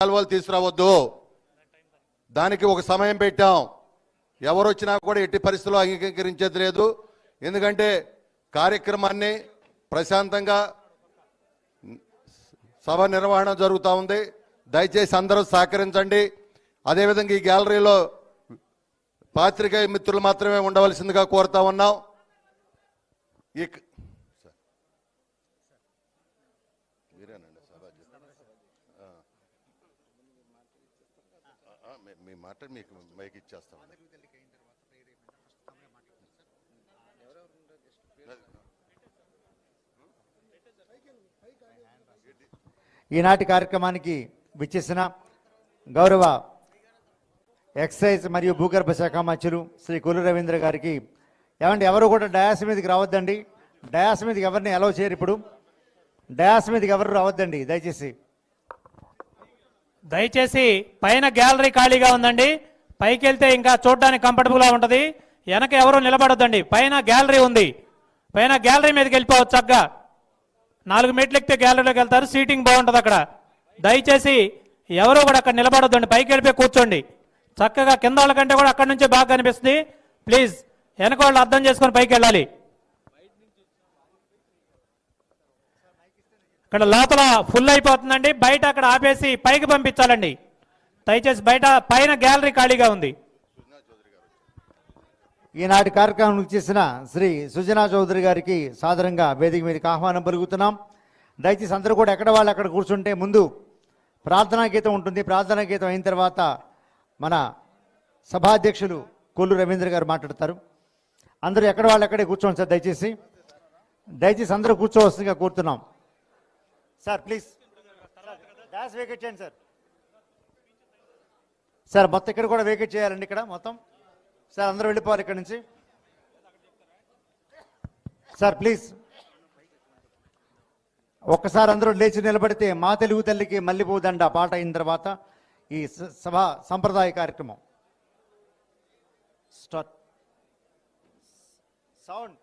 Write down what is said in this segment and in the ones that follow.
కాలువలు తీసుకురావద్దు. దానికి ఒక సమయం పెట్టాం. ఎవరు వచ్చినా కూడా ఎట్టి పరిస్థితుల్లో అంగీకరించేది లేదు. ఎందుకంటే కార్యక్రమాన్ని ప్రశాంతంగా సభ నిర్వహణ జరుగుతూ ఉంది. దయచేసి అందరూ సహకరించండి. అదేవిధంగా ఈ గ్యాలరీలో పాత్రికేయ మిత్రులు మాత్రమే ఉండవలసిందిగా కోరుతా ఉన్నాం. మీ మాట మీకు మైక్ ఇచ్చేస్తాం. ఈనాటి కార్యక్రమానికి విచ్చేసిన గౌరవ ఎక్సైజ్ మరియు భూగర్భ శాఖ మంత్రులు శ్రీ కొల్లు రవీంద్ర గారికి, ఏమంటే ఎవరు కూడా డయాస్ మీదకి రావద్దండి. డయాస్ మీదకి ఎవరిని అలౌ చేయరు. ఇప్పుడు డయాస్ మీదకి ఎవరు రావద్దండి దయచేసి పైన గ్యాలరీ ఖాళీగా ఉందండి. పైకి వెళ్తే ఇంకా చూడడానికి కంఫర్టబుల్గా ఉంటుంది. వెనక ఎవరు నిలబడొద్దండి. పైన గ్యాలరీ ఉంది. పైన గ్యాలరీ మీదకి వెళ్ళిపోవచ్చు. చక్కగా 4 మెట్లు ఎక్కితే గ్యాలరీలోకి వెళ్తారు. సీటింగ్ బాగుంటుంది అక్కడ. దయచేసి ఎవరు కూడా అక్కడ నిలబడొద్దండి. పైకి వెళ్ళిపోయి కూర్చోండి. చక్కగా కింద వాళ్ళ కంటే కూడా అక్కడి నుంచే బాగా కనిపిస్తుంది. ప్లీజ్ వెనక వాళ్ళు అర్థం చేసుకొని పైకి వెళ్ళాలి. ఇక్కడ లోపల ఫుల్ అయిపోతుందండి. బయట అక్కడ ఆపేసి పైకి పంపించాలండి. దయచేసి బయట పైన గ్యాలరీ ఖాళీగా ఉంది. ఈనాటి కార్యక్రమం చేసిన శ్రీ సుజనా చౌదరి గారికి సాదరంగా వేదిక మీదకి ఆహ్వానం పలుకుతున్నాం. దయచేసి అందరూ కూడా ఎక్కడ వాళ్ళు అక్కడ కూర్చుంటే ముందు ప్రార్థనా గీతం ఉంటుంది. ప్రార్థనా గీతం అయిన తర్వాత మన సభాధ్యక్షులు కొల్లు రవీంద్ర గారు మాట్లాడతారు. అందరూ ఎక్కడ వాళ్ళు ఎక్కడే కూర్చోండి సార్. దయచేసి అందరూ కూర్చోవలసిందిగా కోరుతున్నాం. సార్ ప్లీజ్ డాష్ వేకెట్ చేయండి సార్. సార్ మొత్తం ఇక్కడ కూడా వేకెట్ చేయాలండి. ఇక్కడ మొత్తం సార్ అందరూ వెళ్ళిపోవాలి ఇక్కడ నుంచి. సార్ ప్లీజ్ ఒక్కసారి అందరూ లేచి నిలబడితే మా తెలుగు తల్లికి మల్లెపూదండ పాట అయిన తర్వాత ఈ సభ సంప్రదాయ కార్యక్రమం స్టార్ట్. సౌండ్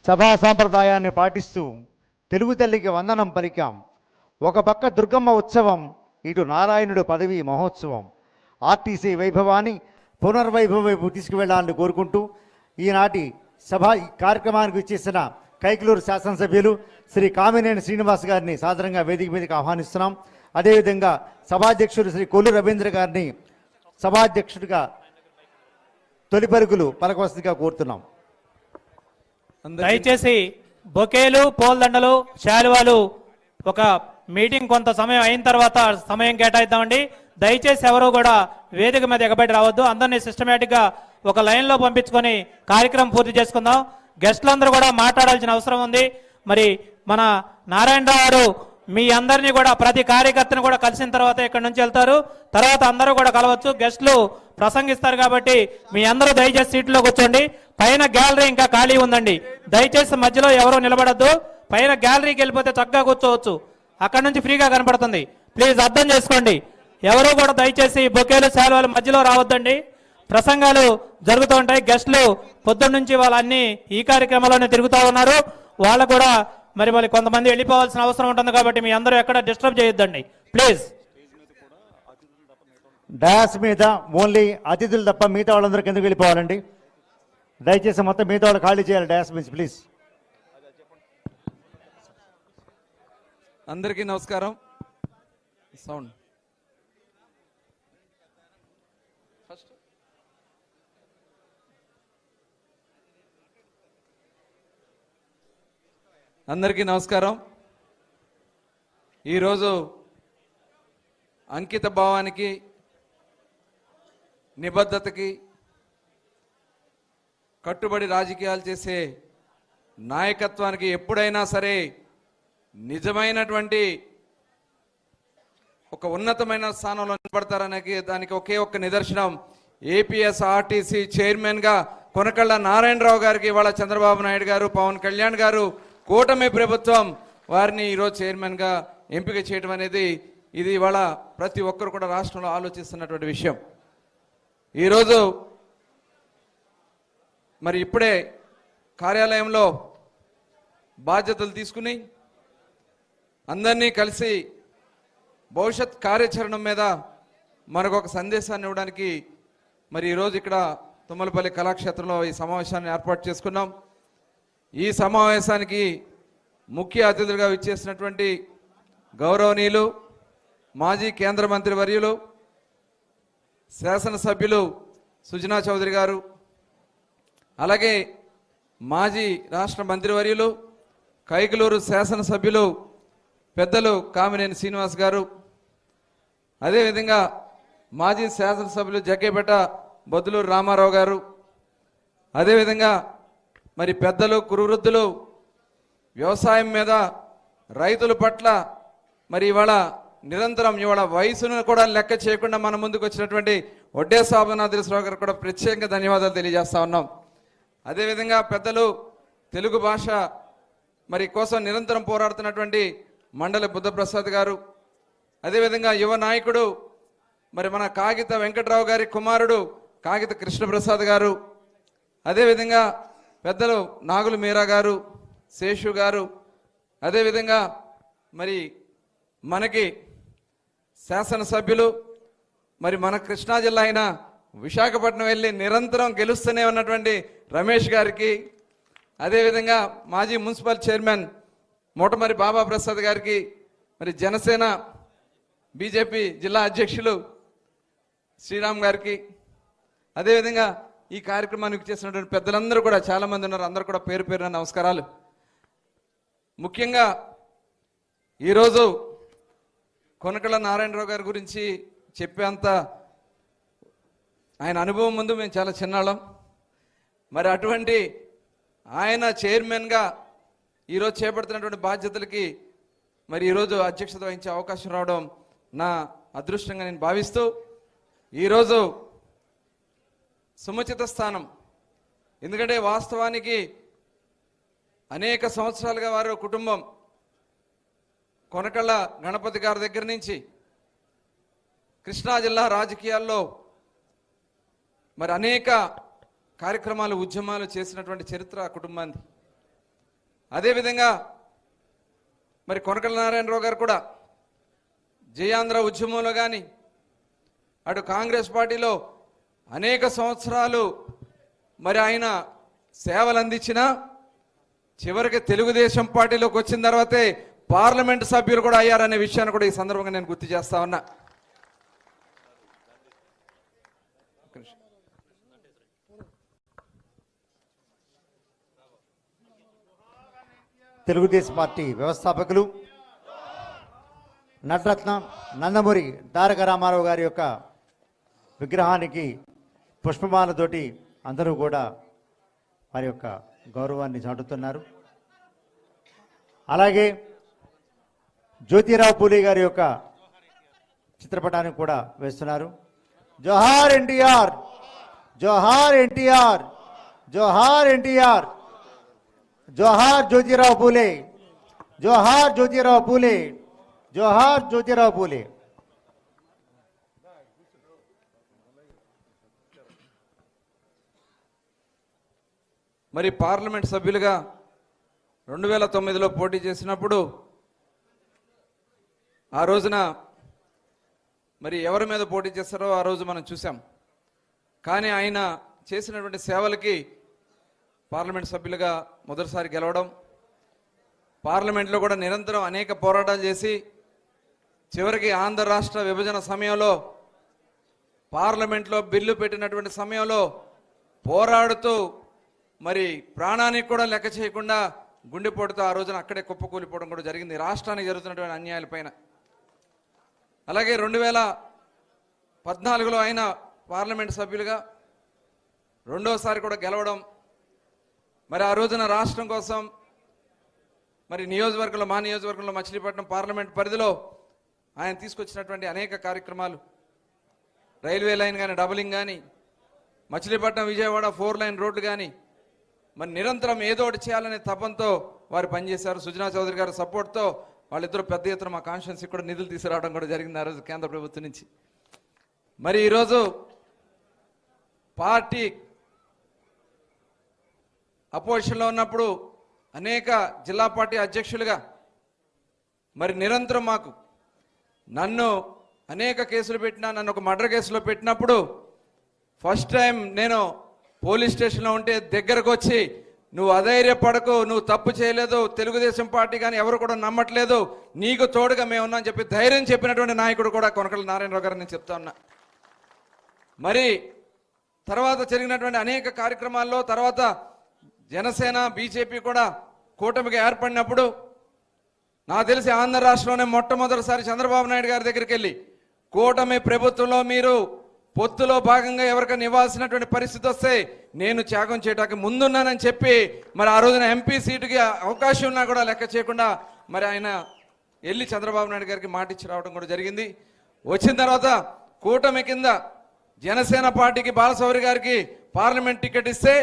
సభా సాంప్రదాయాన్ని పాటిస్తూ తెలుగు తల్లికి వందనం పలికాం. ఒక పక్క దుర్గమ్మ ఉత్సవం, ఇటు నారాయణుడు పదవి మహోత్సవం. ఆర్టీసీ వైభవాన్ని పునర్వైభవం వైపు తీసుకువెళ్లాలని కోరుకుంటూ ఈనాటి సభ కార్యక్రమానికి ఇచ్చేసిన కైకలూరు శాసనసభ్యులు శ్రీ కామినేని శ్రీనివాస్ గారిని సాదరంగా వేదిక మీదకి ఆహ్వానిస్తున్నాం. అదేవిధంగా సభాధ్యక్షుడు శ్రీ కొల్లు రవీంద్ర గారిని సభాధ్యక్షుడిగా తొలి పరుగులు పలకవలసిందిగా కోరుతున్నాం. దయచేసి బొకేలు, పూలదండలు, శాలువాలు ఒక మీటింగ్ కొంత సమయం అయిన తర్వాత సమయం కేటాయిద్దామండి. దయచేసి ఎవరు కూడా వేదిక మీద ఎగబడి రావద్దు. అందరినీ సిస్టమేటిక్ గా ఒక లైన్ లో పంపించుకొని కార్యక్రమం పూర్తి చేసుకుందాం. గెస్టులందరూ కూడా మాట్లాడాల్సిన అవసరం ఉంది. మరి మన నారాయణరావు గారు మీ అందరినీ కూడా ప్రతి కార్యకర్తను కూడా కలిసిన తర్వాత ఇక్కడ నుంచి వెళ్తారు. తర్వాత అందరూ కూడా కలవచ్చు. గెస్టులు ప్రసంగిస్తారు కాబట్టి మీ అందరూ దయచేసి సీట్లో కూర్చోండి. పైన గ్యాలరీ ఇంకా ఖాళీ ఉందండి. దయచేసి మధ్యలో ఎవరూ నిలబడద్దు. పైన గ్యాలరీకి వెళ్ళిపోతే చక్కగా కూర్చోవచ్చు. అక్కడ నుంచి ఫ్రీగా కనపడుతుంది. ప్లీజ్ అర్థం చేసుకోండి. ఎవరు కూడా దయచేసి బొకేలు, శాలువాలు మధ్యలో రావద్దండి. ప్రసంగాలు జరుగుతూ ఉంటాయి. గెస్టులు పొద్దున్న నుంచి వాళ్ళన్నీ ఈ కార్యక్రమంలోనే తిరుగుతూ ఉన్నారు. వాళ్ళు కూడా మరి కొంతమంది వెళ్ళిపోవాల్సిన అవసరం ఉంటుంది కాబట్టి మీ అందరూ ఎక్కడ డిస్టర్బ్ చేయొద్దండి ప్లీజ్. డయాస్ మీద ఓన్లీ అతిథులు తప్ప మిగతా వాళ్ళందరూ కిందకి వెళ్ళిపోవాలండి. దయచేసి మొత్తం మిగతా వాళ్ళు ఖాళీ చేయాలి డయాస్ మీద ప్లీజ్. అందరికీ నమస్కారం. సౌండ్ అందరికీ నమస్కారం. ఈరోజు అంకిత భావానికి, నిబద్ధతకి కట్టుబడి రాజకీయాలు చేసే నాయకత్వానికి ఎప్పుడైనా సరే నిజమైనటువంటి ఒక ఉన్నతమైన స్థానంలో నిలబడతారనే దానికి ఒకే ఒక్క నిదర్శనం ఏపీఎస్ఆర్టీసీ చైర్మన్గా కొనకళ్ళ నారాయణరావు గారికి ఇవాళ చంద్రబాబు నాయుడు గారు, పవన్ కళ్యాణ్ గారు, కూటమి ప్రభుత్వం వారిని ఈరోజు చైర్మన్గా ఎంపిక చేయడం అనేది ఇది ఇవాళ ప్రతి ఒక్కరు కూడా రాష్ట్రంలో ఆలోచిస్తున్నటువంటి విషయం. ఈరోజు మరి ఇప్పుడే కార్యాలయంలో బాధ్యతలు తీసుకుని అందరినీ కలిసి భవిష్యత్ కార్యాచరణ మీద మనకు ఒక సందేశాన్ని ఇవ్వడానికి మరి ఈరోజు ఇక్కడ తుమ్మలపల్లి కళాక్షేత్రంలో ఈ సమావేశాన్ని ఏర్పాటు చేసుకున్నాం. ఈ సమావేశానికి ముఖ్య అతిథులుగా విచ్చేసినటువంటి గౌరవనీయులు మాజీ కేంద్ర మంత్రి వర్యులు శాసనసభ్యులు సుజనా చౌదరి గారు, అలాగే మాజీ రాష్ట్ర మంత్రివర్యులు కైకలూరు శాసనసభ్యులు పెద్దలు కామినేని శ్రీనివాస్ గారు, అదేవిధంగా మాజీ శాసనసభ్యులు జగ్గేపేట బొద్దులూరు రామారావు గారు, అదేవిధంగా మరి పెద్దలు కురువృద్ధులు వ్యవసాయం మీద రైతుల పట్ల మరి ఇవాళ నిరంతరం ఇవాళ వయసును కూడా లెక్క చేయకుండా మన ముందుకు వచ్చినటువంటి వడ్డే సాబనాథేశ్వరరావు గారు కూడా ప్రత్యేకంగా ధన్యవాదాలు తెలియజేస్తా ఉన్నాం. అదేవిధంగా పెద్దలు తెలుగు భాష మరి కోసం నిరంతరం పోరాడుతున్నటువంటి మండలి బుద్ధప్రసాద్ గారు, అదేవిధంగా యువ నాయకుడు మరి మన కాగిత వెంకట్రావు గారి కుమారుడు కాగిత కృష్ణప్రసాద్ గారు, అదేవిధంగా పెద్దలు నాగులు మీరా గారు, శేషు గారు, అదేవిధంగా మరి మనకి శాసనసభ్యులు మరి మన కృష్ణా జిల్లా అయిన విశాఖపట్నం వెళ్ళి నిరంతరం గెలుస్తూనే ఉన్నటువంటి రమేష్ గారికి, అదేవిధంగా మాజీ మున్సిపల్ చైర్మన్ మోటమరి బాబా ప్రసాద్ గారికి, మరి జనసేన బీజేపీ జిల్లా అధ్యక్షులు శ్రీరామ్ గారికి, అదేవిధంగా ఈ కార్యక్రమానికి చేసినటువంటి పెద్దలందరూ కూడా చాలామంది ఉన్నారు. అందరూ కూడా పేరు పేరున నమస్కారాలు. ముఖ్యంగా ఈరోజు కొనకళ్ళ నారాయణరావు గారి గురించి చెప్పేంత ఆయన అనుభవం ముందు మేము చాలా చిన్నాళ్ళం. మరి అటువంటి ఆయన చైర్మన్గా ఈరోజు చేపడుతున్నటువంటి బాధ్యతలకి మరి ఈరోజు అధ్యక్షత వహించే అవకాశం రావడం నా అదృష్టంగా నేను భావిస్తూ, ఈరోజు సముచిత స్థానం. ఎందుకంటే వాస్తవానికి అనేక సంవత్సరాలుగా వారు కుటుంబం కొనకళ్ళ గణపతి గారి దగ్గర నుంచి కృష్ణా జిల్లా రాజకీయాల్లో మరి అనేక కార్యక్రమాలు, ఉద్యమాలు చేసినటువంటి చరిత్ర కుటుంబాన్ని. అదేవిధంగా మరి కొనకళ్ళ నారాయణరావు గారు కూడా జయాంధ్ర ఉద్యమంలో కానీ అటు కాంగ్రెస్ పార్టీలో అనేక సంవత్సరాలు మరి ఆయన సేవలు అందించిన చివరికి తెలుగుదేశం పార్టీలోకి వచ్చిన తర్వాతే పార్లమెంట్ సభ్యులు కూడా అయ్యారనే విషయాన్ని కూడా ఈ సందర్భంగా నేను గుర్తు చేస్తా ఉన్నా. తెలుగుదేశం పార్టీ వ్యవస్థాపకులు నటరత్న నందమూరి తారక రామారావు గారి యొక్క విగ్రహానికి పుష్పమాలతోటి అందరూ కూడా వారి యొక్క గౌరవాన్ని చాటుతున్నారు. అలాగే జ్యోతిరావు పూలే గారి యొక్క చిత్రపటానికి కూడా వేస్తున్నారు. జోహార్ ఎన్టీఆర్, జోహార్ ఎన్టీఆర్, జోహార్ ఎన్టీఆర్, జోహార్ జ్యోతిరావు పూలే, జోహార్ జ్యోతిరావు పూలే, జోహార్ జ్యోతిరావు పూలే. మరి పార్లమెంట్ సభ్యులుగా 2009లో పోటీ చేసినప్పుడు ఆ రోజున మరి ఎవరి మీద పోటీ చేస్తారో ఆ రోజు మనం చూసాం. కానీ ఆయన చేసినటువంటి సేవలకి పార్లమెంట్ సభ్యులుగా మొదటిసారి గెలవడం, పార్లమెంట్లో కూడా నిరంతరం అనేక పోరాటాలు చేసి చివరికి ఆంధ్ర రాష్ట్ర విభజన సమయంలో పార్లమెంట్లో బిల్లు పెట్టినటువంటి సమయంలో పోరాడుతూ మరి ప్రాణానికి కూడా లెక్క చేయకుండా గుండెపోటుతో ఆ రోజున అక్కడే కుప్పకూలిపోవడం కూడా జరిగింది రాష్ట్రానికి జరుగుతున్నటువంటి అన్యాయాలపైన. అలాగే 2014లో ఆయన పార్లమెంట్ సభ్యులుగా రెండోసారి కూడా గెలవడం, మరి ఆ రోజున రాష్ట్రం కోసం మరి నియోజకవర్గంలో మా నియోజకవర్గంలో మచిలీపట్నం పార్లమెంట్ పరిధిలో ఆయన తీసుకొచ్చినటువంటి అనేక కార్యక్రమాలు, రైల్వే లైన్ కానీ, డబలింగ్ కానీ, మచిలీపట్నం విజయవాడ 4 లైన్ రోడ్లు కానీ, మరి నిరంతరం ఏదో ఒకటి చేయాలనే తపంతో వారు పనిచేశారు. సుజనా చౌదరి గారి సపోర్ట్తో వాళ్ళిద్దరూ పెద్ద ఎత్తున మా కాన్స్టిట్యున్సీకి కూడా నిధులు తీసుకురావడం కూడా జరిగింది ఆ రోజు కేంద్ర ప్రభుత్వం నుంచి. మరి ఈరోజు పార్టీ అపోజిషన్లో ఉన్నప్పుడు అనేక జిల్లా పార్టీ అధ్యక్షులుగా మరి నిరంతరం మాకు నన్ను అనేక కేసులు పెట్టినా, నన్ను ఒక మర్డర్ కేసులో పెట్టినప్పుడు ఫస్ట్ టైం నేను పోలీస్ స్టేషన్లో ఉంటే దగ్గరకు వచ్చి నువ్వు అధైర్యపడకు, నువ్వు తప్పు చేయలేదు, తెలుగుదేశం పార్టీ కానీ ఎవరు కూడా నమ్మట్లేదు, నీకు తోడుగా మేము ఉన్నాం చెప్పి ధైర్యం చెప్పినటువంటి నాయకుడు కూడా కొనకళ్ళ నారాయణరావు గారు నేను చెప్తా ఉన్నా. మరి తర్వాత జరిగినటువంటి అనేక కార్యక్రమాల్లో తర్వాత జనసేన బీజేపీ కూడా కూటమిగా ఏర్పడినప్పుడు నాకు తెలిసి ఆంధ్ర రాష్ట్రంలోనే మొట్టమొదటిసారి చంద్రబాబు నాయుడు గారి దగ్గరికి వెళ్ళి కూటమి ప్రభుత్వంలో మీరు పొత్తులో భాగంగా ఎవరికైనా ఇవ్వాల్సినటువంటి పరిస్థితి వస్తే నేను త్యాగం చేయడానికి ముందున్నానని చెప్పి మరి ఆ రోజున ఎంపీ సీటుకి అవకాశం ఉన్నా కూడా లెక్క చేయకుండా మరి ఆయన వెళ్ళి చంద్రబాబు నాయుడు గారికి మాట ఇచ్చి రావడం కూడా జరిగింది. వచ్చిన తర్వాత కూటమి కింద జనసేన పార్టీకి బాలశౌరి గారికి పార్లమెంట్ టికెట్ ఇస్తే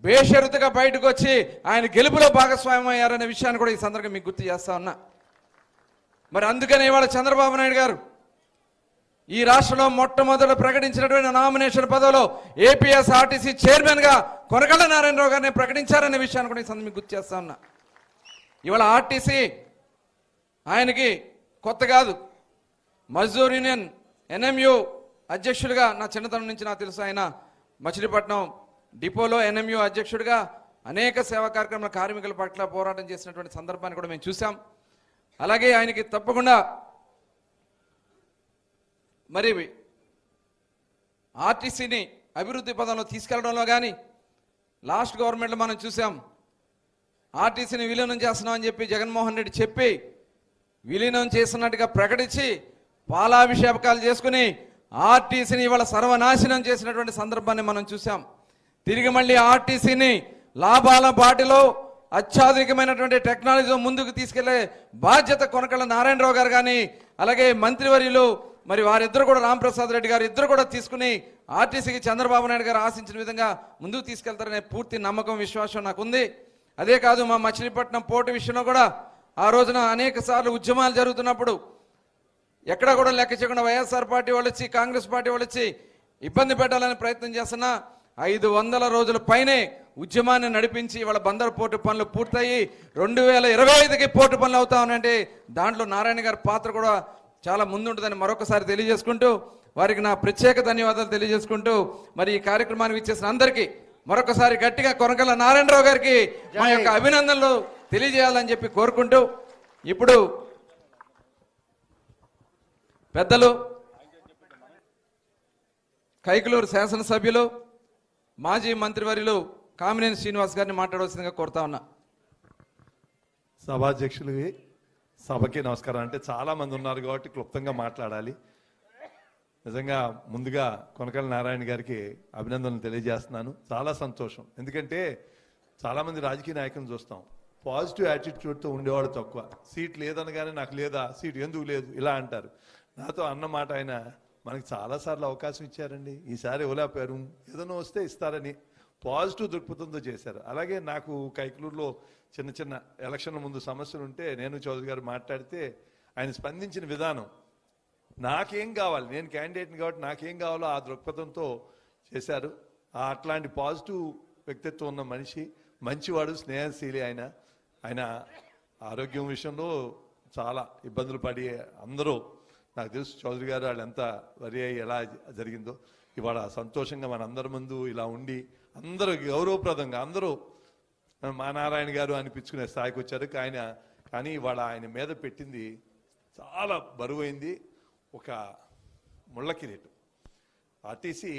బేషరతుగా బయటకు వచ్చి ఆయన గెలుపులో భాగస్వామ్యం అయ్యారనే విషయాన్ని కూడా ఈ సందర్భంగా మీకు గుర్తు చేస్తా ఉన్నా. మరి అందుకనే ఇవాళ చంద్రబాబు నాయుడు గారు ఈ రాష్ట్రంలో మొట్టమొదట ప్రకటించినటువంటి నామినేషన్ పదవిలో ఏపీఎస్ఆర్టీసీ చైర్మన్ గా కొనకళ్ళ నారాయణరావు గారిని ప్రకటించారనే విషయాన్ని కూడా ఈ సందర్భంగా మీకు గుర్తు చేస్తా ఉన్నా. ఇవాళ ఆర్టీసీ ఆయనకి కొత్త కాదు. మజ్దూర్ యూనియన్ ఎన్ఎంయు అధ్యక్షుడిగా నా చిన్నతనం నుంచి నాకు తెలుసు. ఆయన మచిలీపట్నం డిపోలో ఎన్ఎంయు అధ్యక్షుడిగా అనేక సేవా కార్యక్రమాల కార్మికుల పట్ల పోరాటం చేసినటువంటి సందర్భాన్ని కూడా మేము చూసాం. అలాగే ఆయనకి తప్పకుండా మరి ఆర్టీసీని అభివృద్ధి పదంలో తీసుకెళ్లడంలో కానీ లాస్ట్ గవర్నమెంట్లో మనం చూసాం. ఆర్టీసీని విలీనం చేస్తున్నామని చెప్పి జగన్మోహన్ రెడ్డి చెప్పి విలీనం చేస్తున్నట్టుగా ప్రకటించి పాలాభిషేకాలు చేసుకుని ఆర్టీసీని ఇవాళ సర్వనాశనం చేసినటువంటి సందర్భాన్ని మనం చూసాం. తిరిగి మళ్ళీ ఆర్టీసీని లాభాల బాటిలో అత్యాధునికమైనటువంటి టెక్నాలజీతో ముందుకు తీసుకెళ్లే బాధ్యత కొనకళ్ళ నారాయణరావు గారు కానీ అలాగే మంత్రివర్యులు మరి వారిద్దరు కూడా రాంప్రసాద్ రెడ్డి గారు ఇద్దరు కూడా తీసుకుని ఆర్టీసీకి చంద్రబాబు నాయుడు గారు ఆశించిన విధంగా ముందుకు తీసుకెళ్తారనే పూర్తి నమ్మకం విశ్వాసం నాకుంది. అదే కాదు, మా మచిలీపట్నం పోర్టు విషయంలో కూడా ఆ రోజున అనేక సార్లు ఉద్యమాలు జరుగుతున్నప్పుడు ఎక్కడా కూడా లెక్క చేయకుండా వైఎస్ఆర్ పార్టీ వాళ్ళు వచ్చి కాంగ్రెస్ పార్టీ వాళ్ళు వచ్చి ఇబ్బంది పెట్టాలని ప్రయత్నం చేస్తున్నా 500 రోజుల పైనే ఉద్యమాన్ని నడిపించి వాళ్ళ బందరు పోర్టు పనులు పూర్తయి 2025కి పోర్టు పనులు అవుతా ఉన్నాయంటే దాంట్లో నారాయణ గారి పాత్ర కూడా చాలా ముందుంటుందని మరొకసారి తెలియజేసుకుంటూ వారికి నా ప్రత్యేక ధన్యవాదాలు తెలియజేసుకుంటూ మరి ఈ కార్యక్రమానికి ఇచ్చేసిన అందరికీ మరొకసారి గట్టిగా కొనకళ్ళ నారాయణరావు గారికి మా యొక్క అభినందనలు తెలియజేయాలని చెప్పి కోరుకుంటూ ఇప్పుడు పెద్దలు కైకలూరు శాసనసభ్యులు మాజీ మంత్రివర్యులు కామినేని శ్రీనివాస్ గారిని మాట్లాడవలసిందిగా కోరుతా ఉన్నా. సభాధ్యక్షులకి సభకి నమస్కారం. అంటే చాలా మంది ఉన్నారు కాబట్టి క్లుప్తంగా మాట్లాడాలి. నిజంగా ముందుగా కొనకళ్ళ నారాయణ గారికి అభినందనలు తెలియజేస్తున్నాను. చాలా సంతోషం. ఎందుకంటే చాలామంది రాజకీయ నాయకులను చూస్తాం, పాజిటివ్ యాటిట్యూడ్తో ఉండేవాడు తక్కువ. సీట్ లేదనగానే నాకు లేదా, సీట్ ఎందుకు లేదు ఇలా అంటారు. నాతో అన్నమాట ఆయన మనకి చాలాసార్లు అవకాశం ఇచ్చారండి, ఈసారి ఇవ్వలేకపోయారు, ఏదైనా వస్తే ఇస్తారని పాజిటివ్ దృక్పథంతో చేశారు. అలాగే నాకు కైకలూరులో చిన్న చిన్న ఎలక్షన్ల ముందు సమస్యలు ఉంటే నేను చౌదరి గారు మాట్లాడితే ఆయన స్పందించిన విధానం, నాకేం కావాలి, నేను క్యాండిడేట్ని కాబట్టి నాకేం కావాలో ఆ దృక్పథంతో చేశారు. అట్లాంటి పాజిటివ్ వ్యక్తిత్వం ఉన్న మనిషి, మంచివాడు, స్నేహశీలి. ఆయన ఆరోగ్యం విషయంలో చాలా ఇబ్బందులు పడి అందరూ, నాకు తెలుసు చౌదరి గారు వాళ్ళు ఎంత వరి అయ్యి ఎలా జరిగిందో, ఇవాళ సంతోషంగా మనందరి ముందు ఇలా ఉండి అందరూ గౌరవప్రదంగా అందరూ మా నారాయణ గారు అనిపించుకునే స్థాయికి వచ్చారు. కానీ ఇవాళ ఆయన మీద పెట్టింది చాలా బరువైంది, ఒక ముళ్ళ కిరీటం. ఆర్టీసీ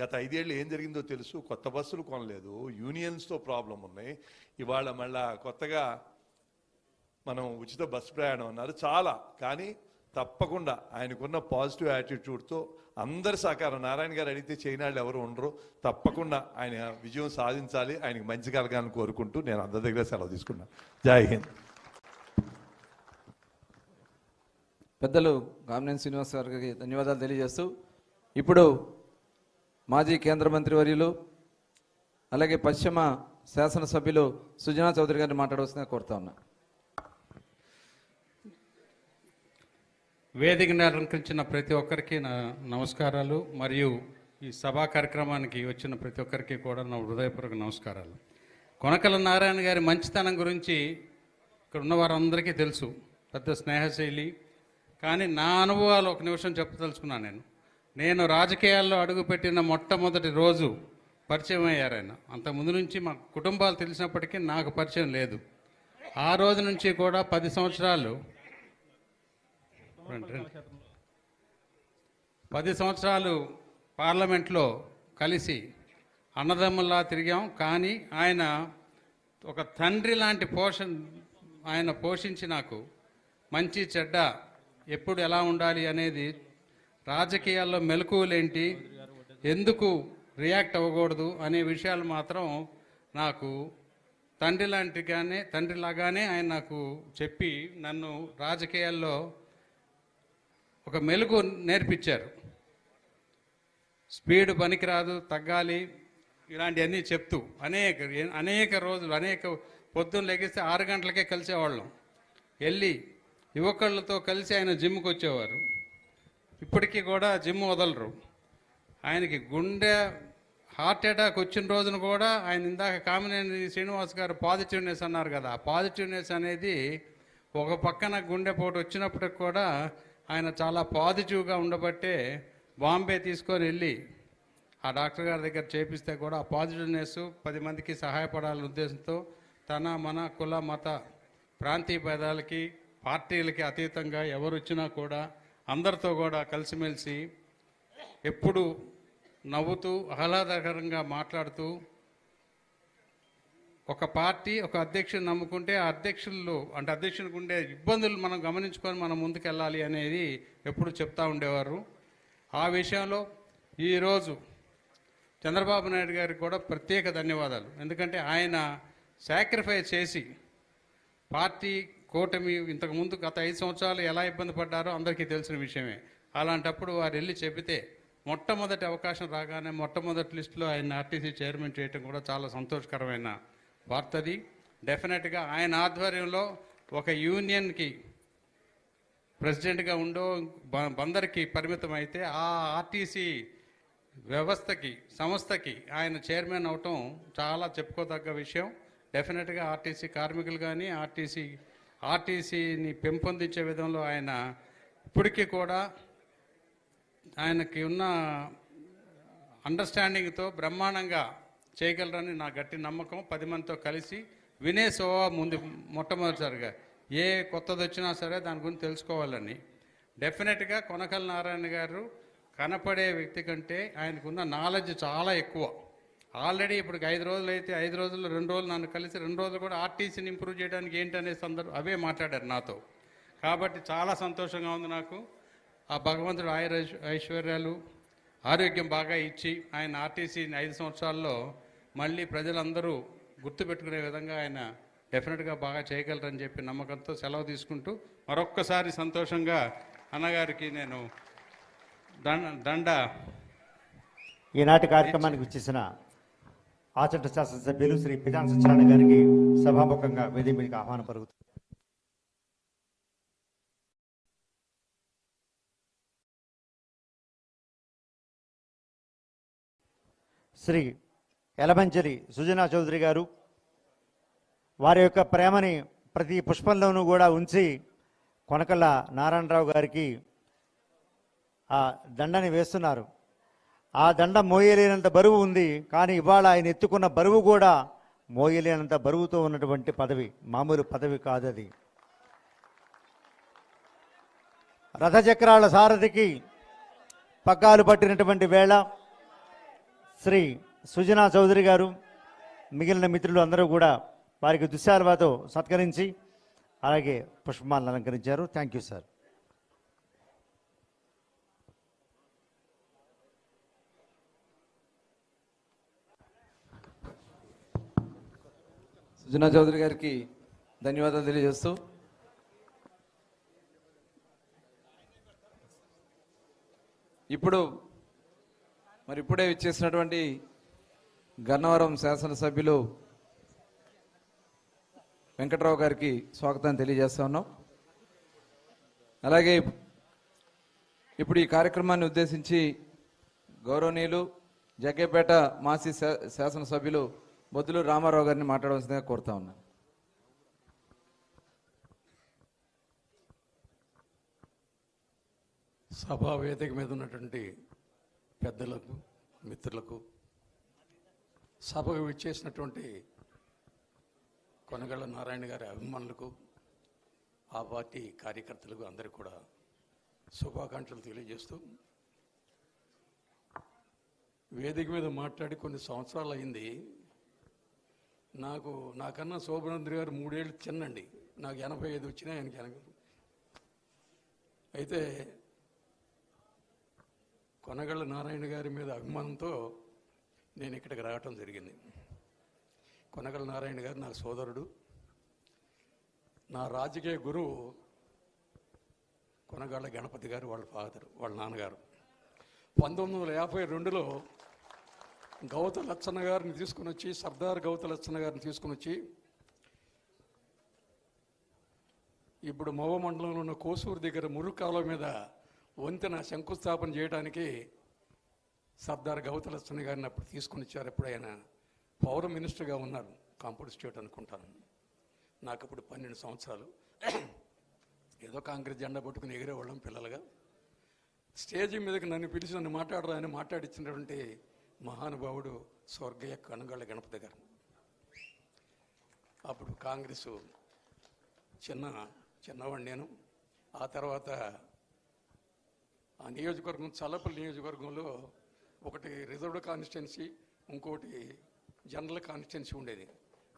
గత 5 ఏళ్ళు ఏం జరిగిందో తెలుసు. కొత్త బస్సులు కొనలేదు, యూనియన్స్తో ప్రాబ్లం ఉన్నాయి. ఇవాళ మళ్ళా కొత్తగా మనం ఉచిత బస్సు ప్రయాణం అన్నారు. చాలా, కానీ తప్పకుండా ఆయనకున్న పాజిటివ్ యాటిట్యూడ్తో అందరి సహకారం, నారాయణ గారు అడిగితే చేయనాళ్ళు ఎవరు ఉండరు, తప్పకుండా ఆయన విజయం సాధించాలి, ఆయనకి మంచి కలగాలని కోరుకుంటూ నేను అందరి దగ్గర సెలవు తీసుకున్నాను. జై హింద్. పెద్దలు కామినేని శ్రీనివాస్ గారికి ధన్యవాదాలు తెలియజేస్తూ ఇప్పుడు మాజీ కేంద్ర మంత్రి వర్యులు అలాగే పశ్చిమ శాసనసభ్యులు సుజనా చౌదరి గారిని మాట్లాడవలసిందిగా కోరుతా ఉన్నా. వేదికను అలంకరించిన ప్రతి ఒక్కరికి నా నమస్కారాలు, మరియు ఈ సభా కార్యక్రమానికి వచ్చిన ప్రతి ఒక్కరికి కూడా నా హృదయపూర్వక నమస్కారాలు. కొనకళ్ళ నారాయణ గారి మంచితనం గురించి ఇక్కడ ఉన్న వారందరికీ తెలుసు, పెద్ద స్నేహశైలి. కానీ నా అనుభవాలు ఒక నిమిషం చెప్పదలుచుకున్నాను. నేను రాజకీయాల్లో అడుగుపెట్టిన మొట్టమొదటి రోజు పరిచయం అయ్యారు ఆయన. అంతకుముందు నుంచి మా కుటుంబాలు తెలిసినప్పటికీ నాకు పరిచయం లేదు. ఆ రోజు నుంచి కూడా 10 సంవత్సరాలు పార్లమెంట్లో కలిసి అన్నదమ్ముల్లా తిరిగాం. కానీ ఆయన ఒక తండ్రి లాంటి ఆయన పోషించి నాకు మంచి చెడ్డ ఎప్పుడు ఎలా ఉండాలి అనేది, రాజకీయాల్లో మెలకువలేంటి, ఎందుకు రియాక్ట్ అవ్వకూడదు అనే విషయాలు మాత్రం నాకు తండ్రిలాగానే ఆయన నాకు చెప్పి నన్ను రాజకీయాల్లో ఒక మెలుగు నేర్పించారు. స్పీడ్ పనికిరాదు, తగ్గాలి, ఇలాంటివన్నీ చెప్తూ అనేక రోజులు పొద్దున్న లెగిస్తే 6 గంటలకే కలిసేవాళ్ళం. వెళ్ళి యువకులతో కలిసి ఆయన జిమ్కి వచ్చేవారు. ఇప్పటికీ కూడా జిమ్ వదలరు. ఆయనకి హార్ట్ అటాక్ వచ్చిన రోజున కూడా ఆయన ఇందాక కామినేని శ్రీనివాస్ గారు పాజిటివ్నెస్ అన్నారు కదా, ఆ పాజిటివ్నెస్ అనేది ఒక పక్కన గుండెపోటు వచ్చినప్పటికి కూడా ఆయన చాలా పాజిటివ్గా ఉండబట్టే బాంబే తీసుకొని వెళ్ళి ఆ డాక్టర్ గారి దగ్గర చేపిస్తే కూడా ఆ పాజిటివ్నెస్ 10 మందికి సహాయపడాలనే ఉద్దేశంతో మన కుల మత ప్రాంతీయ భేదాలకి పార్టీలకి అతీతంగా ఎవరు వచ్చినా కూడా అందరితో కూడా కలిసిమెలిసి ఎప్పుడు నవ్వుతూ ఆహ్లాదకరంగా మాట్లాడుతూ, ఒక పార్టీ ఒక అధ్యక్షుని నమ్ముకుంటే ఆ అధ్యక్షునికి ఉండే ఇబ్బందులు మనం గమనించుకొని మనం ముందుకెళ్ళాలి అనేది ఎప్పుడు చెప్తా ఉండేవారు. ఆ విషయంలో ఈరోజు చంద్రబాబు నాయుడు గారికి కూడా ప్రత్యేక ధన్యవాదాలు. ఎందుకంటే ఆయన సాక్రిఫైస్ చేసి పార్టీ కూటమి ఇంతకుముందు గత 5 సంవత్సరాలు ఎలా ఇబ్బంది పడ్డారో అందరికీ తెలిసిన విషయమే. అలాంటప్పుడు వారు వెళ్ళి చెబితే మొట్టమొదటి అవకాశం రాగానే మొట్టమొదటి లిస్టులో ఆయన ఆర్టీసీ చైర్మన్ చేయటం కూడా చాలా సంతోషకరమైన వార్తది. డెఫినెట్గా ఆయన ఆధ్వర్యంలో ఒక యూనియన్కి ప్రెసిడెంట్గా బందర్కి పరిమితం అయితే ఆ ఆర్టీసీ వ్యవస్థకి సంస్థకి ఆయన చైర్మన్ అవటం చాలా చెప్పుకోదగ్గ విషయం. డెఫినెట్గా ఆర్టీసీ కార్మికులు కానీ ఆర్టీసీని పెంపొందించే విధంలో ఆయన ఇప్పటికీ కూడా ఆయనకి ఉన్న అండర్స్టాండింగ్తో బ్రహ్మాండంగా చేయగలరని నా గట్టి నమ్మకం. 10 మందితో కలిసి వినే స్వభావం ముందు మొట్టమొదటిసారిగా ఏ కొత్తది వచ్చినా సరే దాని గురించి తెలుసుకోవాలని. డెఫినెట్గా కొనకళ్ళ నారాయణ గారు కనపడే వ్యక్తి కంటే ఆయనకున్న నాలెడ్జ్ చాలా ఎక్కువ. ఆల్రెడీ ఇప్పుడు 5 రోజులు అయితే 5 రోజుల్లో 2 రోజులు నన్ను కలిసి 2 రోజులు కూడా ఆర్టీసీని ఇంప్రూవ్ చేయడానికి ఏంటనే సందర్భం అవే మాట్లాడారు నాతో. కాబట్టి చాలా సంతోషంగా ఉంది నాకు. ఆ భగవంతుడు ఆయుర ఐశ్వర్యాలు ఆరోగ్యం బాగా ఇచ్చి ఆయన ఆర్టీసీని 5 సంవత్సరాల్లో మళ్ళీ ప్రజలందరూ గుర్తుపెట్టుకునే విధంగా ఆయన డెఫినెట్గా బాగా చేయగలరని చెప్పి నమ్మకంతో సెలవు తీసుకుంటూ మరొక్కసారి సంతోషంగా అన్నగారికి నేను దండ ఈనాటి కార్యక్రమానికి వచ్చేసిన ఆచంట శాసనసభ్యులు శ్రీ పితాన్ సత్యనారాయణ గారికి సభాముఖంగా వేదిక మీదకి ఆహ్వానం పలుకుతుంది. శ్రీ ఎలమంచలి సుజనా చౌదరి గారు వారి యొక్క ప్రేమని ప్రతి పుష్పంలోనూ కూడా ఉంచి కొనకళ్ళ నారాయణరావు గారికి ఆ దండని వేస్తున్నారు. ఆ దండ మోయలేనంత బరువు ఉంది, కానీ ఇవాళ ఆయన ఎత్తుకున్న బరువు కూడా మోయలేనంత బరువుతో ఉన్నటువంటి పదవి, మామూలు పదవి కాదు అది. రథచక్రాల సారథికి పగ్గాలు పట్టినటువంటి వేళ శ్రీ సుజనా చౌదరి గారు మిగిలిన మిత్రులు అందరూ కూడా వారికి దుశ్శాలువాతో సత్కరించి అలాగే పుష్పమాలను అలంకరించారు. Thank you sir. Sujana Chowdary గారికి ధన్యవాదాలు తెలియజేస్తూ ఇప్పుడే ఇచ్చేసినటువంటి గన్నవరం శాసనసభ్యులు వెంకట్రావు గారికి స్వాగతాన్ని తెలియజేస్తా ఉన్నాం. అలాగే ఇప్పుడు ఈ కార్యక్రమాన్ని ఉద్దేశించి గౌరవనీయులు జగ్గేపేట మాజీ శాసనసభ్యులు బొద్దులు రామారావు గారిని మాట్లాడవలసిందిగా కోరుతా ఉన్నాను. సభా వేదిక మీద ఉన్నటువంటి పెద్దలకు, మిత్రులకు, సభకు విచ్చేసినటువంటి కొనగళ్ళ నారాయణ గారి అభిమానులకు, ఆ పార్టీ కార్యకర్తలకు అందరికీ కూడా శుభాకాంక్షలు తెలియజేస్తూ, వేదిక మీద మాట్లాడి కొన్ని సంవత్సరాలు అయింది. నాకన్నా శోభనంద్రి గారు 3 ఏళ్ళు చిన్నండి. నాకు 85 వచ్చినాయి, ఆయనకి 80. అయితే కొనగళ్ళ నారాయణ గారి మీద అభిమానంతో నేను ఇక్కడికి రావటం జరిగింది. కొనగళ్ళ నారాయణ గారు నా సోదరుడు, నా రాజకీయ గురువు కొనగళ్ళ గణపతి గారు, వాళ్ళ ఫాదర్, వాళ్ళ నాన్నగారు. 1952లో గౌత లచ్చన్న గారిని తీసుకుని వచ్చి, సర్దార్ గౌత లచ్చన్న గారిని తీసుకుని వచ్చి ఇప్పుడు మవ మండలంలో ఉన్న కోసూరు దగ్గర మురుకాల మీద వంతెన శంకుస్థాపన చేయడానికి సర్దార్ గౌత లచ్చన్న గారిని అప్పుడు తీసుకుని వచ్చారు. అప్పుడు ఆయన పవర్ మినిస్టర్గా ఉన్నారు, కాంపౌండ్ స్టేట్ అనుకుంటాను. నాకు అప్పుడు 12 సంవత్సరాలు. ఏదో కాంగ్రెస్ జెండా పట్టుకుని ఎగిరేవాళ్ళం పిల్లలుగా. స్టేజీ మీదకి నన్ను పిలిచి నన్ను మాట్లాడరా అని మాట్లాడించినటువంటి మహానుభావుడు స్వర్గీయ కొనగళ్ళ గణపతి గారు. అప్పుడు కాంగ్రెస్ చిన్నవాడిని నేను. ఆ తర్వాత ఆ నియోజకవర్గం చల్లపల్లి నియోజకవర్గంలో ఒకటి రిజర్వ్డ్ కాన్స్టిట్యున్సీ, ఇంకోటి జనరల్ కాన్స్టిట్యున్సీ ఉండేది.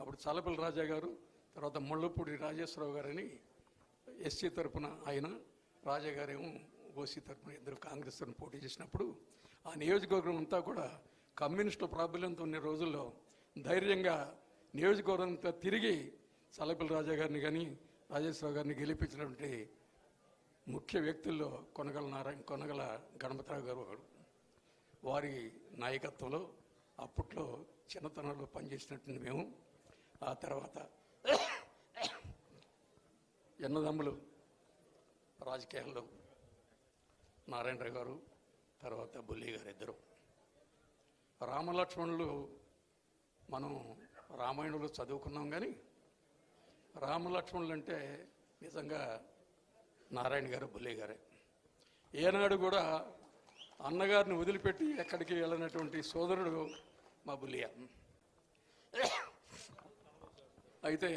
అప్పుడు చల్లపల్లి రాజా గారు, తర్వాత ముళ్ళపూడి రాజేశ్వరరావు గారని ఎస్సీ తరఫున ఆయన, రాజా గారేమో ఓసీ తరఫున, ఇద్దరు కాంగ్రెస్ తరఫున పోటీ చేసినప్పుడు ఆ నియోజకవర్గం అంతా కూడా కమ్యూనిస్టుల ప్రాబల్యంతో ఉన్న రోజుల్లో ధైర్యంగా నియోజకవర్గం అంతా తిరిగి చల్లపల్లి రాజా గారిని కానీ రాజేశ్వరరావు గారిని గెలిపించినటువంటి ముఖ్య వ్యక్తుల్లో కొనగల గణపతిరావు గారు ఒకడు. వారి నాయకత్వంలో అప్పట్లో చిన్నతనంలో పనిచేసినట్టు మేము. ఆ తర్వాత ఎన్నదమ్ములు రాజకీయాల్లో నారాయణరావు గారు, తర్వాత బుల్లి గారు, ఇద్దరు రామలక్ష్మణులు మనం రామాయణంలో చదువుకున్నాం, కానీ రామలక్ష్మణులు అంటే నిజంగా నారాయణ గారు, బుల్లయ్య గారే. ఏనాడు కూడా అన్నగారిని వదిలిపెట్టి ఎక్కడికి వెళ్ళినటువంటి సోదరుడు మా బుల్లయ్య. అయితే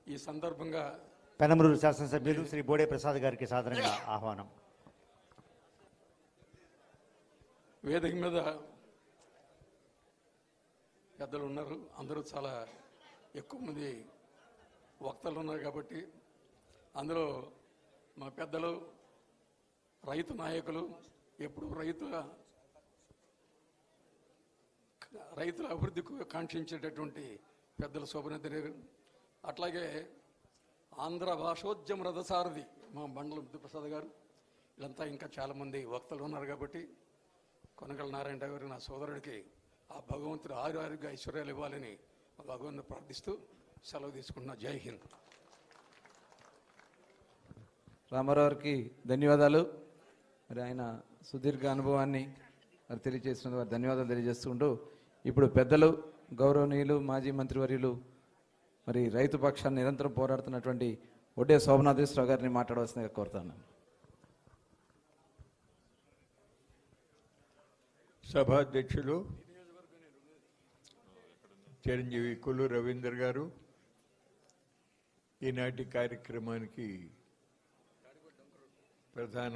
ఈ సందర్భంగా పెనమలూరు శాసనసభ్యులు శ్రీ బోడే ప్రసాద్ గారికి సాదరంగా ఆహ్వానం. వేదిక మీద పెద్దలు ఉన్నారు, అందరూ చాలా ఎక్కువ మంది వక్తలు ఉన్నారు కాబట్టి అందులో మా పెద్దలు రైతు నాయకులు, ఎప్పుడు రైతుల అభివృద్ధికి కాంక్షించేటటువంటి పెద్దలు శోభనేంద్ర గారు, అట్లాగే ఆంధ్ర భాషోద్యమ రథసారథి మా బండ్ల బుద్ధిప్రసాద్ గారు, వీళ్ళంతా ఇంకా చాలామంది వక్తలు ఉన్నారు కాబట్టి కొనకళ్ళ నారాయణరావు గారు నా సోదరుడికి ఆ భగవంతుడు ఆరోగ్య ఐశ్వర్యాలు ఇవ్వాలని భగవంతుని ప్రార్థిస్తూ సెలవు తీసుకుంటున్నా. జై హింద్. రామారావు గారికి ధన్యవాదాలు. మరి ఆయన సుదీర్ఘ అనుభవాన్ని మరి తెలియజేస్తున్న వారు ధన్యవాదాలు తెలియజేస్తుంటూ ఇప్పుడు పెద్దలు గౌరవనీయులు మాజీ మంత్రివర్యులు మరి రైతు పక్షాన్ని నిరంతరం పోరాడుతున్నటువంటి ఒడ్డే శోభనాథేశ్వరరావు గారిని మాట్లాడవలసిందిగా కోరుతున్నాను. సభాధ్యక్షులు చిరంజీవి కొల్లు రవీందర్ గారు, ఈనాటి కార్యక్రమానికి ప్రధాన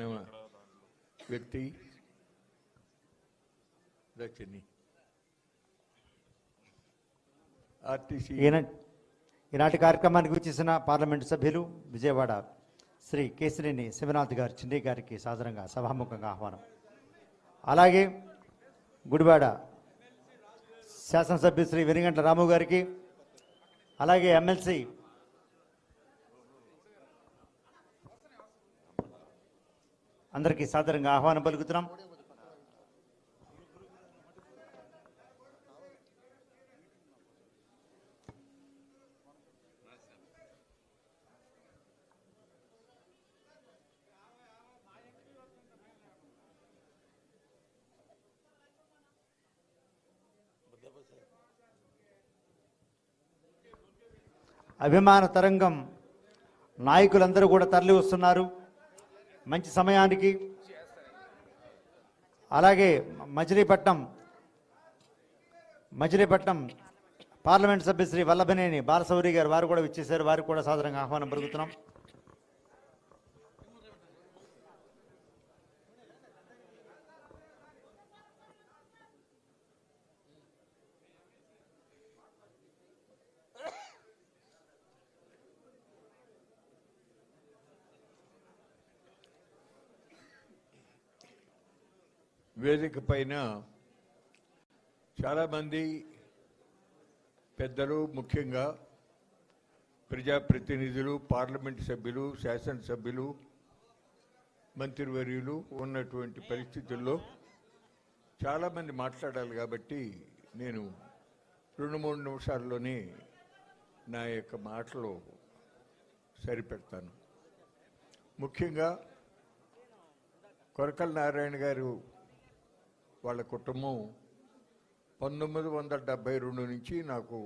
వ్యక్తి దక్షిణి ఆర్టీసీ ఈనాటి కార్యక్రమానికి వచ్చేసిన పార్లమెంటు సభ్యులు విజయవాడ శ్రీ కేశినేని శివనాథ్ గారు చిన్ని గారికి సాదరంగా సభాముఖంగా ఆహ్వానం. అలాగే గుడివాడ శాసనసభ్యులు శ్రీ వెనిగంట్ల రాము గారికి, అలాగే ఎమ్మెల్సీ అందరికీ సాదరంగా ఆహ్వానం పలుకుతున్నాం. అభిమాన తరంగం నాయకులందరూ కూడా తరలి వస్తున్నారు మంచి సమయానికి. అలాగే మజిలీపట్నం పార్లమెంట్ సభ్యులు శ్రీ వల్లభనేని బాలశౌరి గారు వారు కూడా విచ్చేశారు, వారికి కూడా సాదరంగా ఆహ్వానం పలుకుతున్నాం. వేదిక పైన చాలామంది పెద్దలు, ముఖ్యంగా ప్రజాప్రతినిధులు, పార్లమెంట్ సభ్యులు, శాసనసభ్యులు, మంత్రివర్యులు ఉన్నటువంటి పరిస్థితుల్లో చాలామంది మాట్లాడాలి కాబట్టి నేను 2-3 నిమిషాల్లోనే నా యొక్క మాటలు సరిపెడతాను. ముఖ్యంగా కొరకల నారాయణ గారు వాళ్ళ కుటుంబం 1972 నుంచి నాకు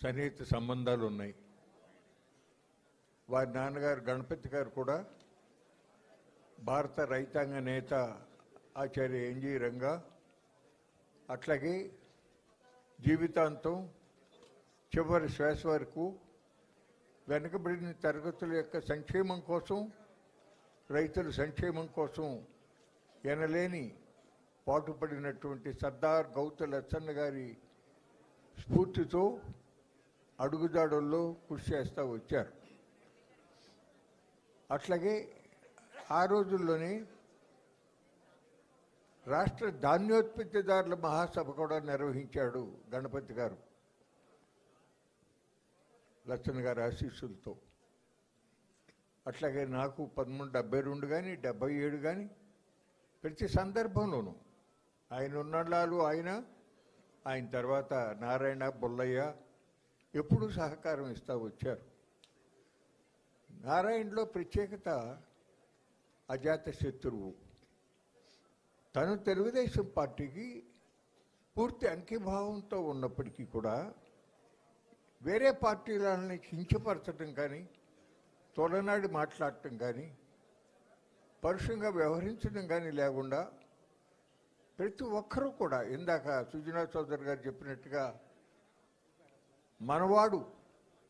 సన్నిహిత సంబంధాలు ఉన్నాయి. వారి నాన్నగారు గణపతి గారు కూడా భారత రైతాంగ నేత ఆచార్య ఎన్జి రంగా, అట్లాగే జీవితాంతం చివరి శ్వాస వరకు వెనుకబడిన తరగతుల యొక్క సంక్షేమం కోసం, రైతుల సంక్షేమం కోసం ఎనలేని పాటుపడినటువంటి సర్దార్ గౌతు లచ్చన్న గారి స్ఫూర్తితో అడుగుజాడల్లో కృషి చేస్తూ వచ్చారు. అట్లాగే ఆ రోజుల్లోనే రాష్ట్ర ధాన్యోత్పత్తిదారుల మహాసభ కూడా నిర్వహించాడు గణపతి గారు, లచ్చన్న గారి ఆశీస్సులతో. అట్లాగే నాకు 1972 కానీ 77 కానీ ప్రతి సందర్భంలోనూ ఆయన ఉన్నాళ్ళు ఆయన తర్వాత నారాయణ, బుల్లయ్య ఎప్పుడూ సహకారం ఇస్తూ వచ్చారు. నారాయణలో ప్రత్యేకత అజాత శత్రువు. తను తెలుగుదేశం పార్టీకి పూర్తి అంకిభావంతో ఉన్నప్పటికీ కూడా వేరే పార్టీలని కించపరచడం కానీ, తొలనాడి మాట్లాడటం కానీ, పరుషంగా వ్యవహరించడం కానీ లేకుండా ప్రతి ఒక్కరూ కూడా ఇందాక సుజనా చౌదరి గారు చెప్పినట్టుగా మనవాడు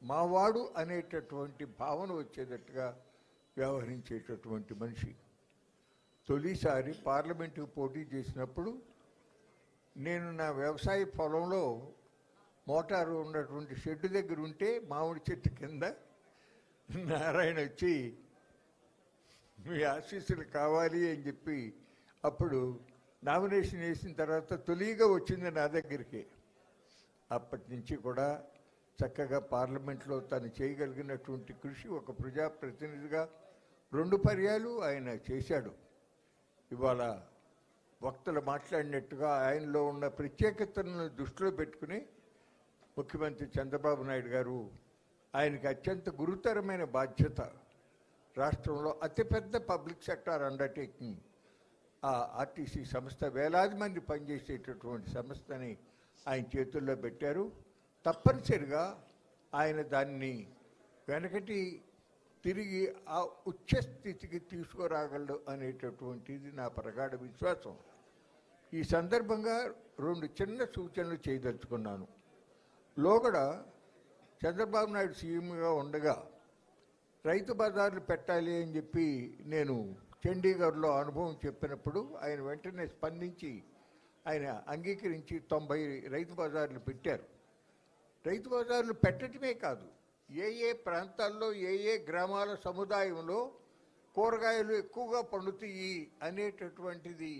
మావాడు అనేటటువంటి భావన వచ్చేటట్టుగా వ్యవహరించేటటువంటి మనిషి. తొలిసారి పార్లమెంటుకు పోటీ చేసినప్పుడు నేను నా వ్యవసాయ పొలంలో మోటారు ఉన్నటువంటి షెడ్డు దగ్గర ఉంటే మామిడి చెట్టు కింద నారాయణ వచ్చి మీ ఆశీస్సులు కావాలి అని చెప్పి అప్పుడు నామినేషన్ వేసిన తర్వాత తొలిగా వచ్చింది నా దగ్గరికి. అప్పటి నుంచి కూడా చక్కగా పార్లమెంట్లో తను చేయగలిగినటువంటి కృషి ఒక ప్రజాప్రతినిధిగా 2 పర్యాలు ఆయన చేశాడు. ఇవాళ వక్తలు మాట్లాడినట్టుగా ఆయనలో ఉన్న ప్రత్యేకతలను దృష్టిలో పెట్టుకుని ముఖ్యమంత్రి చంద్రబాబు నాయుడు గారు ఆయనకి అత్యంత గురుతరమైన బాధ్యత, రాష్ట్రంలో అతిపెద్ద పబ్లిక్ సెక్టార్ అండర్టేకింగ్ ఆ ఆర్టీసీ సంస్థ, వేలాది మంది పనిచేసేటటువంటి సంస్థని ఆయన చేతుల్లో పెట్టారు. తప్పనిసరిగా ఆయన దాన్ని వెనకటి తిరిగి ఆ ఉచ్చ స్థితికి తీసుకురాగలడు అనేటటువంటిది నా ప్రగాఢ విశ్వాసం. ఈ సందర్భంగా 2 చిన్న సూచనలు చేయదలుచుకున్నాను. లోగడ చంద్రబాబు నాయుడు సీఎంగా ఉండగా రైతు బజార్లు పెట్టాలి అని చెప్పి నేను చండీగఢ్లో అనుభవం చెప్పినప్పుడు ఆయన వెంటనే స్పందించి ఆయన అంగీకరించి 90 రైతు బజార్లు పెట్టారు. రైతు బజార్లు పెట్టడమే కాదు, ఏ ప్రాంతాల్లో ఏ గ్రామాల సముదాయంలో కూరగాయలు ఎక్కువగా పండుతాయి అనేటటువంటిది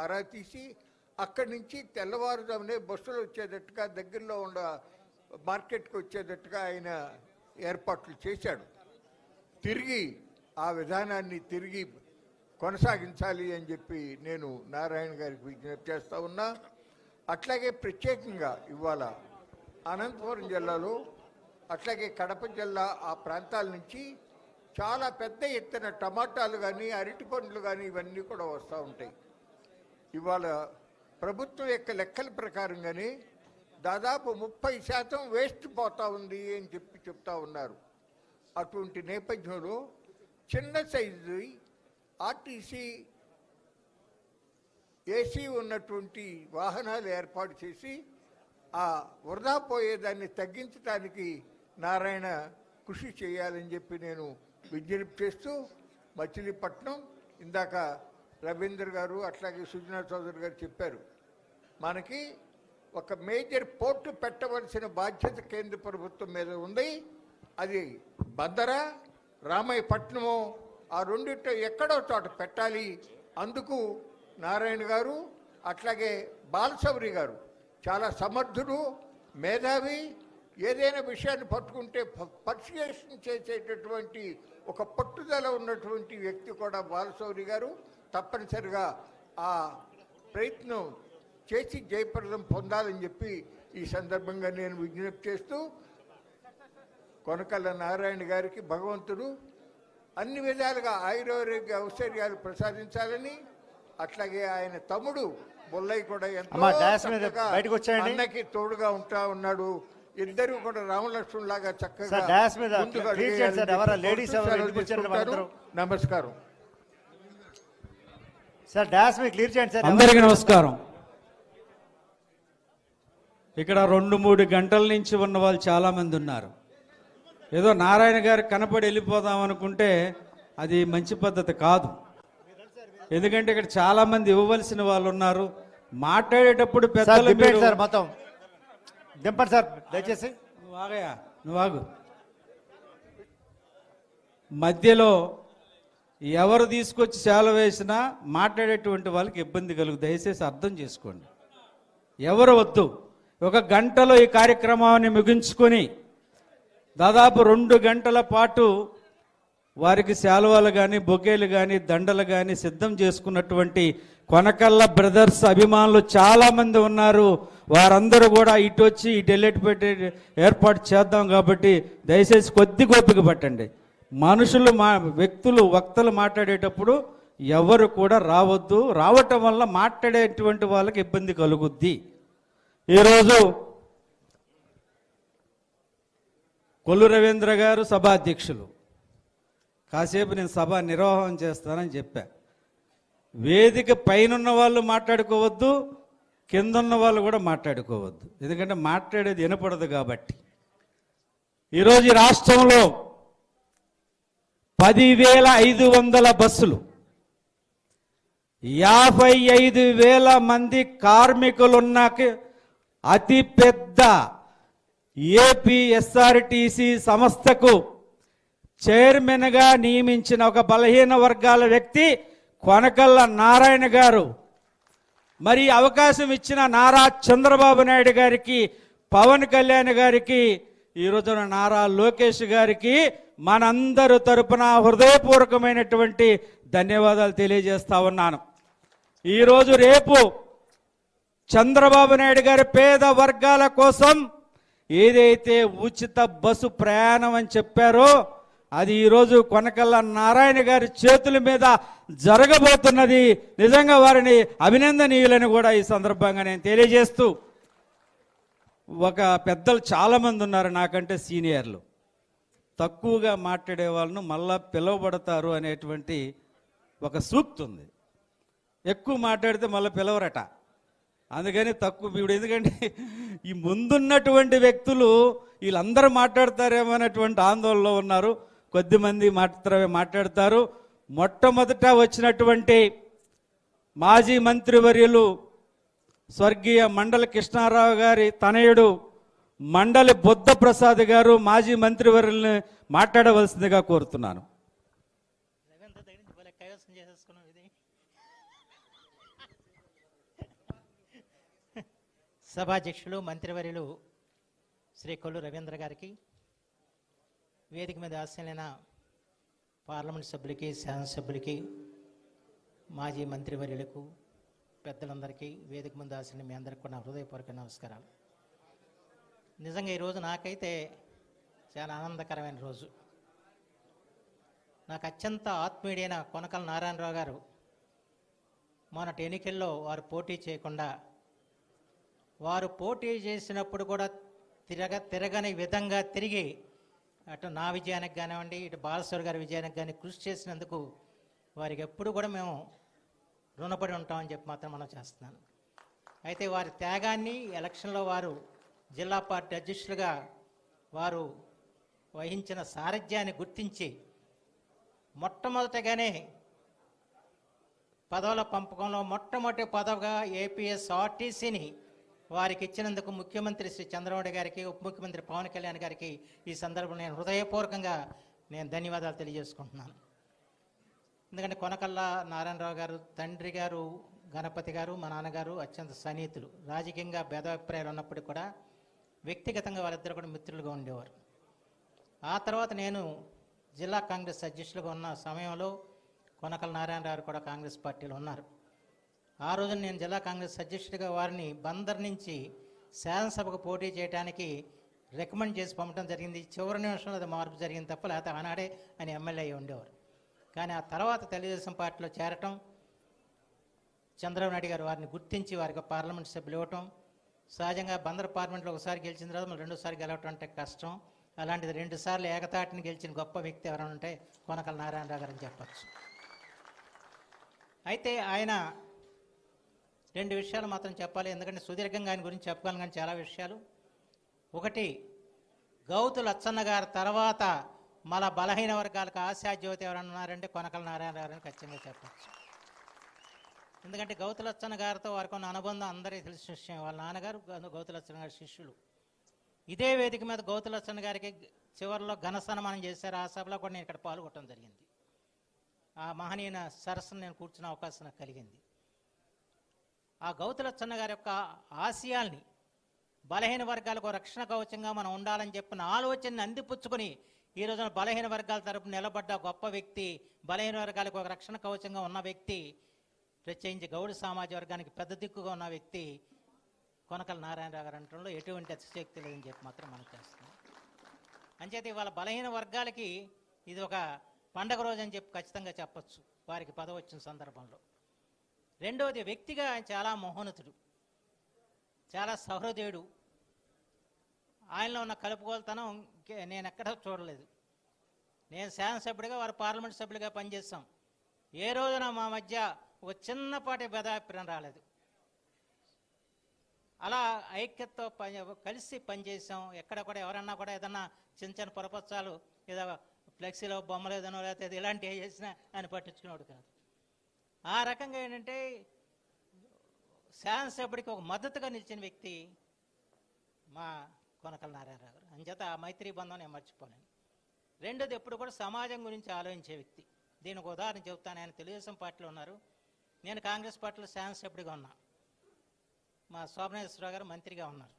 ఆరా తీసి అక్కడి నుంచి తెల్లవారుజామునే బస్సులు వచ్చేటట్టుగా, దగ్గరలో ఉన్న మార్కెట్కి వచ్చేటట్టుగా ఆయన ఏర్పాట్లు చేశాడు. తిరిగి ఆ విధానాన్ని తిరిగి కొనసాగించాలి అని చెప్పి నేను నారాయణ గారికి విజ్ఞప్తి చేస్తూ ఉన్నా. అట్లాగే ప్రత్యేకంగా ఇవాళ అనంతపురం జిల్లాలో, అట్లాగే కడప జిల్లా ఆ ప్రాంతాల నుంచి చాలా పెద్ద ఎత్తున టమాటాలు కానీ, అరటి పండ్లు కానీ ఇవన్నీ కూడా వస్తూ ఉంటాయి. ఇవాళ ప్రభుత్వం యొక్క లెక్కల ప్రకారంగానే దాదాపు 30% వేస్ట్ పోతా ఉంది అని చెప్తా ఉన్నారు. అటువంటి నేపథ్యంలో చిన్న సైజు ఆర్టీసీ ఏసీ ఉన్నటువంటి వాహనాలు ఏర్పాటు చేసి ఆ వృధా పోయేదాన్ని తగ్గించడానికి నారాయణ కృషి చేయాలని చెప్పి నేను విజ్ఞప్తి చేస్తూ, మచిలీపట్నం ఇందాక రవీంద్ర గారు అట్లాగే సుజనా చౌదరి గారు చెప్పారు, మనకి ఒక మేజర్ పోర్టు పెట్టవలసిన బాధ్యత కేంద్ర ప్రభుత్వం మీద ఉంది. అది బందర, రామాయపట్నము, ఆ రెండిట్లో ఎక్కడో చోట పెట్టాలి. అందుకు నారాయణ గారు అట్లాగే బాలశౌరి గారు చాలా సమర్థుడు, మేధావి, ఏదైనా విషయాన్ని పట్టుకుంటే పర్సుయేషన్ చేసేటటువంటి ఒక పట్టుదల ఉన్నటువంటి వ్యక్తి కూడా బాలశౌరి గారు. తప్పనిసరిగా ఆ ప్రయత్నం చేసి జయప్రదం పొందాలని చెప్పి ఈ సందర్భంగా నేను విజ్ఞప్తి చేస్తూ, కొనకళ్ళ నారాయణ గారికి భగవంతుడు అన్ని విధాలుగా ఆయురారోగ్య ఔశ్వర్యాలు ప్రసాదించాలని, అట్లాగే ఆయన తమ్ముడు బొల్లయ్య కూడా ఎంతో అన్నకి తోడుగా ఉంటా ఉన్నాడు. ఇద్దరు కూడా రామలక్ష్మణ్ లాగా చక్కగా నమస్కారం. అందరికీ నమస్కారం. ఇక్కడ 2-3 గంటల నుంచి ఉన్న వాళ్ళు చాలా మంది ఉన్నారు. ఏదో నారాయణ గారు కనపడి వెళ్ళిపోదాం అనుకుంటే అది మంచి పద్ధతి కాదు. ఎందుకంటే ఇక్కడ చాలా మంది ఇవ్వవలసిన వాళ్ళు ఉన్నారు. మాట్లాడేటప్పుడు పెద్దలు మొత్తం దింపండి సార్ దయచేసి. నువ్వు ఆగయా, నువ్వు ఆగు. మధ్యలో ఎవరు తీసుకొచ్చి సేవ వేసినా మాట్లాడేటువంటి వాళ్ళకి ఇబ్బంది కలుగు. దయచేసి అర్థం చేసుకోండి. ఎవరు వద్దు. 1 గంటలో ఈ కార్యక్రమాన్ని ముగించుకొని దాదాపు 2 గంటల పాటు వారికి శాలువాలు కానీ, బొకేలు కానీ, దండలు కానీ సిద్ధం చేసుకున్నటువంటి కొనకళ్ళ బ్రదర్స్ అభిమానులు చాలామంది ఉన్నారు. వారందరూ కూడా ఇటు వచ్చి ఇటు వెళ్ళేటట్టు ఏర్పాటు చేద్దాం. కాబట్టి దయచేసి కొద్ది ఓపిక పట్టండి. మనుషులు వ్యక్తులు వక్తలు మాట్లాడేటప్పుడు ఎవరు కూడా రావద్దు. రావటం వల్ల మాట్లాడేటువంటి వాళ్ళకి ఇబ్బంది కలుగుద్ది. ఈరోజు కొల్లు రవీంద్ర గారు సభాధ్యక్షులు, కాసేపు నేను సభ నిర్వహణ చేస్తానని చెప్పా. వేదిక పైనున్న వాళ్ళు మాట్లాడుకోవద్దు, కిందన్న వాళ్ళు కూడా మాట్లాడుకోవద్దు, ఎందుకంటే మాట్లాడేది వినపడదు కాబట్టి. ఈరోజు ఈ రాష్ట్రంలో 10,500 బస్సులు, 55,000 మంది కార్మికులున్న అతి పెద్ద ఏపీఎస్ఆర్టీసీ సంస్థకు చైర్మన్గా నియమించిన ఒక బలహీన వర్గాల వ్యక్తి కొనకళ్ళ నారాయణ గారు. మరి అవకాశం ఇచ్చిన నారా చంద్రబాబు నాయుడు గారికి, పవన్ కళ్యాణ్ గారికి, ఈ రోజున నారా లోకేష్ గారికి మనందరి తరపున హృదయపూర్వకమైనటువంటి ధన్యవాదాలు తెలియజేస్తా ఉన్నాను. ఈరోజు రేపు చంద్రబాబు నాయుడు గారి పేద వర్గాల కోసం ఏదైతే ఉచిత బస్సు ప్రయాణం అని చెప్పారో అది ఈరోజు కొనకళ్ళ నారాయణ గారి చేతుల మీద జరగబోతున్నది. నిజంగా వారిని అభినందనీయులని కూడా ఈ సందర్భంగా నేను తెలియజేస్తూ, ఒక పెద్దలు చాలామంది ఉన్నారు నాకంటే సీనియర్లు, తక్కువగా మాట్లాడే వాళ్ళను మళ్ళా పిలువబడతారు అనేటువంటి ఒక సూక్తి ఉంది. ఎక్కువ మాట్లాడితే మళ్ళీ పిలవరట, అందుకని తక్కువ. ఇప్పుడు ఎందుకంటే ఈ ముందున్నటువంటి వ్యక్తులు వీళ్ళందరూ మాట్లాడతారేమో అనేటువంటి ఆందోళనలో ఉన్నారు. కొద్దిమంది మాత్రమే మాట్లాడతారు. మొట్టమొదట వచ్చినటువంటి మాజీ మంత్రివర్యులు స్వర్గీయ మండలి కృష్ణారావు గారి తనయుడు మండలి బుద్ధప్రసాద్ గారు మాజీ మంత్రివర్యుల్ని మాట్లాడవలసిందిగా కోరుతున్నాను. సభాధ్యక్షులు మంత్రివర్యులు శ్రీ కొల్లు రవీంద్ర గారికి, వేదిక మీద ఆశలైన పార్లమెంట్ సభ్యులకి, శాసనసభ్యులకి, మాజీ మంత్రివర్యులకు, పెద్దలందరికీ, వేదిక ముందు ఆశలైన మీ అందరికీ కూడా హృదయపూర్వక నమస్కారాలు. నిజంగా ఈరోజు నాకైతే చాలా ఆనందకరమైన రోజు. నాకు అత్యంత ఆత్మీయుడైన కొనకళ్ళ నారాయణరావు గారు మొన్నటి ఎన్నికల్లో వారు పోటీ చేయకుండా, వారు పోటీ చేసినప్పుడు కూడా తిరగని విధంగా తిరిగి అటు నా విజయానికి కానివ్వండి, ఇటు బాలశ్వర్ గారి విజయానికి కానీ కృషి చేసినందుకు వారికి ఎప్పుడు కూడా మేము రుణపడి ఉంటామని చెప్పి మాత్రం మనం చేస్తున్నాను. అయితే వారి త్యాగాన్ని, ఎలక్షన్లో వారు జిల్లా పార్టీ అధ్యక్షులుగా వారు వహించిన సారథ్యాన్ని గుర్తించి మొట్టమొదటగానే పదవుల పంపకంలో మొట్టమొదటి పదవిగా ఏపీఎస్ఆర్టీసీని వారికి ఇచ్చినందుకు ముఖ్యమంత్రి శ్రీ చంద్రబాబు గారికి, ఉప ముఖ్యమంత్రి పవన్ కళ్యాణ్ గారికి ఈ సందర్భంలో నేను హృదయపూర్వకంగా ధన్యవాదాలు తెలియజేసుకుంటున్నాను. ఎందుకంటే కొనకళ్ళ నారాయణరావు గారు తండ్రి గారు గణపతి గారు, మా నాన్నగారు అత్యంత సన్నిహితులు. రాజకీయంగా భేదాభిప్రాయాలు ఉన్నప్పటికీ కూడా వ్యక్తిగతంగా వాళ్ళిద్దరు కూడా మిత్రులుగా ఉండేవారు. ఆ తర్వాత నేను జిల్లా కాంగ్రెస్ అధ్యక్షులుగా ఉన్న సమయంలో కొనకళ్ళ నారాయణరావు కూడా కాంగ్రెస్ పార్టీలో ఉన్నారు. ఆ రోజున నేను జిల్లా కాంగ్రెస్ అధ్యక్షుడిగా వారిని బందర్ నుంచి శాసనసభకు పోటీ చేయడానికి రికమెండ్ చేసి పంపడం జరిగింది. చివరి నిమిషంలో అది మార్పు జరిగింది తప్ప, లేకపోతే ఆనాడే ఆయన ఎమ్మెల్యే అయి ఉండేవారు. కానీ ఆ తర్వాత తెలుగుదేశం పార్టీలో చేరటం, చంద్రబాబు నాయుడు గారు వారిని గుర్తించి వారికి పార్లమెంట్ సభ్యులు ఇవ్వటం, సహజంగా బందర్ పార్లమెంట్లో ఒకసారి గెలిచిన తర్వాత మళ్ళీ రెండోసారి గెలవటం అంటే కష్టం. అలాంటిది 2 సార్లు ఏకతాటిని గెలిచిన గొప్ప వ్యక్తి ఎవరైనా ఉంటే కొనకళ్ళ నారాయణరావు గారు అని చెప్పచ్చు. అయితే ఆయన 2 విషయాలు మాత్రం చెప్పాలి, ఎందుకంటే సుదీర్ఘంగా ఆయన గురించి చెప్పగలను కానీ చాలా విషయాలు. ఒకటి, గౌతు లచ్చన్న గారి తర్వాత మన బలహీన వర్గాలకు ఆశాజ్యోతి ఎవరైనా ఉన్నారంటే కొనకళ్ళ నారాయణరావు గారిని ఖచ్చితంగా చెప్పచ్చు. ఎందుకంటే గౌతు లచ్చన్న గారితో వారికి ఉన్న అనుబంధం అందరికీ తెలిసిన విషయం. వాళ్ళ నాన్నగారు గౌతు లచ్చన్న గారి శిష్యులు. ఇదే వేదిక మీద గౌతు లచ్చన్న గారికి చివరిలో ఘన సన్మానం చేశారు. ఆ సభలో కూడా నేను ఇక్కడ పాల్గొనడం జరిగింది. ఆ మహనీయ సరస్సును నేను కూర్చునే అవకాశం నాకు కలిగింది. ఆ గౌతు లచ్చన్న గారి యొక్క ఆశయాల్ని, బలహీన వర్గాలకు రక్షణ కవచంగా మనం ఉండాలని చెప్పిన ఆలోచనని అందిపుచ్చుకొని ఈ రోజున బలహీన వర్గాల తరపున నిలబడ్డ గొప్ప వ్యక్తి, బలహీన వర్గాలకు ఒక రక్షణ కవచంగా ఉన్న వ్యక్తి, ప్రత్యేకించి గౌడ సామాజిక వర్గానికి పెద్ద దిక్కుగా ఉన్న వ్యక్తి కొనకళ్ళ నారాయణరావు గారు అనడంలో ఎటువంటి అతిశక్తి లేదని చెప్పి మాత్రం మనం చేస్తున్నాం. అంచేత ఇవాళ బలహీన వర్గాలకి ఇది ఒక పండగ రోజు అని చెప్పి ఖచ్చితంగా చెప్పొచ్చు వారికి పదవి వచ్చిన సందర్భంలో. రెండవది, వ్యక్తిగా ఆయన చాలా మహోన్నతుడు, చాలా సహృదయుడు. ఆయనలో ఉన్న కలుపుకోలుతనం నేను ఎక్కడా చూడలేదు. నేను శాసనసభ్యుడిగా, వారు పార్లమెంట్ సభ్యులుగా పనిచేస్తాం. ఏ రోజున మా మధ్య ఒక చిన్నపాటి భేదాభిప్రాయం రాలేదు. అలా ఐక్యతతో కలిసి పనిచేసాం. ఎక్కడ కూడా ఎవరన్నా కూడా ఏదన్నా చిన్న చిన్న పొరపచ్చాలు, ఏదో ఫ్లెక్సీలో బొమ్మలు ఏదైనా లేకపోతే ఇలాంటివి చేసినా ఆయన పట్టించుకునేవాడు కాదు. ఆ రకంగా ఏంటంటే శాసనసభ్యుడికి ఒక మద్దతుగా నిలిచిన వ్యక్తి మా కొనకళ్ళ నారాయణరావు గారు. అంచేత ఆ మైత్రి బంధం నేను మర్చిపోలేను. రెండోది, ఎప్పుడు కూడా సమాజం గురించి ఆలోచించే వ్యక్తి. దీనికి ఉదాహరణ చెబుతాను. ఆయన తెలుగుదేశం పార్టీలో ఉన్నారు, నేను కాంగ్రెస్ పార్టీలో శాసనసభ్యుడిగా ఉన్నా. మా శోభనేశ్వరరావు గారు మంత్రిగా ఉన్నారు.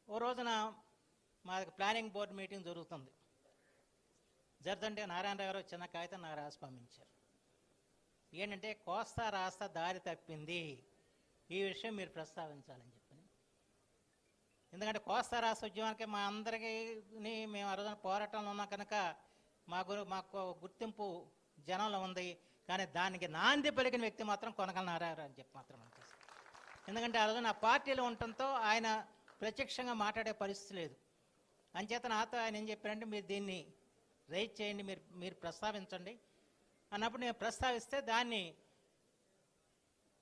ఓ రోజున మా ప్లానింగ్ బోర్డు మీటింగ్ జరుగుతుంది. జరుగుతుంటే నారాయణరావు గారు చిన్న కాగితం నాకు రాసి పంపించారు. ఏంటంటే కోస్తా రాస్తా దారి తప్పింది, ఈ విషయం మీరు ప్రస్తావించాలని చెప్పి. ఎందుకంటే కోస్తా రాష్ట్ర ఉద్యమానికి మా అందరికీ మేము ఆ రోజున పోరాటంలో ఉన్నాం కనుక మాకు గుర్తింపు జనంలో ఉంది. కానీ దానికి నాంది పలికిన వ్యక్తి మాత్రం కొనకళ్ళ నారాయణరావు అని చెప్పి మాత్రం అనిపిస్తుంది. ఎందుకంటే ఆ రోజున ఆ పార్టీలో ఉండటంతో ఆయన ప్రత్యక్షంగా మాట్లాడే పరిస్థితి లేదు. అంచేత నాతో ఆయన ఏం చెప్పారంటే, మీరు దీన్ని రైజ్ చేయండి, మీరు ప్రస్తావించండి అన్నప్పుడు నేను ప్రస్తావిస్తే దాన్ని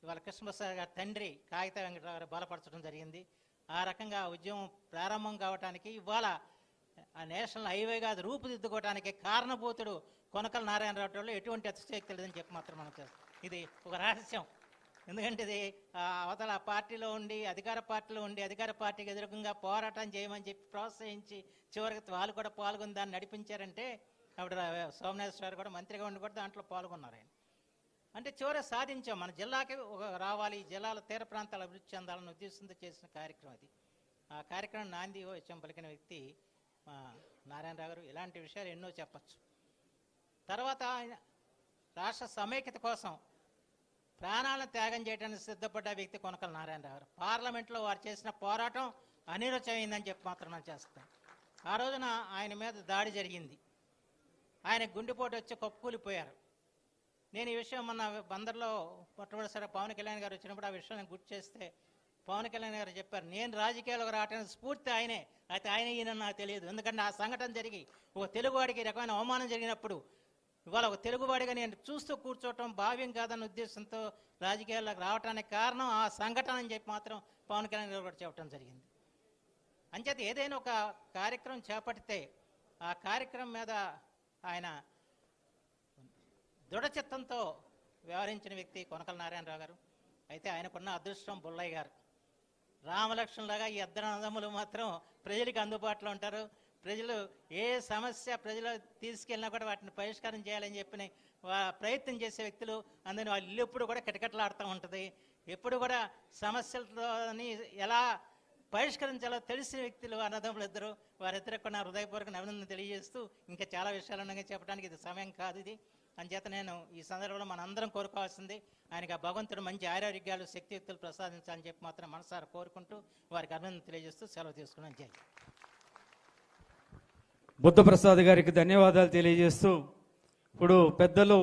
ఇవాళ కృష్ణప్రసాద్ గారి తండ్రి కాగిత వెంకటరావు గారు బలపరచడం జరిగింది. ఆ రకంగా ఉద్యమం ప్రారంభం కావటానికి, ఇవాళ ఆ నేషనల్ హైవేగా అది రూపుదిద్దుకోవడానికి కారణభూతుడు కొనకళ్ళ నారాయణరావు ఎటువంటి అతిశక్తి లేదని చెప్పి మాత్రం మనం చేస్తాం. ఇది ఒక రహస్యం. ఎందుకంటే ఇది అవతల పార్టీలో ఉండి అధికార పార్టీకి ఎదురుగా పోరాటం చేయమని చెప్పి ప్రోత్సహించి చివరికి వాళ్ళు కూడా పాల్గొని దాన్ని నడిపించారంటే, అప్పుడు సోమనేశ్వర కూడా మంత్రిగా ఉండి కూడా దాంట్లో పాల్గొన్నారు ఆయన. అంటే చివరి సాధించాం, మన జిల్లాకి రావాలి, జిల్లాల తీర ప్రాంతాల అభివృద్ధి చెందాలని ఉద్దేశంతో చేసిన కార్యక్రమం అది. ఆ కార్యక్రమం నాంది వచ్చాం పలికిన వ్యక్తి మా నారాయణరావు గారు. ఇలాంటి విషయాలు ఎన్నో చెప్పచ్చు. తర్వాత రాష్ట్ర సమైక్యత కోసం ప్రాణాలను త్యాగం చేయడానికి సిద్ధపడ్డ వ్యక్తి కొనకళ్ళ నారాయణరావు గారు. పార్లమెంట్లో వారు చేసిన పోరాటం అనిరుచమైందని చెప్పి మాత్రం మనం చేస్తాం. ఆ రోజున ఆయన మీద దాడి జరిగింది, ఆయన గుండెపోటు వచ్చి కప్పుకూలిపోయారు. నేను ఈ విషయం మొన్న బందర్లో మొట్టమొదటిసారి పవన్ కళ్యాణ్ గారు వచ్చినప్పుడు ఆ విషయం నేను గుర్తు చేస్తే పవన్ కళ్యాణ్ గారు చెప్పారు, నేను రాజకీయాలకు రావడానికి స్ఫూర్తి ఆయనే, అయితే ఆయన ఈయన నాకు తెలియదు. ఎందుకంటే ఆ సంఘటన జరిగి ఒక తెలుగువాడికి ఈ రకమైన అవమానం జరిగినప్పుడు ఇవాళ ఒక తెలుగువాడిగా నేను చూస్తూ కూర్చోవటం భావ్యం కాదన్న ఉద్దేశంతో రాజకీయాల్లోకి రావడానికి కారణం ఆ సంఘటన అని చెప్పి మాత్రం పవన్ కళ్యాణ్ గారు కూడా చెప్పడం జరిగింది. అంచేత ఏదైనా ఒక కార్యక్రమం చేపడితే ఆ కార్యక్రమం మీద ఆయన దృఢచిత్తంతో వ్యవహరించిన వ్యక్తి కొనకళ్ళ నారాయణరావు గారు. అయితే ఆయనకున్న అదృష్టం బుల్లయ్య గారు. రామలక్ష్మణులాగా ఈ ఇద్దరు అన్నదమ్ములు మాత్రం ప్రజలకు అందుబాటులో ఉంటారు. ప్రజలు ఏ సమస్య ప్రజలు తీసుకెళ్ళినా కూడా వాటిని పరిష్కారం చేయాలని చెప్పి ప్రయత్నం చేసే వ్యక్తులు. అందుకని వాళ్ళ ఇల్లు ఎప్పుడు కూడా కిటకిటలాడుతూ ఉంటుంది. ఎప్పుడు కూడా సమస్యలతోని ఎలా పరిష్కరించాలో తెలిసిన వ్యక్తులు అన్నదమ్ములు ఇద్దరు. వారిద్దరికి నా హృదయపూర్వక అభినందన తెలియజేస్తూ ఇంకా చాలా విషయాలు ఉండగా చెప్పడానికి ఇది సమయం కాదు ఇది. అంచేత నేను ఈ సందర్భంలో మనందరం కోరుకోవాల్సింది ఆయనకి ఆ భగవంతుడు మంచి ఆరోగ్యాలు శక్తియుక్తులు ప్రసాదించాలని చెప్పి మాత్రం మనసారా కోరుకుంటూ వారికి అభినందన తెలియజేస్తూ సెలవు తీసుకున్నాను. జై. బుద్ధప్రసాద్ గారికి ధన్యవాదాలు తెలియజేస్తూ ఇప్పుడు పెద్దలు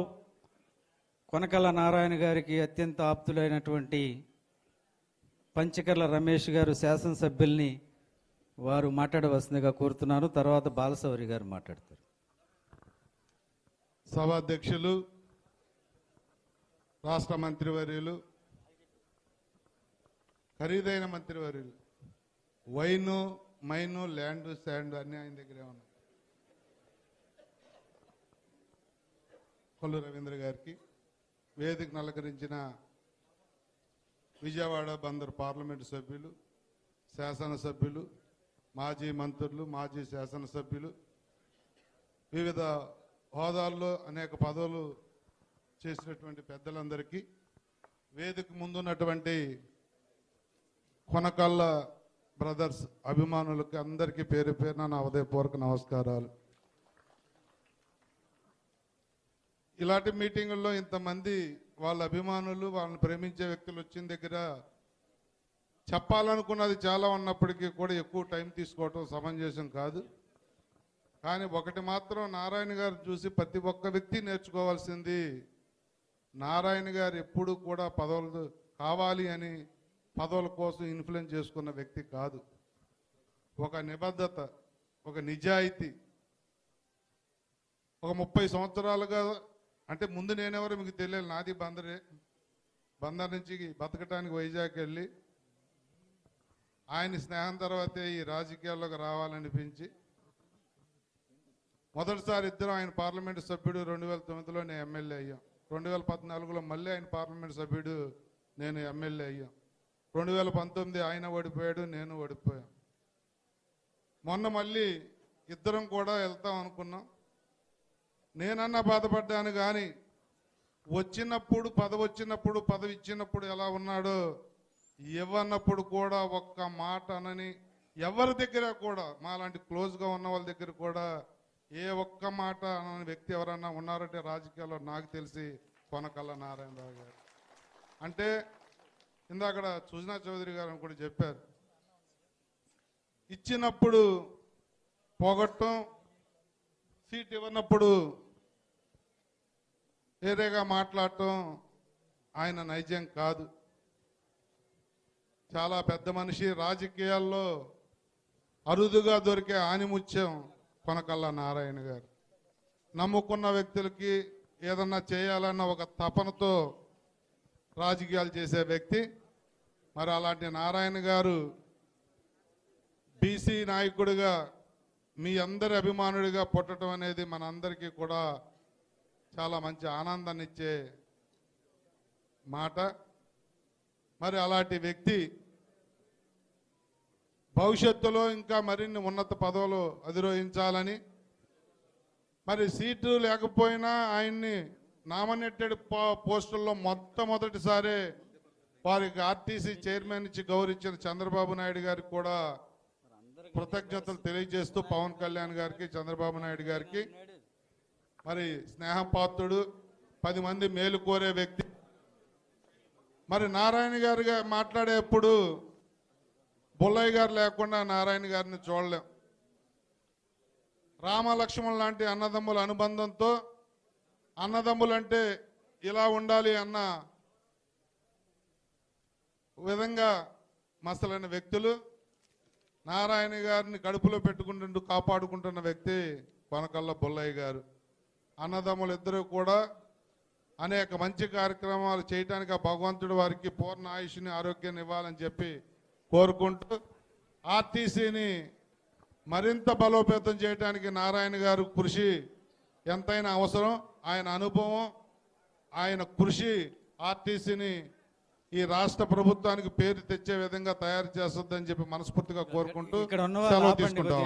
కొనకళ్ళ నారాయణ గారికి అత్యంత ఆప్తులైనటువంటి పంచకర్ల రమేష్ గారు శాసనసభ్యుల్ని వారు మాట్లాడవలసిందిగా కోరుతున్నాను. తర్వాత బాలశౌరి గారు మాట్లాడతారు. సభాధ్యక్షులు, రాష్ట్ర మంత్రివర్యులు, ఖరీదైన మంత్రివర్యులు, వైను మైను ల్యాండ్ శాండ్ అన్నీ ఆయన దగ్గరే ఉన్నాయి. కొల్లు రవీంద్ర గారికి, వేదికను అలంకరించిన విజయవాడ బందరు పార్లమెంటు సభ్యులు, శాసనసభ్యులు, మాజీ మంత్రులు, మాజీ శాసనసభ్యులు, వివిధ హోదాల్లో అనేక పదవులు చేసినటువంటి పెద్దలందరికీ, వేదిక ముందున్నటువంటి కొనకళ్ళ బ్రదర్స్ అభిమానులకి అందరికీ పేరు పేరున నా ఉదయపూర్వక నమస్కారాలు. ఇలాంటి మీటింగుల్లో ఇంతమంది వాళ్ళ అభిమానులు, వాళ్ళని ప్రేమించే వ్యక్తులు వచ్చిన దగ్గర చెప్పాలనుకున్నది చాలా ఉన్నప్పటికీ కూడా ఎక్కువ టైం తీసుకోవటం సమంజసం కాదు. కానీ ఒకటి మాత్రం నారాయణ గారు చూసి ప్రతి ఒక్క వ్యక్తి నేర్చుకోవాల్సింది, నారాయణ గారు ఎప్పుడు కూడా పదవులు కావాలి అని పదవుల కోసం ఇన్ఫ్లుయెన్స్ చేసుకున్న వ్యక్తి కాదు. ఒక నిబద్ధత, ఒక నిజాయితీ. ఒక 30 సంవత్సరాలుగా, అంటే ముందు నేనెవరో మీకు తెలియదు, నాది బందర్ నుంచి బతకటానికి వైజాగ్ వెళ్ళి ఆయన స్నేహం తర్వాతే ఈ రాజకీయాల్లోకి రావాలనిపించి మొదటిసారి ఇద్దరం, ఆయన పార్లమెంటు సభ్యుడు 2009లో నేను ఎమ్మెల్యే అయ్యాం. 2014లో మళ్ళీ ఆయన పార్లమెంటు సభ్యుడు, నేను ఎమ్మెల్యే అయ్యాం. 2019 ఆయన ఓడిపోయాడు, నేను ఓడిపోయాం. మొన్న మళ్ళీ ఇద్దరం కూడా వెళ్తాం అనుకున్నాం. నేనన్నా బాధపడ్డాను, కానీ పదవి ఇచ్చినప్పుడు ఎలా ఉన్నాడో, ఇవ్వన్నప్పుడు కూడా ఒక్క మాట అనని, ఎవరి దగ్గర కూడా, మాలాంటి క్లోజ్గా ఉన్న వాళ్ళ దగ్గర కూడా ఏ ఒక్క మాట అనని వ్యక్తి ఎవరన్నా ఉన్నారంటే రాజకీయాల్లో నాకు తెలిసి కొనకళ్ళ నారాయణరావు గారు. అంటే ఇందాక సుజనా చౌదరి గారు కూడా చెప్పారు, ఇచ్చినప్పుడు పోగొట్టం, సీట్ ఇవ్వనప్పుడు వేరేగా మాట్లాడటం ఆయన నైజం కాదు. చాలా పెద్ద మనిషి. రాజకీయాల్లో అరుదుగా దొరికే ఆనిముత్యం కొనకళ్ళ నారాయణ గారు. నమ్ముకున్న వ్యక్తులకి ఏదన్నా చేయాలన్న ఒక తపనతో రాజకీయాలు చేసే వ్యక్తి. మరి అలాంటి నారాయణ గారు బీసీ నాయకుడిగా, మీ అందరి అభిమానుడిగా పుట్టడం అనేది మనందరికీ కూడా చాలా మంచి ఆనందాన్ని ఇచ్చే మాట. మరి అలాంటి వ్యక్తి భవిష్యత్తులో ఇంకా మరిన్ని ఉన్నత పదవులు అధిరోహించాలని, మరి సీటు లేకపోయినా ఆయన్ని నామినేటెడ్ పోస్టుల్లో మొట్టమొదటిసారే వారికి ఆర్టీసీ చైర్మన్ ఇచ్చి గౌరవించిన చంద్రబాబు నాయుడు గారికి కూడా కృతజ్ఞతలు తెలియజేస్తూ, పవన్ కళ్యాణ్ గారికి, చంద్రబాబు నాయుడు గారికి, మరి స్నేహపాత్రుడు, 10 మంది మేలు కోరే వ్యక్తి. మరి నారాయణ గారిగా మాట్లాడేప్పుడు బుల్లయ్య గారు లేకుండా నారాయణ గారిని చూడలేం. రామలక్ష్మణ్ లాంటి అన్నదమ్ముల అనుబంధంతో, అన్నదమ్ములంటే ఇలా ఉండాలి అన్న విధంగా మసలైన వ్యక్తులు. నారాయణ గారిని కడుపులో పెట్టుకుంటూ కాపాడుకుంటున్న వ్యక్తి కొనకళ్ళ బుల్లయ్య గారు. అన్నదమ్ములు ఇద్దరు కూడా అనేక మంచి కార్యక్రమాలు చేయడానికి ఆ భగవంతుడు వారికి పూర్ణ ఆయుష్ని, ఆరోగ్యాన్ని ఇవ్వాలని చెప్పి కోరుకుంటూ, ఆర్టీసీని మరింత బలోపేతం చేయడానికి నారాయణ గారు కృషి ఎంతైనా అవసరం. ఆయన అనుభవం, ఆయన కృషి ఆర్టీసీని ఈ రాష్ట్ర ప్రభుత్వానికి పేరు తెచ్చే విధంగా తయారు చేస్తుందని చెప్పి మనస్ఫూర్తిగా కోరుకుంటూ సెలవు తీసుకుంటాం.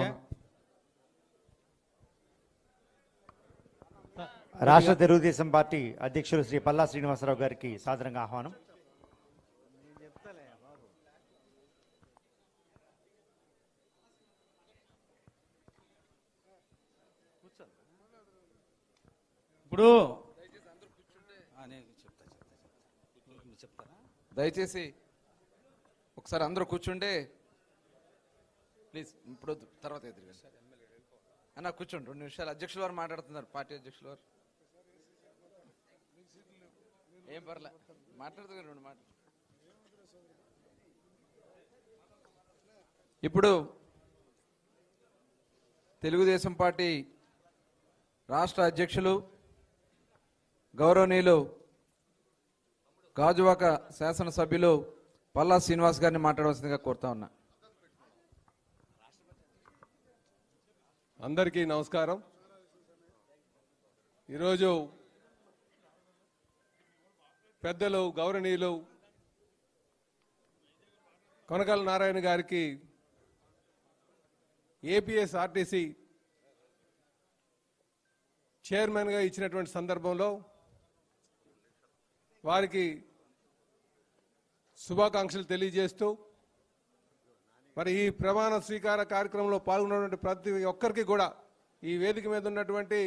రాష్ట్ర తెలుగుదేశం పార్టీ అధ్యక్షులు శ్రీ పల్లా శ్రీనివాసరావు గారికి సాదరంగా ఆహ్వానం. ఇప్పుడు దయచేసి ఒకసారి అందరూ కూర్చుంటే ప్లీజ్. ఇప్పుడు తర్వాత అన్న కూర్చోండి 2 నిమిషాలు. అధ్యక్షుల వారు మాట్లాడుతున్నారు, పార్టీ అధ్యక్షుల వారు. ఏం పర్లే, మాట్లాడుతున్నారు 2 మాటలు. ఇప్పుడు తెలుగుదేశం పార్టీ రాష్ట్ర అధ్యక్షులు గౌరవనీయులు గాజువాక శాసనసభ్యులు పల్లా శ్రీనివాస్ గారిని మాట్లాడవలసిందిగా కోరుతా ఉన్నా. అందరికీ నమస్కారం. ఈరోజు పెద్దలు గౌరవనీయులు కొనకళ్ళ నారాయణ గారికి ఏపీఎస్ఆర్టీసీ చైర్మన్గా ఇచ్చినటువంటి సందర్భంలో వారికి శుభాకాంక్షలు తెలియజేస్తూ, మరి ఈ ప్రమాణ స్వీకార కార్యక్రమంలో పాల్గొన్నటువంటి ప్రతి ఒక్కరికి కూడా, ఈ వేదిక మీద ఉన్నటువంటి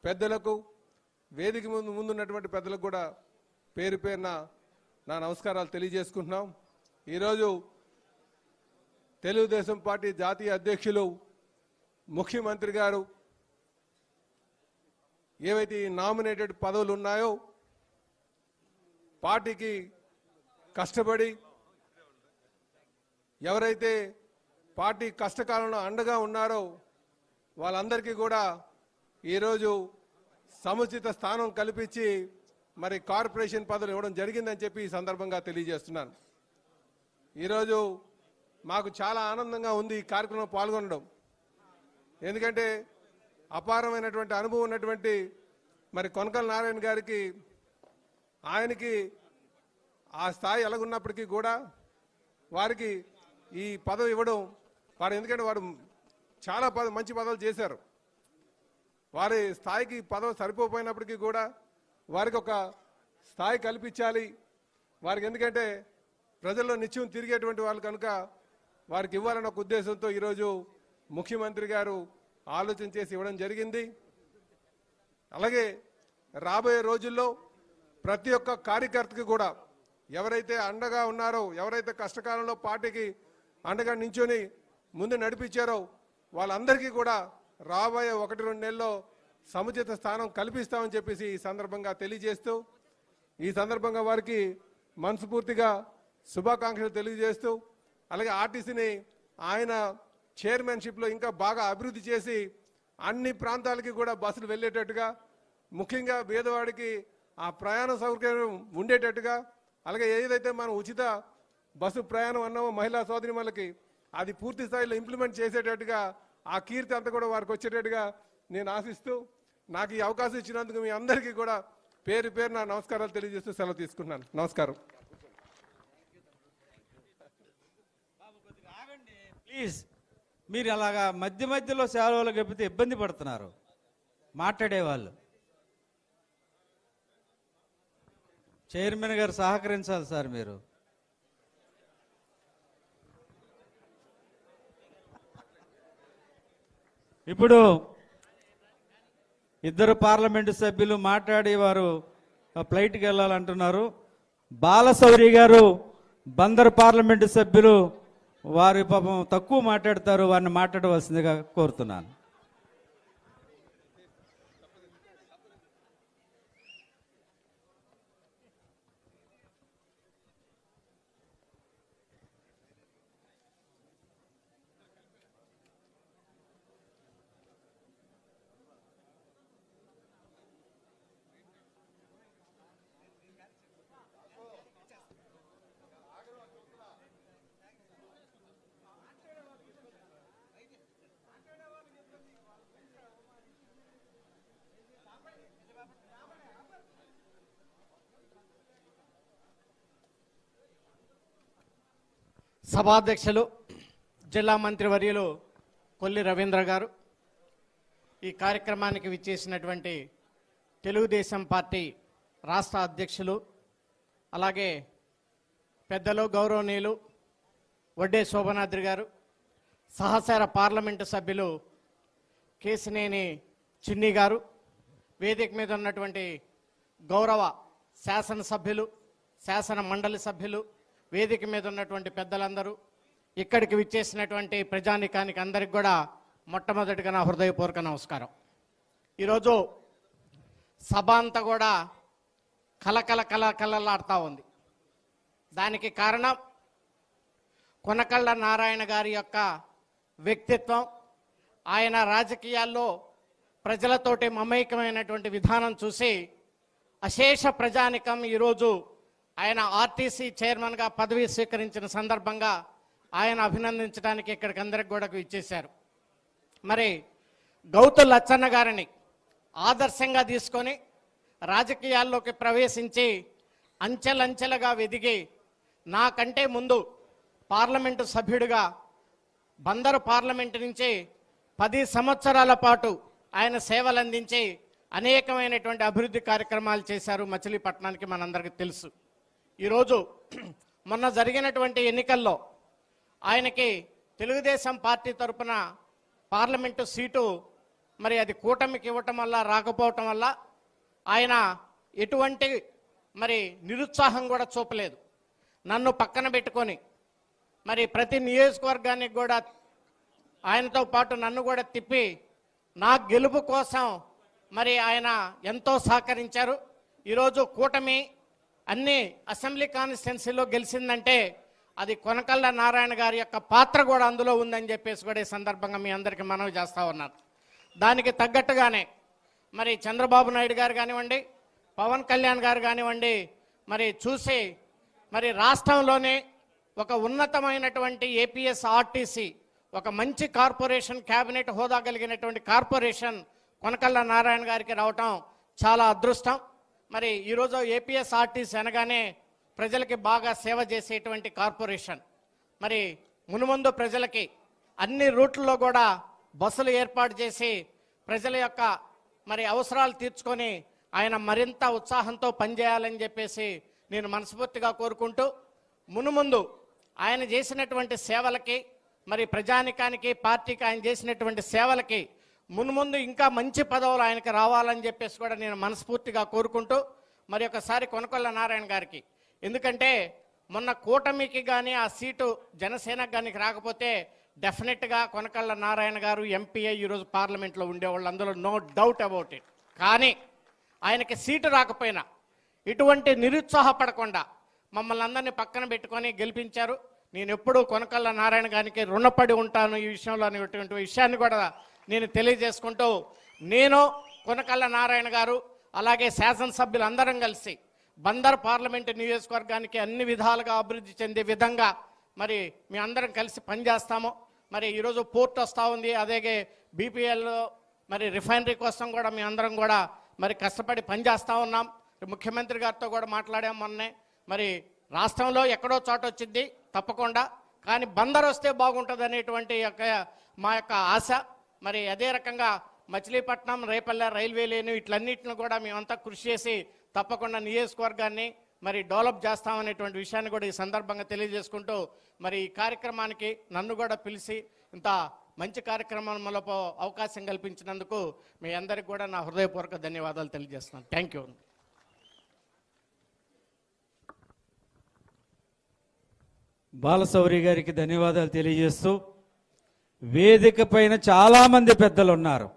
పెద్దలకు, వేదిక ముందున్నటువంటి పెద్దలకు కూడా పేరు పేరున నా నమస్కారాలు తెలియజేసుకుంటున్నాం. ఈరోజు తెలుగుదేశం పార్టీ జాతీయ అధ్యక్షులు ముఖ్యమంత్రి గారు ఏవైతే ఈ నామినేటెడ్ పదవులు ఉన్నాయో పార్టీకి కష్టపడి ఎవరైతే పార్టీ కష్టకాలంలో అండగా ఉన్నారో వాళ్ళందరికీ కూడా ఈరోజు సముచిత స్థానం కల్పించి మరి కార్పొరేషన్ పదవులు ఇవ్వడం జరిగిందని చెప్పి ఈ సందర్భంగా తెలియజేస్తున్నాను. ఈరోజు మాకు చాలా ఆనందంగా ఉంది ఈ కార్యక్రమంలో పాల్గొనడం. ఎందుకంటే అపారమైనటువంటి అనుభవం ఉన్నటువంటి మరి కొనకల నారాయణ గారికి ఆయనకి ఆ స్థాయి ఎలాగున్నప్పటికీ కూడా వారికి ఈ పదవి ఇవ్వడం వారు ఎందుకంటే వారు చాలా మంచి పదవులు చేశారు. వారి స్థాయికి పదవి సరిపోయినప్పటికీ కూడా వారికి ఒక స్థాయి కల్పించాలి. వారికి ఎందుకంటే ప్రజల్లో నిత్యం తిరిగేటువంటి వాళ్ళు కనుక వారికి ఇవ్వాలన్న ఒక ఉద్దేశంతో ఈరోజు ముఖ్యమంత్రి గారు ఆలోచన చేసి ఇవ్వడం జరిగింది. అలాగే రాబోయే రోజుల్లో ప్రతి ఒక్క కార్యకర్తకి కూడా ఎవరైతే అండగా ఉన్నారో ఎవరైతే కష్టకాలంలో పార్టీకి అండగా నించొని ముందు నడిపించారో వాళ్ళందరికీ కూడా రాబోయే 1-2 నెలల్లో సముచిత స్థానం కల్పిస్తామని చెప్పేసి ఈ సందర్భంగా తెలియజేస్తూ ఈ సందర్భంగా వారికి మనస్ఫూర్తిగా శుభాకాంక్షలు తెలియజేస్తూ అలాగే ఆర్టీసీని ఆయన చైర్మన్షిప్లో ఇంకా బాగా అభివృద్ధి చేసి అన్ని ప్రాంతాలకి కూడా బస్సులు వెళ్ళేటట్టుగా ముఖ్యంగా పేదవాడికి ఆ ప్రయాణ సౌకర్యం ఉండేటట్టుగా అలాగే ఏదైతే మనం ఉచిత బస్సు ప్రయాణం అన్నామో మహిళా సోదరిమణులకి అది పూర్తి స్థాయిలో ఇంప్లిమెంట్ చేసేటట్టుగా ఆ కీర్తి అంతా కూడా వారికి వచ్చేటట్టుగా నేను ఆశిస్తూ నాకు ఈ అవకాశం ఇచ్చినందుకు మీ అందరికీ కూడా పేరు పేరు నా నమస్కారాలు తెలియజేస్తూ సెలవు తీసుకున్నాను. నమస్కారం. ప్లీజ్ మీరు అలాగా మధ్య మధ్యలో సేవలు గెలిపితే ఇబ్బంది పడుతున్నారు మాట్లాడేవాళ్ళు. చైర్మన్ గారు సహకరించాలి సార్. మీరు ఇప్పుడు ఇద్దరు పార్లమెంటు సభ్యులు మాట్లాడి వారు ఫ్లైట్కి వెళ్ళాలంటున్నారు. బాలశౌరి గారు బందర్ పార్లమెంటు సభ్యులు వారి పాపం తక్కువ మాట్లాడతారు, వారిని మాట్లాడవలసిందిగా కోరుతున్నాను. సభాధ్యక్షులు జిల్లా మంత్రివర్యులు కొల్లి రవీంద్ర గారు, ఈ కార్యక్రమానికి విచ్చేసినటువంటి తెలుగుదేశం పార్టీ రాష్ట్ర అధ్యక్షులు, అలాగే పెద్దలు గౌరవనీయులు వడ్డే శోభనాద్రి గారు, సహచర పార్లమెంటు సభ్యులు కేసినేని చిన్ని గారు, వేదిక మీద ఉన్నటువంటి గౌరవ శాసనసభ్యులు, శాసన మండలి సభ్యులు, వేదిక మీద ఉన్నటువంటి పెద్దలందరూ, ఇక్కడికి విచ్చేసినటువంటి ప్రజానికానికి అందరికి కూడా మొట్టమొదటిగా నా హృదయపూర్వక నమస్కారం. ఈరోజు సభ అంతా కూడా కలకలలాడుతూ ఉంది. దానికి కారణం కొనకళ్ళ నారాయణ గారి యొక్క వ్యక్తిత్వం, ఆయన రాజకీయాల్లో ప్రజలతోటి మమైకమైనటువంటి విధానం చూసి అశేష ప్రజానికం ఈరోజు ఆయన ఆర్టీసీ చైర్మన్గా పదవి స్వీకరించిన సందర్భంగా ఆయన అభినందించడానికి ఇక్కడికి అందరికి కూడా ఇచ్చేశారు. మరి గౌతు లచ్చన్న గారిని ఆదర్శంగా తీసుకొని రాజకీయాల్లోకి ప్రవేశించి అంచెలంచెలుగా ఎదిగి నాకంటే ముందు పార్లమెంటు సభ్యుడిగా బందరు పార్లమెంటు నుంచి 10 సంవత్సరాల పాటు ఆయన సేవలు అందించి అనేకమైనటువంటి అభివృద్ధి కార్యక్రమాలు చేశారు మచిలీపట్నానికి, మనందరికీ తెలుసు. ఈరోజు మొన్న జరిగినటువంటి ఎన్నికల్లో ఆయనకి తెలుగుదేశం పార్టీ తరఫున పార్లమెంటు సీటు మరి అది కూటమికి ఇవ్వటం వల్ల రాకపోవటం వల్ల ఆయన ఎటువంటి మరి నిరుత్సాహం కూడా చూపలేదు. నన్ను పక్కన పెట్టుకొని మరి ప్రతి నియోజకవర్గానికి కూడా ఆయనతో పాటు నన్ను కూడా తిప్పి నా గెలుపు కోసం మరి ఆయన ఎంతో సహకరించారు. ఈరోజు కూటమి అన్ని అసెంబ్లీ కాన్స్టిట్యున్సీలో గెలిచిందంటే అది కొనకళ్ళ నారాయణ గారి యొక్క పాత్ర కూడా అందులో ఉందని చెప్పేసి కూడా ఈ సందర్భంగా మీ అందరికీ మనవి చేస్తూ ఉన్నాను. దానికి తగ్గట్టుగానే మరి చంద్రబాబు నాయుడు గారు కానివ్వండి, పవన్ కళ్యాణ్ గారు కానివ్వండి, మరి చూసి మరి రాష్ట్రంలోనే ఒక ఉన్నతమైనటువంటి ఏపీఎస్ ఆర్టీసీ ఒక మంచి కార్పొరేషన్, క్యాబినెట్ హోదా కలిగినటువంటి కార్పొరేషన్ కొనకళ్ళ నారాయణ గారికి రావటం చాలా అదృష్టం. మరి ఈరోజు ఏపీఎస్ ఆర్టీసీ అనగానే ప్రజలకి బాగా సేవ చేసేటువంటి కార్పొరేషన్. మరి మునుముందు ప్రజలకి అన్ని రూట్లలో కూడా బస్సులు ఏర్పాటు చేసి ప్రజల యొక్క మరి అవసరాలు తీర్చుకొని ఆయన మరింత ఉత్సాహంతో పనిచేయాలని చెప్పేసి నేను మనస్ఫూర్తిగా కోరుకుంటూ, మునుముందు ఆయన చేసినటువంటి సేవలకి, మరి ప్రజానికానికి, పార్టీకి ఆయన చేసినటువంటి సేవలకి మున్ముందు ఇంకా మంచి పదవులు ఆయనకి రావాలని చెప్పేసి కూడా నేను మనస్ఫూర్తిగా కోరుకుంటూ, మరి ఒకసారి కొనకళ్ళ నారాయణ గారికి, ఎందుకంటే మొన్న కూటమికి కానీ ఆ సీటు జనసేనకు కానీ రాకపోతే డెఫినెట్గా కొనకళ్ళ నారాయణ గారు ఎంపీఐ ఈరోజు పార్లమెంట్లో ఉండేవాళ్ళు, అందులో నో డౌట్ అబౌట్ ఇట్. కానీ ఆయనకి సీటు రాకపోయినా ఇటువంటి నిరుత్సాహపడకుండా మమ్మల్ని అందరినీ పక్కన పెట్టుకొని గెలిపించారు. నేను ఎప్పుడూ కొనకళ్ళ నారాయణ గారికి రుణపడి ఉంటాను ఈ విషయంలో అనేటువంటి విషయాన్ని కూడా నేను తెలియజేసుకుంటూ, నేను కొనకళ్ళ నారాయణ గారు అలాగే శాసనసభ్యులు అందరం కలిసి బందర్ పార్లమెంటు నియోజకవర్గానికి అన్ని విధాలుగా అభివృద్ధి చెందే విధంగా మరి మీ అందరం కలిసి పనిచేస్తాము. మరి ఈరోజు పోర్ట్ వస్తూ ఉంది, అలాగే బీపీఎల్ మరి రిఫైనరీ కోసం కూడా మీ అందరం కూడా మరి కష్టపడి పనిచేస్తూ ఉన్నాం. ముఖ్యమంత్రి గారితో కూడా మాట్లాడాం మొన్నే. మరి రాష్ట్రంలో ఎక్కడో చోట వచ్చింది తప్పకుండా, కానీ బందర్ వస్తే బాగుంటుంది అనేటువంటి మా యొక్క ఆశ. మరి అదే రకంగా మచిలీపట్నం, రేపల్లె రైల్వే లేను ఇట్లన్నిటిని కూడా మేమంతా కృషి చేసి తప్పకుండా నియోజకవర్గాన్ని మరి డెవలప్ చేస్తామనేటువంటి విషయాన్ని కూడా ఈ సందర్భంగా తెలియజేసుకుంటూ, మరి ఈ కార్యక్రమానికి నన్ను కూడా పిలిచి ఇంత మంచి కార్యక్రమంలో అవకాశం కల్పించినందుకు మీ అందరికి కూడా నా హృదయపూర్వక ధన్యవాదాలు తెలియజేస్తున్నాను. Thank you. బాలశౌరి గారికి ధన్యవాదాలు తెలియజేస్తూ, వేదిక పైన చాలామంది పెద్దలు ఉన్నారు.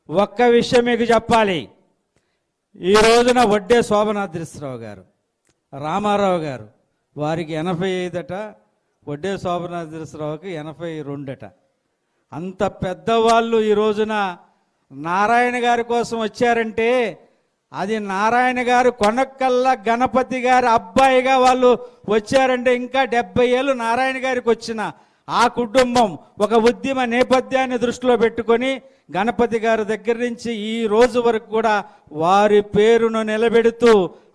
ఒక్క విషయం మీకు చెప్పాలి. ఈ రోజున వడ్డే శోభనాద్రిశ్రావు గారు, రామారావు గారు వారికి 85 అట, వడ్డే శోభనాద్రిశ్రావుకి 82 అట. అంత పెద్దవాళ్ళు ఈ రోజున నారాయణ గారి కోసం వచ్చారంటే అది నారాయణ గారు కొనకళ్ళ గణపతి గారి అబ్బాయిగా వాళ్ళు వచ్చారంటే ఇంకా 70 ఏళ్ళు నారాయణ గారికి వచ్చిన ఆ కుటుంబం ఒక ఉద్యమ నేపథ్యాన్ని దృష్టిలో పెట్టుకొని గణపతి గారి దగ్గర నుంచి ఈ రోజు వరకు కూడా వారి పేరును నిలబెడుతూ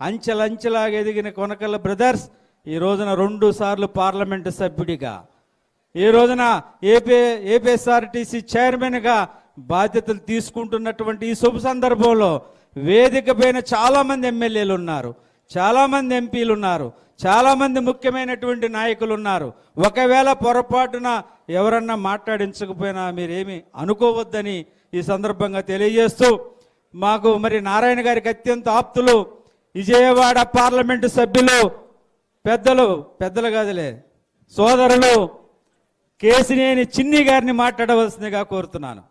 అంచెలంచెలాగా ఎదిగిన కొనకళ్ళ బ్రదర్స్ ఈ రోజున 2 సార్లు పార్లమెంటు సభ్యుడిగా, ఈ రోజున ఏపీఎస్ఆర్టీసీ చైర్మన్గా బాధ్యతలు తీసుకుంటున్నటువంటి ఈ శుభ సందర్భంలో వేదిక పైన చాలామంది ఎమ్మెల్యేలు ఉన్నారు, చాలామంది ఎంపీలు ఉన్నారు, చాలామంది ముఖ్యమైనటువంటి నాయకులు ఉన్నారు. ఒకవేళ పొరపాటున ఎవరన్నా మాట్లాడించకపోయినా మీరేమి అనుకోవద్దని ఈ సందర్భంగా తెలియజేస్తూ, మాకు మరి నారాయణ గారికి అత్యంత ఆప్తులు విజయవాడ పార్లమెంటు సభ్యులు పెద్దలు కాదులే సోదరులు కేసినేని చిన్ని గారిని మాట్లాడవలసిందిగా కోరుతున్నాను.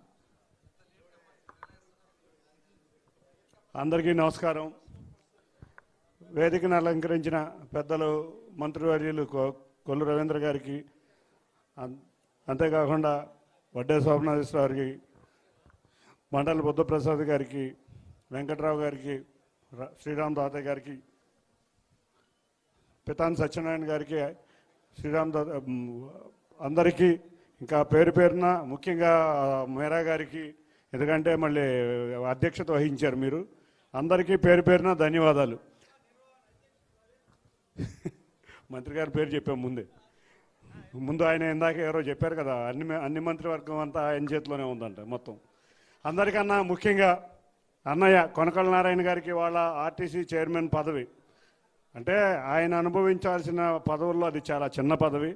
అందరికీ నమస్కారం. వేదికను అలంకరించిన పెద్దలు మంత్రివర్యులు కొల్లు రవీంద్ర గారికి, అంతేకాకుండా వడ్డే శోభనాథేశ్వర గారికి, మండలి బుద్ధప్రసాద్ గారికి, వెంకట్రావు గారికి, శ్రీరామ్ దాత గారికి, పితాన్ సత్యనారాయణ గారికి, శ్రీరామ్ దాత అందరికీ, ఇంకా పేరు పేరున ముఖ్యంగా మేరా గారికి, ఎందుకంటే మళ్ళీ అధ్యక్షత వహించారు మీరు, అందరికీ పేరు పేరున ధన్యవాదాలు. మంత్రి గారి పేరు చెప్పాం ముందు ఆయన ఇందాక ఎవరో చెప్పారు కదా, అన్ని మంత్రివర్గం అంతా ఆయన చేతిలోనే ఉందంట మొత్తం. అందరికన్నా ముఖ్యంగా అన్నయ్య కొనకళ్ళ నారాయణ గారికి వాళ్ళ ఆర్టీసీ చైర్మన్ పదవి అంటే ఆయన అనుభవించాల్సిన పదవుల్లో అది చాలా చిన్న పదవి.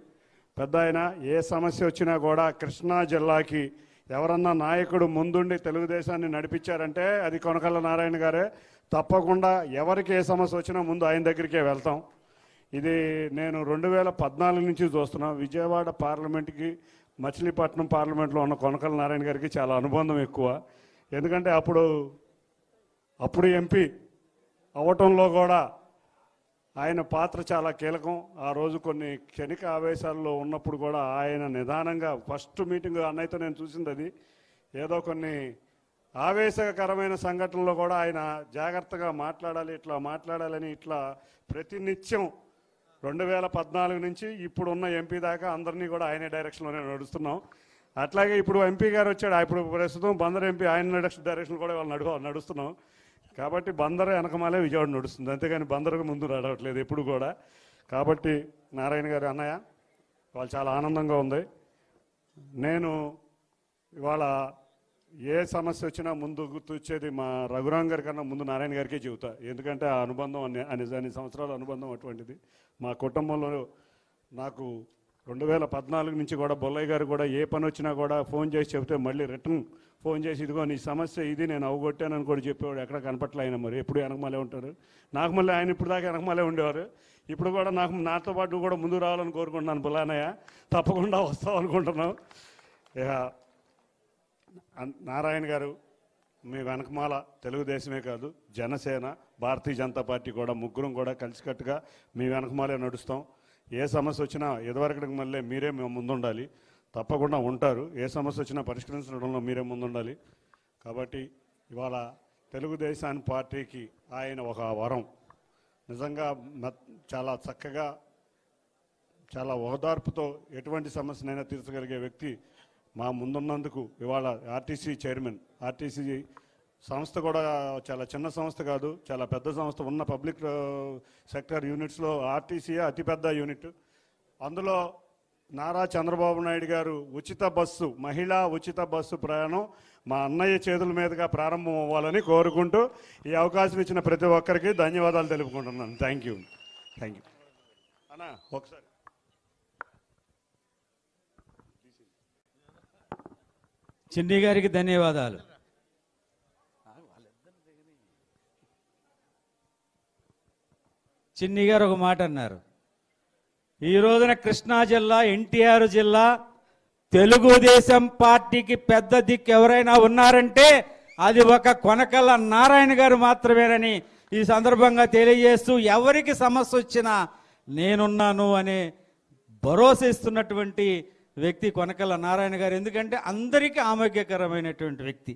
పెద్ద ఆయన ఏ సమస్య వచ్చినా కూడా కృష్ణా జిల్లాకి ఎవరన్నా నాయకుడు ముందుండి తెలుగుదేశాన్ని నడిపించారంటే అది కొనకళ్ళ నారాయణ గారే. తప్పకుండా ఎవరికి ఏ సమస్య వచ్చినా ముందు ఆయన దగ్గరికే వెళ్తాం. ఇది నేను 2014 నుంచి చూస్తున్నా. విజయవాడ పార్లమెంట్కి మచిలీపట్నం పార్లమెంట్లో ఉన్న కొనకళ్ళ నారాయణ గారికి చాలా అనుబంధం ఎక్కువ. ఎందుకంటే అప్పుడు ఎంపీ అవటంలో కూడా ఆయన పాత్ర చాలా కీలకం. ఆ రోజు కొన్ని క్షణిక ఆవేశాల్లో ఉన్నప్పుడు కూడా ఆయన నిదానంగా ఫస్ట్ మీటింగ్ అన్నయ్యతో నేను చూసింది అది. ఏదో కొన్ని ఆవేశకరమైన సంఘటనలో కూడా ఆయన జాగ్రత్తగా మాట్లాడాలి, ఇట్లా మాట్లాడాలని ఇట్లా ప్రతినిత్యం 2014 నుంచి ఇప్పుడున్న ఎంపీ దాకా అందరినీ కూడా ఆయనే డైరెక్షన్లోనే నడుస్తున్నాం. అట్లాగే ఇప్పుడు ఎంపీ గారు వచ్చాడు, ఇప్పుడు ప్రస్తుతం బందర్ ఎంపీ ఆయన డైరెక్షన్ కూడా వాళ్ళు నడుస్తున్నాం. కాబట్టి బందర్ వెనకమాలే విజయవాడ నడుస్తుంది, అంతేగాని బందరకు ముందు నడవట్లేదు ఎప్పుడు కూడా. కాబట్టి నారాయణ గారు అన్నయ్య వాళ్ళు చాలా ఆనందంగా ఉంది. నేను ఇవాళ ఏ సమస్య వచ్చినా ముందు గుర్తొచ్చేది మా రఘురాం గారి కన్నా ముందు నారాయణ గారికే చెబుతా. ఎందుకంటే ఆ అనుబంధం అన్ని సంవత్సరాల అనుబంధం అటువంటిది. మా కుటుంబంలో నాకు 2014 నుంచి కూడా బొల్లయ్య గారు కూడా ఏ పని వచ్చినా కూడా ఫోన్ చేసి చెబితే మళ్ళీ రిటర్న్ ఫోన్ చేసి ఇదిగో నీ సమస్య ఇది నేను అవగొట్టానని కూడా చెప్పేవాడు. ఎక్కడ కనపట్ల ఆయన మరి ఎప్పుడు వెనకమాలే ఉంటారు. నాకు మళ్ళీ ఆయన ఇప్పుడు దాకా వెనకమాలే ఉండేవారు. ఇప్పుడు కూడా నాతో పాటు కూడా ముందు రావాలని కోరుకుంటున్నాను. బుల్లానయ్య తప్పకుండా వస్తాం అనుకుంటున్నాం. ఇక నారాయణ గారు మీ వెనకమాల తెలుగుదేశమే కాదు జనసేన భారతీయ జనతా పార్టీ కూడా ముగ్గురం కూడా కలిసికట్టుగా మీ వెనకమాలే నడుస్తాం. ఏ సమస్య వచ్చినా ఇదివరకటికి మళ్ళీ మీరే ముందుండాలి, తప్పకుండా ఉంటారు. ఏ సమస్య వచ్చినా పరిష్కరించడంలో మీరే ముందుండాలి. కాబట్టి ఇవాళ తెలుగుదేశాన్ని పార్టీకి ఆయన ఒక వరం. నిజంగా చాలా చక్కగా చాలా ఓదార్పుతో ఎటువంటి సమస్యనైనా తీర్చగలిగే వ్యక్తి మా ముందున్నందుకు ఇవాళ ఆర్టీసీ చైర్మన్. ఆర్టీసీ సంస్థ కూడా చాలా చిన్న సంస్థ కాదు, చాలా పెద్ద సంస్థ. ఉన్న పబ్లిక్ సెక్టర్ యూనిట్స్లో ఆర్టీసీ అతిపెద్ద యూనిట్. అందులో నారా చంద్రబాబు నాయుడు గారు మహిళా ఉచిత బస్సు ప్రయాణం మా అన్నయ్య చేతుల మీదుగా ప్రారంభం అవ్వాలని కోరుకుంటూ ఈ అవకాశం ఇచ్చిన ప్రతి ఒక్కరికి ధన్యవాదాలు తెలుపుకుంటున్నాను. థ్యాంక్ యూ అన్నా. ఒకసారి చిన్ని గారికి ధన్యవాదాలు. చిన్ని గారు ఒక మాట అన్నారు. ఈ రోజున కృష్ణా జిల్లా, ఎన్టీఆర్ జిల్లా తెలుగుదేశం పార్టీకి పెద్ద దిక్కు ఎవరైనా ఉన్నారంటే అది ఒక కొనకళ్ళ నారాయణ గారు మాత్రమేనని ఈ సందర్భంగా తెలియజేస్తూ, ఎవరికి సమస్య వచ్చినా నేనున్నాను అనే భరోసా ఇస్తున్నటువంటి వ్యక్తి కొనకళ్ళ నారాయణ గారు. ఎందుకంటే అందరికీ ఆరోగ్యకరమైనటువంటి వ్యక్తి,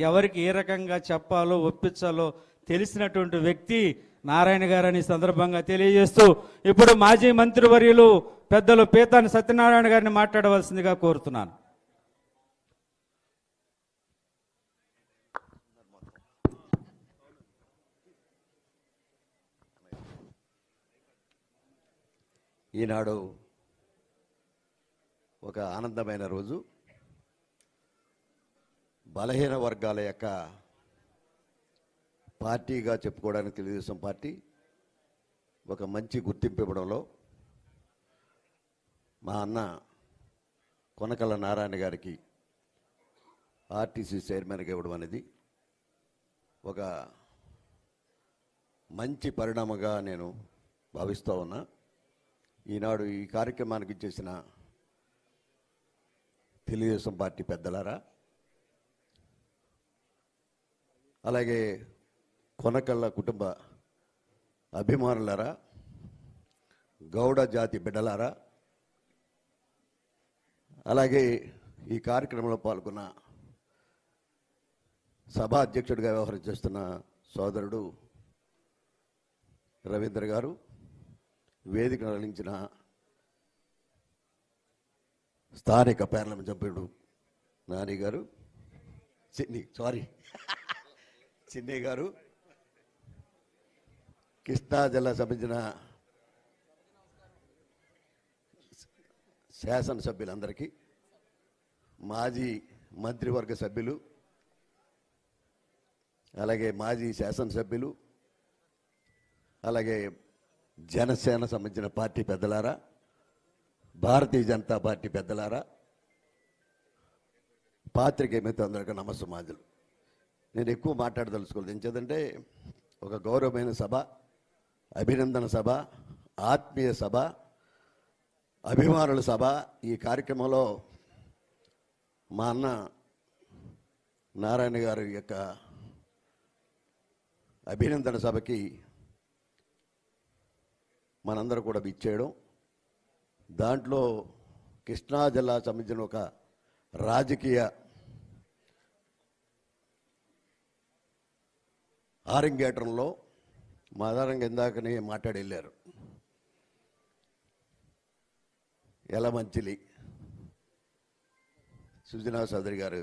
ఎవరికి ఏ రకంగా చెప్పాలో ఒప్పించాలో తెలిసినటువంటి వ్యక్తి నారాయణ గారని సందర్భంగా తెలియజేస్తూ, ఇప్పుడు మాజీ మంత్రివర్యులు పెద్దలు పీతాని సత్యనారాయణ గారిని మాట్లాడవలసిందిగా కోరుతున్నాను. ఈనాడు ఒక ఆనందమైన రోజు. బలహీన వర్గాల యొక్క పార్టీగా చెప్పుకోవడానికి తెలుగుదేశం పార్టీ ఒక మంచి గుర్తింపు ఇవ్వడంలో మా అన్న కొనకళ్ళ నారాయణ గారికి ఆర్టీసీ చైర్మన్గా ఇవ్వడం అనేది ఒక మంచి పరిణామంగా నేను భావిస్తూ ఉన్నా. ఈనాడు ఈ కార్యక్రమానికి చేసిన తెలుగుదేశం పార్టీ పెద్దలారా, అలాగే కొనకళ్ళ కుటుంబ అభిమానులారా, గౌడ జాతి బిడ్డలారా, అలాగే ఈ కార్యక్రమంలో పాల్గొన్న సభా అధ్యక్షుడిగా వ్యవహరిస్తున్న సోదరుడు రవీంద్ర గారు, వేదికను అలంకరించిన స్థానిక పార్లమెంట్ సభ్యుడు నాని గారు, చిన్ని గారు, కృష్ణా జిల్లా సంబంధించిన శాసనసభ్యులందరికీ, మాజీ మంత్రివర్గ సభ్యులు, అలాగే మాజీ శాసనసభ్యులు, అలాగే జనసేన సంబంధించిన పార్టీ పెద్దలారా, భారతీయ జనతా పార్టీ పెద్దలారా, పాత్రికేయ మిత్రులందరికీ నమస్సమాజులు. నేను ఎక్కువ మాట్లాడదలుచుకోలేదు. ఎంచేదంటే ఒక గౌరవమైన సభ, అభినందన సభ, ఆత్మీయ సభ, అభిమానుల సభ. ఈ కార్యక్రమంలో మా అన్న నారాయణ గారి యొక్క అభినందన సభకి మనందరూ కూడా విచ్చేయడం, దాంట్లో కృష్ణా జిల్లా సంబంధించిన ఒక రాజకీయ ఆరంగేట్రంలో మాదారంగా ఇందాకనే మాట్లాడి వెళ్ళారు. యలమంచిలి సుజనా చౌదరి గారు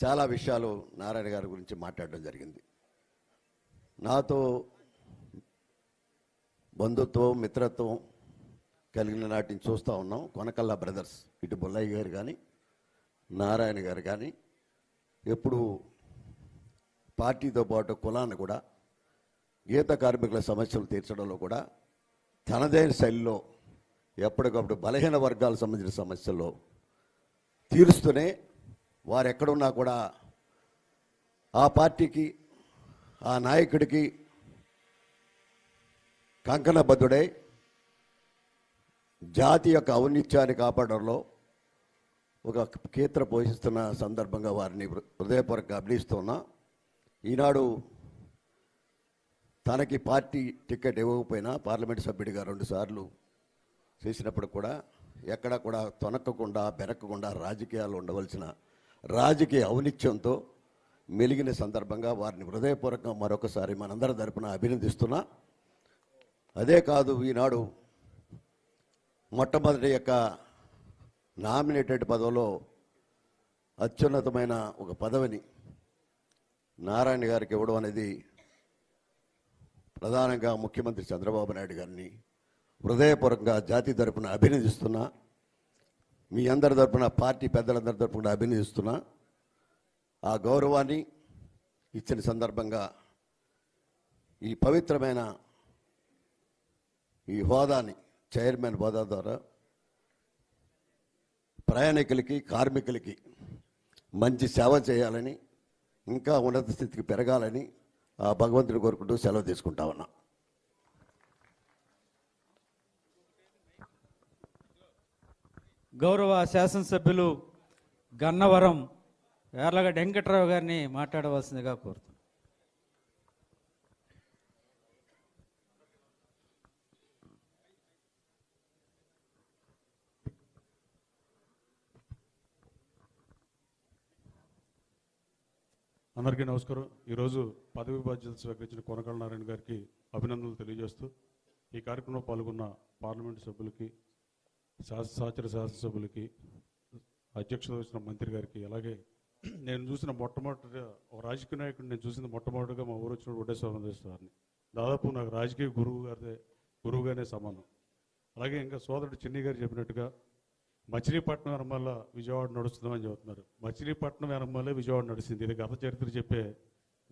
చాలా విషయాలు నారాయణ గారి గురించి మాట్లాడడం జరిగింది. నాతో బంధుత్వం, మిత్రత్వం కలిగిన నాటిని చూస్తూ ఉన్నాం. కొనకల్లా బ్రదర్స్, ఇటు బొల్లయ్య గారు కానీ నారాయణ గారు కానీ ఎప్పుడు పార్టీతో పాటు కులాన్ని కూడా, గీత కార్మికుల సమస్యలు తీర్చడంలో కూడా తనదైన శైలిలో ఎప్పటికప్పుడు బలహీన వర్గాలకు సంబంధించిన సమస్యల్లో తీరుస్తూనే వారు ఎక్కడున్నా కూడా ఆ పార్టీకి, ఆ నాయకుడికి కంకణబద్ధుడై జాతి యొక్క ఔన్నత్యాన్ని కాపాడడంలో ఒక కేంద్ర పోషిస్తున్న సందర్భంగా వారిని హృదయపూర్వకంగా అభినందిస్తున్నా. ఈనాడు తనకి పార్టీ టికెట్ ఇవ్వకపోయినా పార్లమెంటు సభ్యుడిగా 2 సార్లు చేసినప్పుడు కూడా ఎక్కడా కూడా తొనక్కకుండా బెరక్కకుండా రాజకీయాలు ఉండవలసిన రాజకీయ ఔన్నత్యంతో మెలిగిన సందర్భంగా వారిని హృదయపూర్వకంగా మరొకసారి మనందరి తరపున అభినందిస్తున్నా. అదే కాదు, ఈనాడు మొట్టమొదటి యొక్క నామినేటెడ్ పదవిలో అత్యున్నతమైన ఒక పదవిని నారాయణ గారికి ఇవ్వడం అనేది ప్రధానంగా ముఖ్యమంత్రి చంద్రబాబు నాయుడు గారిని హృదయపూర్వకంగా జాతి తరపున అభినందిస్తున్నా. మీ అందరి తరపున, పార్టీ పెద్దలందరి తరపున అభినందిస్తున్నా. ఆ గౌరవాన్ని ఇచ్చిన సందర్భంగా ఈ పవిత్రమైన ఈ హోదాని, చైర్మన్ హోదా ద్వారా ప్రయాణికులకి, కార్మికులకి మంచి సేవ చేయాలని, ఇంకా ఉన్నత స్థితికి పెరగాలని ఆ భగవంతుని కోరుకుంటూ సెలవు తీసుకుంటా ఉన్నా. గౌరవ శాసనసభ్యులు గన్నవరం యార్లగడ్డ వెంకట్రావు గారిని మాట్లాడవలసిందిగా కోరుతున్నాను. అందరికీ నమస్కారం. ఈరోజు పదవి బాధ్యతలు స్వీకరించిన కొనకళ్ళ నారాయణ గారికి అభినందనలు తెలియజేస్తూ ఈ కార్యక్రమంలో పాల్గొన్న పార్లమెంటు సభ్యులకి, సహచర శాసనసభ్యులకి, అధ్యక్షత వహించిన మంత్రి గారికి, అలాగే నేను చూసిన మొట్టమొదటిగా ఒక రాజకీయ నాయకుడు నేను చూసింది మొట్టమొదటిగా మా ఊరు వచ్చిన వడ్డేశ్వర గారిని. దాదాపు నాకు రాజకీయ గురువుగానే సమానం. అలాగే ఇంకా సోదరుడు చిన్ని గారు చెప్పినట్టుగా మచిలీపట్నం వెనమాల విజయవాడ నడుస్తుందని చెబుతున్నారు. మచిలీపట్నం వెనమాలే విజయవాడ నడిచింది. ఇది గత చరిత్ర చెప్పే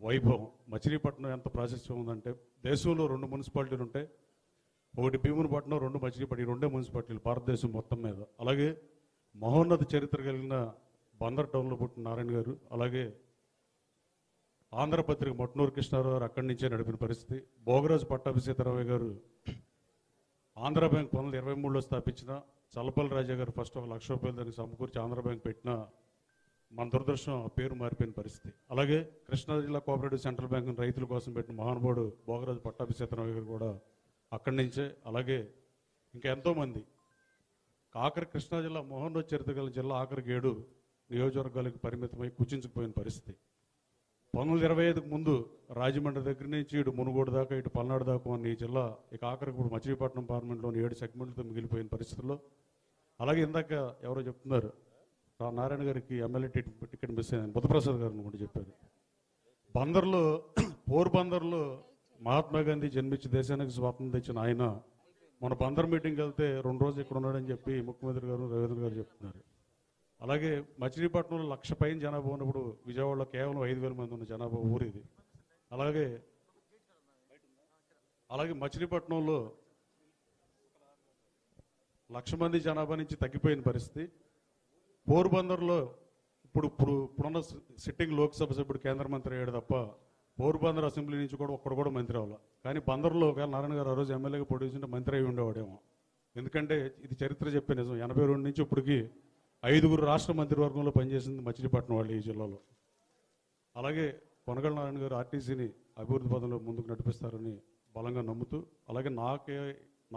వైభవం. మచిలీపట్నం ఎంత ప్రాశస్త్యం ఉందంటే, దేశంలో 2 మున్సిపాలిటీలు ఉంటాయి. ఒకటి భీమునిపట్నం, 2 మచిలీపట్నం. ఈ 2 మున్సిపాలిటీలు భారతదేశం మొత్తం మీద. అలాగే మహోన్నత చరిత్ర కలిగిన బందర్ టౌన్లో పుట్టిన నారాయణ గారు, అలాగే ఆంధ్రపత్రిక మొట్టనూరు కృష్ణారావు గారు అక్కడి నుంచే నడిపిన పరిస్థితి. భోగరాజు పట్టాభిసీతారావు గారు ఆంధ్ర బ్యాంక్ 1923లో స్థాపించిన, చల్లపల్లి రాజా గారు ఫస్ట్ 1 లక్ష రూపాయలు దానికి సమకూర్చి ఆంధ్ర బ్యాంక్ పెట్టిన, మన దురదృష్టం ఆ పేరు మారిపోయిన పరిస్థితి. అలాగే కృష్ణా జిల్లా కోఆపరేటివ్ సెంట్రల్ బ్యాంక్ రైతుల కోసం పెట్టిన మహానుభావుడు భోగరాజు పట్టాభిసీతారావు గారు కూడా అక్కడి నుంచే. అలాగే ఇంకా ఎంతోమంది. ఆఖరి కృష్ణా జిల్లా మహోన్నత చరిత్ర గల జిల్లా ఆఖరికి 7 నియోజకవర్గాలకు పరిమితమై కుచించుకుపోయిన పరిస్థితి. 1925కు ముందు రాజమండ్రి దగ్గర నుంచి ఇటు మునుగోడు దాకా, ఇటు పల్నాడు దాకా ఉన్న ఈ జిల్లా ఇక ఆఖరికి ఇప్పుడు మచిలీపట్నం పార్లమెంట్లోని 7 సెగ్మెంట్లతో మిగిలిపోయిన పరిస్థితుల్లో. అలాగే ఇందాక ఎవరో చెప్తున్నారు, నారాయణ గారికి ఎమ్మెల్యే టికెట్ మిస్ అయిందని బుద్ధప్రసాద్ గారిని కూడా చెప్పారు. బందర్లో, పోర్బందర్లో మహాత్మా గాంధీ జన్మించి దేశానికి స్వాతంత్రం తెచ్చిన ఆయన మన బందర్ మీటింగ్కి వెళ్తే 2 రోజులు ఇక్కడ ఉన్నాడని చెప్పి ముఖ్యమంత్రి గారు, రవీంద్ర గారు చెప్తున్నారు. అలాగే మచిలీపట్నంలో 1,00,000 పైన జనాభా ఉన్నప్పుడు విజయవాడలో కేవలం 5,000 మంది ఉన్న జనాభా ఊరు ఇది. అలాగే మచిలీపట్నంలో 1,00,000 మంది జనాభా నుంచి తగ్గిపోయిన పరిస్థితి. పోర్బందర్లో ఇప్పుడున్న సిట్టింగ్ లోక్సభ సభ్యుడు కేంద్ర మంత్రి అయ్యాడు తప్ప పోర్బందర్ అసెంబ్లీ నుంచి కూడా ఒక్కడు కూడా మంత్రి అవ్వాలి. కానీ బందర్లో ఒకవేళ నారాయణ గారు ఆ రోజు ఎమ్మెల్యేగా పొడిచింటే మంత్రి అయి ఉండేవాడేమో. ఎందుకంటే ఇది చరిత్ర చెప్పే నిజం. 82 నుంచి ఇప్పటికి 5గురు రాష్ట్ర మంత్రివర్గంలో పనిచేసింది మచిలీపట్నం వాళ్ళు ఈ జిల్లాలో. అలాగే కొనకళ్ళ నారాయణ గారు ఆర్టీసీని అభివృద్ధి పదంలో ముందుకు నడిపిస్తారని బలంగా నమ్ముతూ, అలాగే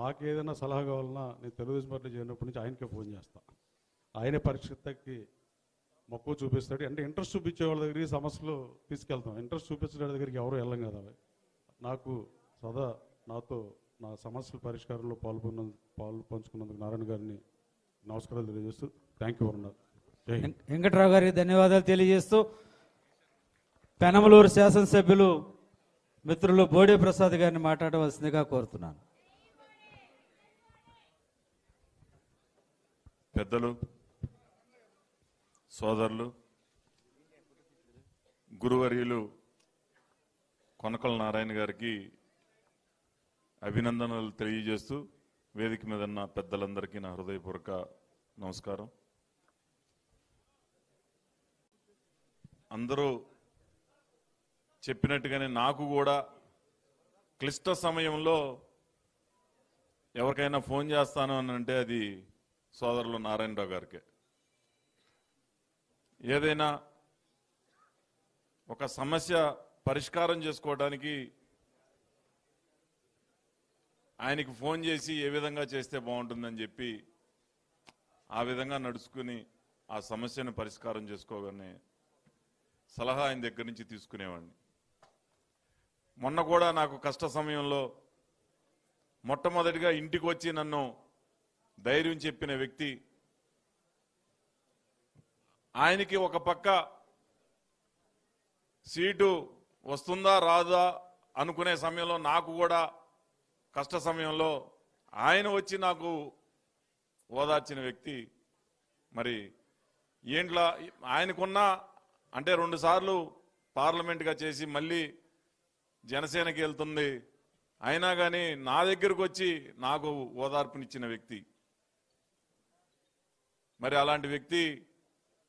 నాకేదైనా సలహా కావాలన్నా నేను తెలుగుదేశం పార్టీ చేరినప్పటి నుంచి ఆయనకే ఫోన్ చేస్తాను. ఆయనే పరిస్థితికి మక్కువ చూపిస్తాడు. అంటే ఇంట్రెస్ట్ చూపించే వాళ్ళ దగ్గరికి సమస్యలు తీసుకెళ్తాం, ఇంట్రెస్ట్ చూపించే వాళ్ళ దగ్గరికి ఎవరు వెళ్ళం కదా. నాకు సదా నాతో నా సమస్యల పరిష్కారంలో పాలు పంచుకున్నందుకు నారాయణ గారిని నమస్కారాలు తెలియజేస్తూ థ్యాంక్ యూ అన్నారు. వెంకట్రావు గారికి ధన్యవాదాలు తెలియజేస్తూ పెనమలూరు శాసనసభ్యులు మిత్రులు బోడే ప్రసాద్ గారిని మాట్లాడవలసిందిగా కోరుతున్నాను. పెద్దలు, సోదరులు, గురువర్యులు కొనకళ్ళ నారాయణ గారికి అభినందనలు తెలియజేస్తూ వేదిక మీద ఉన్న పెద్దలందరికీ నా హృదయపూర్వక నమస్కారం. అందరూ చెప్పినట్టుగానే నాకు కూడా క్లిష్ట సమయంలో ఎవరికైనా ఫోన్ చేస్తాను అని అంటే అది సోదరులు నారాయణరావు గారికే. ఏదైనా ఒక సమస్య పరిష్కారం చేసుకోవడానికి ఆయనకి ఫోన్ చేసి ఏ విధంగా చేస్తే బాగుంటుందని చెప్పి ఆ విధంగా నడుచుకుని ఆ సమస్యను పరిష్కారం చేసుకోగానే సలహా ఆయన దగ్గర నుంచి తీసుకునేవాడిని. మొన్న కూడా నాకు కష్ట సమయంలో మొట్టమొదటిగా ఇంటికి వచ్చి నన్ను ధైర్యం చెప్పిన వ్యక్తి. ఆయనకి ఒక పక్క సీటు వస్తుందా రాదా అనుకునే సమయంలో నాకు కూడా కష్ట సమయంలో ఆయన వచ్చి నాకు ఓదార్చిన వ్యక్తి. మరి ఏంట్లా ఆయనకున్న అంటే 2 సార్లు పార్లమెంట్గా చేసి మళ్ళీ జనసేనకి వెళ్తుంది, అయినా కానీ నా దగ్గరకు వచ్చి నాకు ఓదార్పునిచ్చిన వ్యక్తి. మరి అలాంటి వ్యక్తి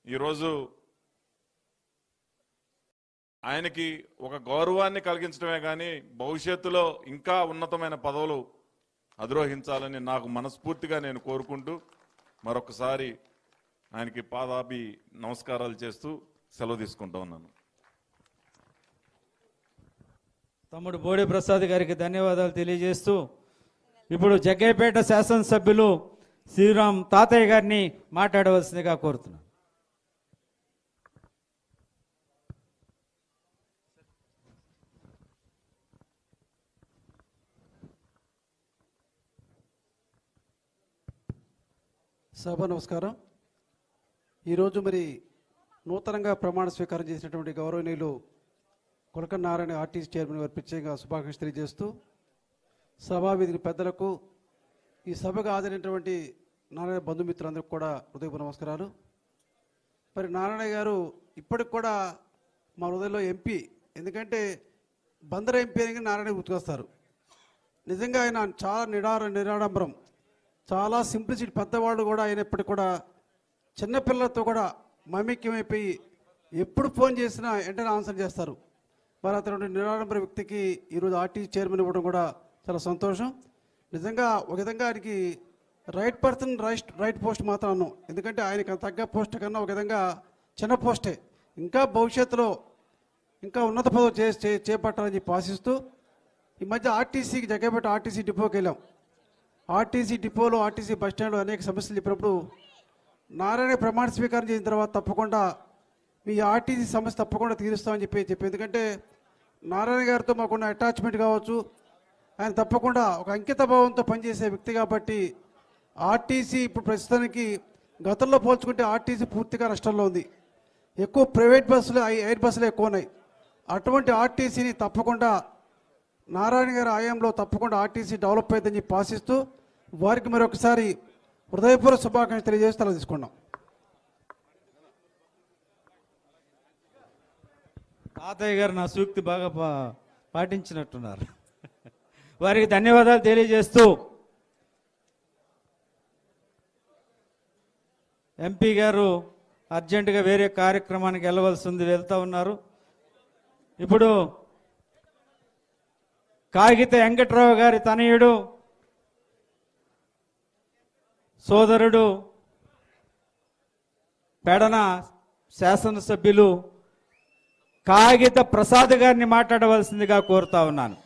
ఈరోజు ఆయనకి ఒక గౌరవాన్ని కలిగించడమే కానీ భవిష్యత్తులో ఇంకా ఉన్నతమైన పదవులు అధిరోహించాలని నాకు మనస్ఫూర్తిగా నేను కోరుకుంటూ మరొకసారి ఆయనకి పాదాభి నమస్కారాలు చేస్తూ సెలవు తీసుకుంటా ఉన్నాను. తమ్ముడు బోడే ప్రసాద్ గారికి ధన్యవాదాలు తెలియజేస్తూ ఇప్పుడు జగ్గయ్యపేట శాసనసభ్యులు శ్రీరామ్ తాతయ్య గారిని మాట్లాడవలసిందిగా కోరుతున్నాను. సభ నమస్కారం. ఈరోజు మరి నూతనంగా ప్రమాణ స్వీకారం చేసినటువంటి గౌరవనీయులు కొనకళ్ళ నారాయణ ఆర్టీసీ చైర్మన్ గారు ప్రత్యేకంగా శుభాకాంక్షలు తెలియజేస్తూ సభావేదిక పెద్దలకు ఈ సభకు హాజరైనటువంటి నారాయణ బంధుమిత్రులందరికీ కూడా హృదయపూర్వక నమస్కారాలు. మరి నారాయణ గారు ఇప్పటికి కూడా మా హృదయంలో ఎంపీ, ఎందుకంటే బందర్ ఎంపీ అని నారాయణ గుర్తుకొస్తారు. నిజంగా ఆయన చాలా నిరాడంబరం, చాలా సింప్లిసిటీ. పెద్దవాళ్ళు కూడా అయినప్పటికీ కూడా చిన్నపిల్లలతో కూడా మమేక్యమైపోయి ఎప్పుడు ఫోన్ చేసినా వెంటనే ఆన్సర్ చేస్తారు. మరి అతను నిరాడంబర వ్యక్తికి ఈరోజు ఆర్టీసీ చైర్మన్ ఇవ్వడం కూడా చాలా సంతోషం. నిజంగా ఒక విధంగా ఆయనకి రైట్ పర్సన్ రైట్ పోస్ట్ మాత్రం అన్నాం, ఎందుకంటే ఆయనకి తగ్గ పోస్ట్ కన్నా ఒక విధంగా చిన్న పోస్టే. ఇంకా భవిష్యత్తులో ఇంకా ఉన్నత పదవి చేపట్టాలని చెప్పి ఆశిస్తూ ఈ మధ్య ఆర్టీసీకి జగ్గయ్యపేట ఆర్టీసీ డిపోకి వెళ్ళాం. ఆర్టీసీ డిపోలో ఆర్టీసీ బస్టాండ్లో అనేక సమస్యలు చెప్పినప్పుడు నారాయణ ప్రమాణ స్వీకారం చేసిన తర్వాత తప్పకుండా మీ ఆర్టీసీ సమస్య తప్పకుండా తీరుస్తామని చెప్పి ఎందుకంటే నారాయణ గారితో మాకున్న అటాచ్మెంట్ కావచ్చు, ఆయన తప్పకుండా ఒక అంకిత భావంతో పనిచేసే వ్యక్తి కాబట్టి ఆర్టీసీ ఇప్పుడు ప్రస్తుతానికి గతంలో పోల్చుకుంటే ఆర్టీసీ పూర్తిగా నష్టంలో ఉంది. ఎక్కువ ప్రైవేట్ బస్సులు, ఎయిర్ బస్సులు ఎక్కువ ఉన్నాయి. అటువంటి ఆర్టీసీని తప్పకుండా నారాయణ గారి ఆయంలో తప్పకుండా ఆర్టీసీ డెవలప్ అవుతుందని చెప్పి ఆశిస్తూ వారికి మరొకసారి హృదయపూర్వక శుభాకాంక్షలు తెలియజేసి తల తీసుకున్నాం. తాతయ్య గారు నా సూక్తి బాగా పాటించినట్టున్నారు. వారికి ధన్యవాదాలు తెలియజేస్తూ ఎంపీ గారు అర్జెంటుగా వేరే కార్యక్రమానికి వెళ్ళవలసి ఉంది, వెళ్తూ ఉన్నారు. ఇప్పుడు కాగిత వెంకట్రావు గారి తనయుడు సోదరుడు పెడన శాసనసభ్యులు కాగిత ప్రసాద్ గారిని మాట్లాడవలసిందిగా కోరుతా ఉన్నాను.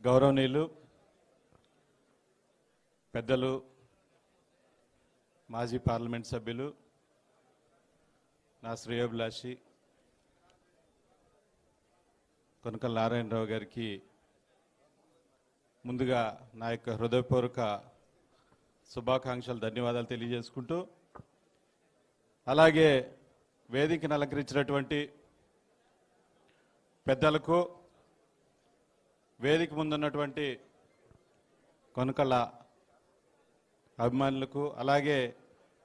గౌరవనీయులు పెద్దలు మాజీ పార్లమెంట్ సభ్యులు నా శ్రేయోభిలాషి కొనకల నారాయణరావు గారికి ముందుగా నా యొక్క హృదయపూర్వక శుభాకాంక్షలు ధన్యవాదాలు తెలియజేసుకుంటూ అలాగే వేదికను అలంకరించినటువంటి పెద్దలకు వేదిక ముందున్నటువంటి కొనకళ్ళ అభిమానులకు అలాగే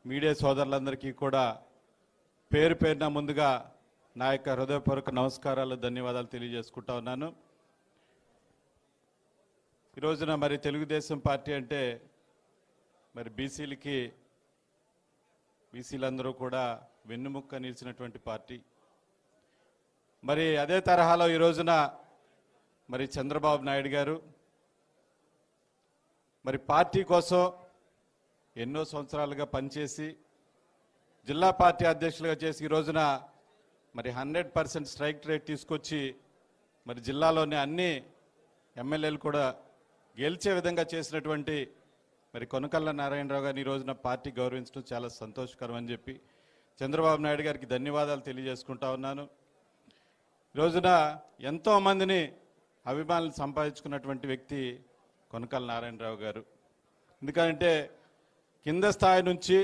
మీడియా సోదరులందరికీ కూడా పేరు పేరున ముందుగా నా యొక్క హృదయపూర్వక నమస్కారాలు ధన్యవాదాలు తెలియజేసుకుంటా ఉన్నాను. ఈ రోజున మరి తెలుగుదేశం పార్టీ అంటే మరి బీసీలందరూ కూడా వెన్నుముక్క నిలిచినటువంటి పార్టీ. మరి అదే తరహాలో ఈ రోజున మరి చంద్రబాబు నాయుడు గారు మరి పార్టీ కోసం ఎన్నో సంవత్సరాలుగా పనిచేసి జిల్లా పార్టీ అధ్యక్షులుగా చేసి ఈ రోజున మరి 100% స్ట్రైక్ రేట్ తీసుకొచ్చి మరి జిల్లాలోని అన్ని ఎమ్మెల్యేలు కూడా గెలిచే విధంగా చేసినటువంటి మరి కొనకళ్ళ నారాయణరావు గారిని ఈ రోజున పార్టీ గౌరవించడం చాలా సంతోషకరం అని చెప్పి చంద్రబాబు నాయుడు గారికి ధన్యవాదాలు తెలియజేసుకుంటా ఉన్నాను. ఈ రోజున ఎంతోమందిని అభిమానులు సంపాదించుకున్నటువంటి వ్యక్తి కొనకళ్ళ నారాయణరావు గారు. ఎందుకంటే కింద స్థాయి నుంచి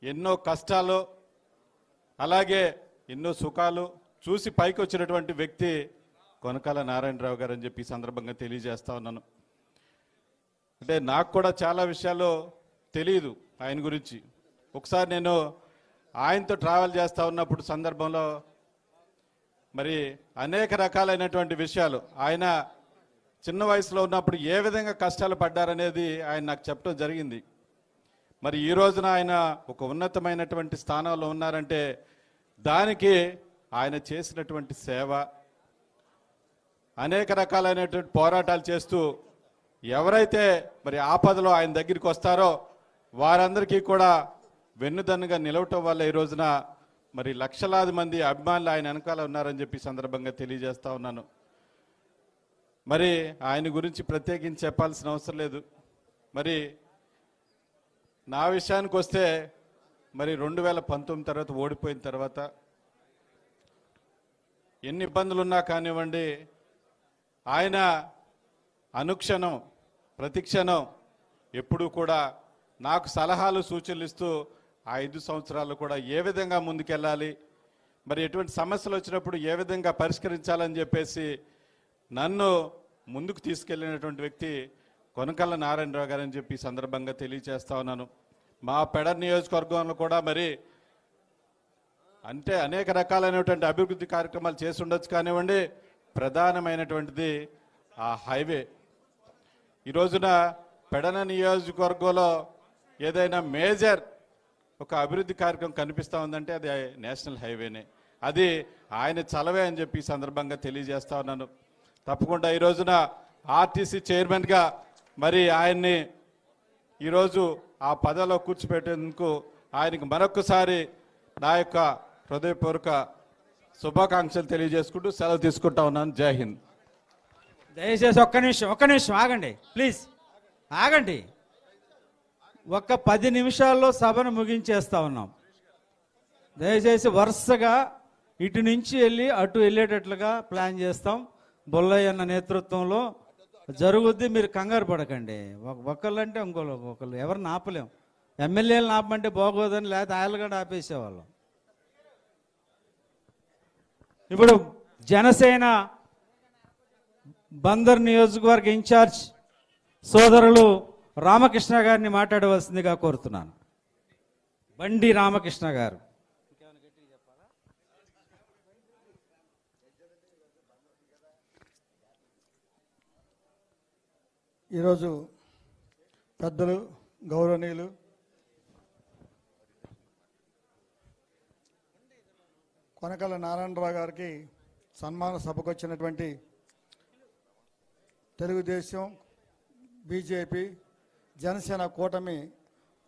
ఎన్నో కష్టాలు అలాగే ఎన్నో సుఖాలు చూసి పైకి వచ్చినటువంటి వ్యక్తి కొనకళ్ళ నారాయణరావు గారు అని చెప్పి ఈ సందర్భంగా తెలియజేస్తా ఉన్నాను. అంటే నాకు కూడా చాలా విషయాలు తెలియదు ఆయన గురించి. ఒకసారి నేను ఆయనతో ట్రావెల్ చేస్తూ ఉన్నప్పుడు సందర్భంలో మరి అనేక రకాలైనటువంటి విషయాలు ఆయన చిన్న వయసులో ఉన్నప్పుడు ఏ విధంగా కష్టాలు పడ్డారనేది ఆయన నాకు చెప్పడం జరిగింది. మరి ఈ రోజున ఆయన ఒక ఉన్నతమైనటువంటి స్థానంలో ఉన్నారంటే దానికి ఆయన చేసినటువంటి సేవ, అనేక రకాలైనటువంటి పోరాటాలు చేస్తూ ఎవరైతే మరి ఆపదలో ఆయన దగ్గరికి వస్తారో వారందరికీ కూడా వెన్నుదన్నుగా నిలవటం వల్ల ఈ రోజున మరి లక్షలాది మంది అభిమానులు ఆయన వెనకాల ఉన్నారని చెప్పి సందర్భంగా తెలియజేస్తా ఉన్నాను. మరి ఆయన గురించి ప్రత్యేకించి చెప్పాల్సిన అవసరం లేదు. మరి నా విషయానికి వస్తే మరి 2019 తర్వాత ఓడిపోయిన తర్వాత ఎన్ని ఇబ్బందులు ఉన్నా కానివ్వండి ఆయన అనుక్షణం ప్రతిక్షణం ఎప్పుడూ కూడా నాకు సలహాలు సూచనలు ఇస్తూ ఆ 5 సంవత్సరాలు కూడా ఏ విధంగా ముందుకెళ్ళాలి, మరి ఎటువంటి సమస్యలు వచ్చినప్పుడు ఏ విధంగా పరిష్కరించాలని చెప్పేసి నన్ను ముందుకు తీసుకెళ్ళినటువంటి వ్యక్తి కొనకళ్ళ నారాయణరావు గారు అని చెప్పి సందర్భంగా తెలియజేస్తా ఉన్నాను. మా పెడ నియోజకవర్గంలో కూడా మరి అంటే అనేక రకాలైనటువంటి అభివృద్ధి కార్యక్రమాలు చేసి ఉండొచ్చు కానివ్వండి, ప్రధానమైనటువంటిది ఆ హైవే. ఈ రోజున పెడన నియోజకవర్గంలో ఏదైనా మేజర్ ఒక అభివృద్ధి కార్యక్రమం కనిపిస్తూ ఉందంటే అది నేషనల్ హైవేనే. అది ఆయన చలవే అని చెప్పి ఈ సందర్భంగా తెలియజేస్తా ఉన్నాను. తప్పకుండా ఈ రోజున ఆర్టీసీ చైర్మన్గా మరి ఆయన్ని ఈరోజు ఆ పదవిలో కూర్చోపెట్టేందుకు ఆయనకు మరొకసారి నా యొక్క హృదయపూర్వక శుభాకాంక్షలు తెలియజేసుకుంటూ సెలవు తీసుకుంటా ఉన్నాను. జై హింద్. దయచేసి ఒక్క నిమిషం ఆగండి, ప్లీజ్ ఆగండి. ఒక్క 10 నిమిషాల్లో సభను ముగించేస్తా ఉన్నాం. దయచేసి వరుసగా ఇటు నుంచి వెళ్ళి అటు వెళ్ళేటట్లుగా ప్లాన్ చేస్తాం. బొల్లయ్య అన్న నేతృత్వంలో జరుగుద్ది, మీరు కంగారు పడకండి. ఒకళ్ళంటే ఒకళ్ళు ఎవరిని ఆపలేం. ఎమ్మెల్యేలను ఆపమంటే బాగోదని, లేకపోతే ఆయనగాడు ఆపేసేవాళ్ళం. ఇప్పుడు జనసేన బందర్ నియోజకవర్గ ఇన్ఛార్జ్ సోదరులు రామకృష్ణ గారిని మాట్లాడవలసిందిగా కోరుతున్నాను. బండి రామకృష్ణ గారు. ఈరోజు పెద్దలు గౌరవనీయులు కొనకళ్ళ నారాయణరావు గారికి సన్మాన సభకు వచ్చినటువంటి తెలుగుదేశం, బీజేపీ, జనసేన కూటమి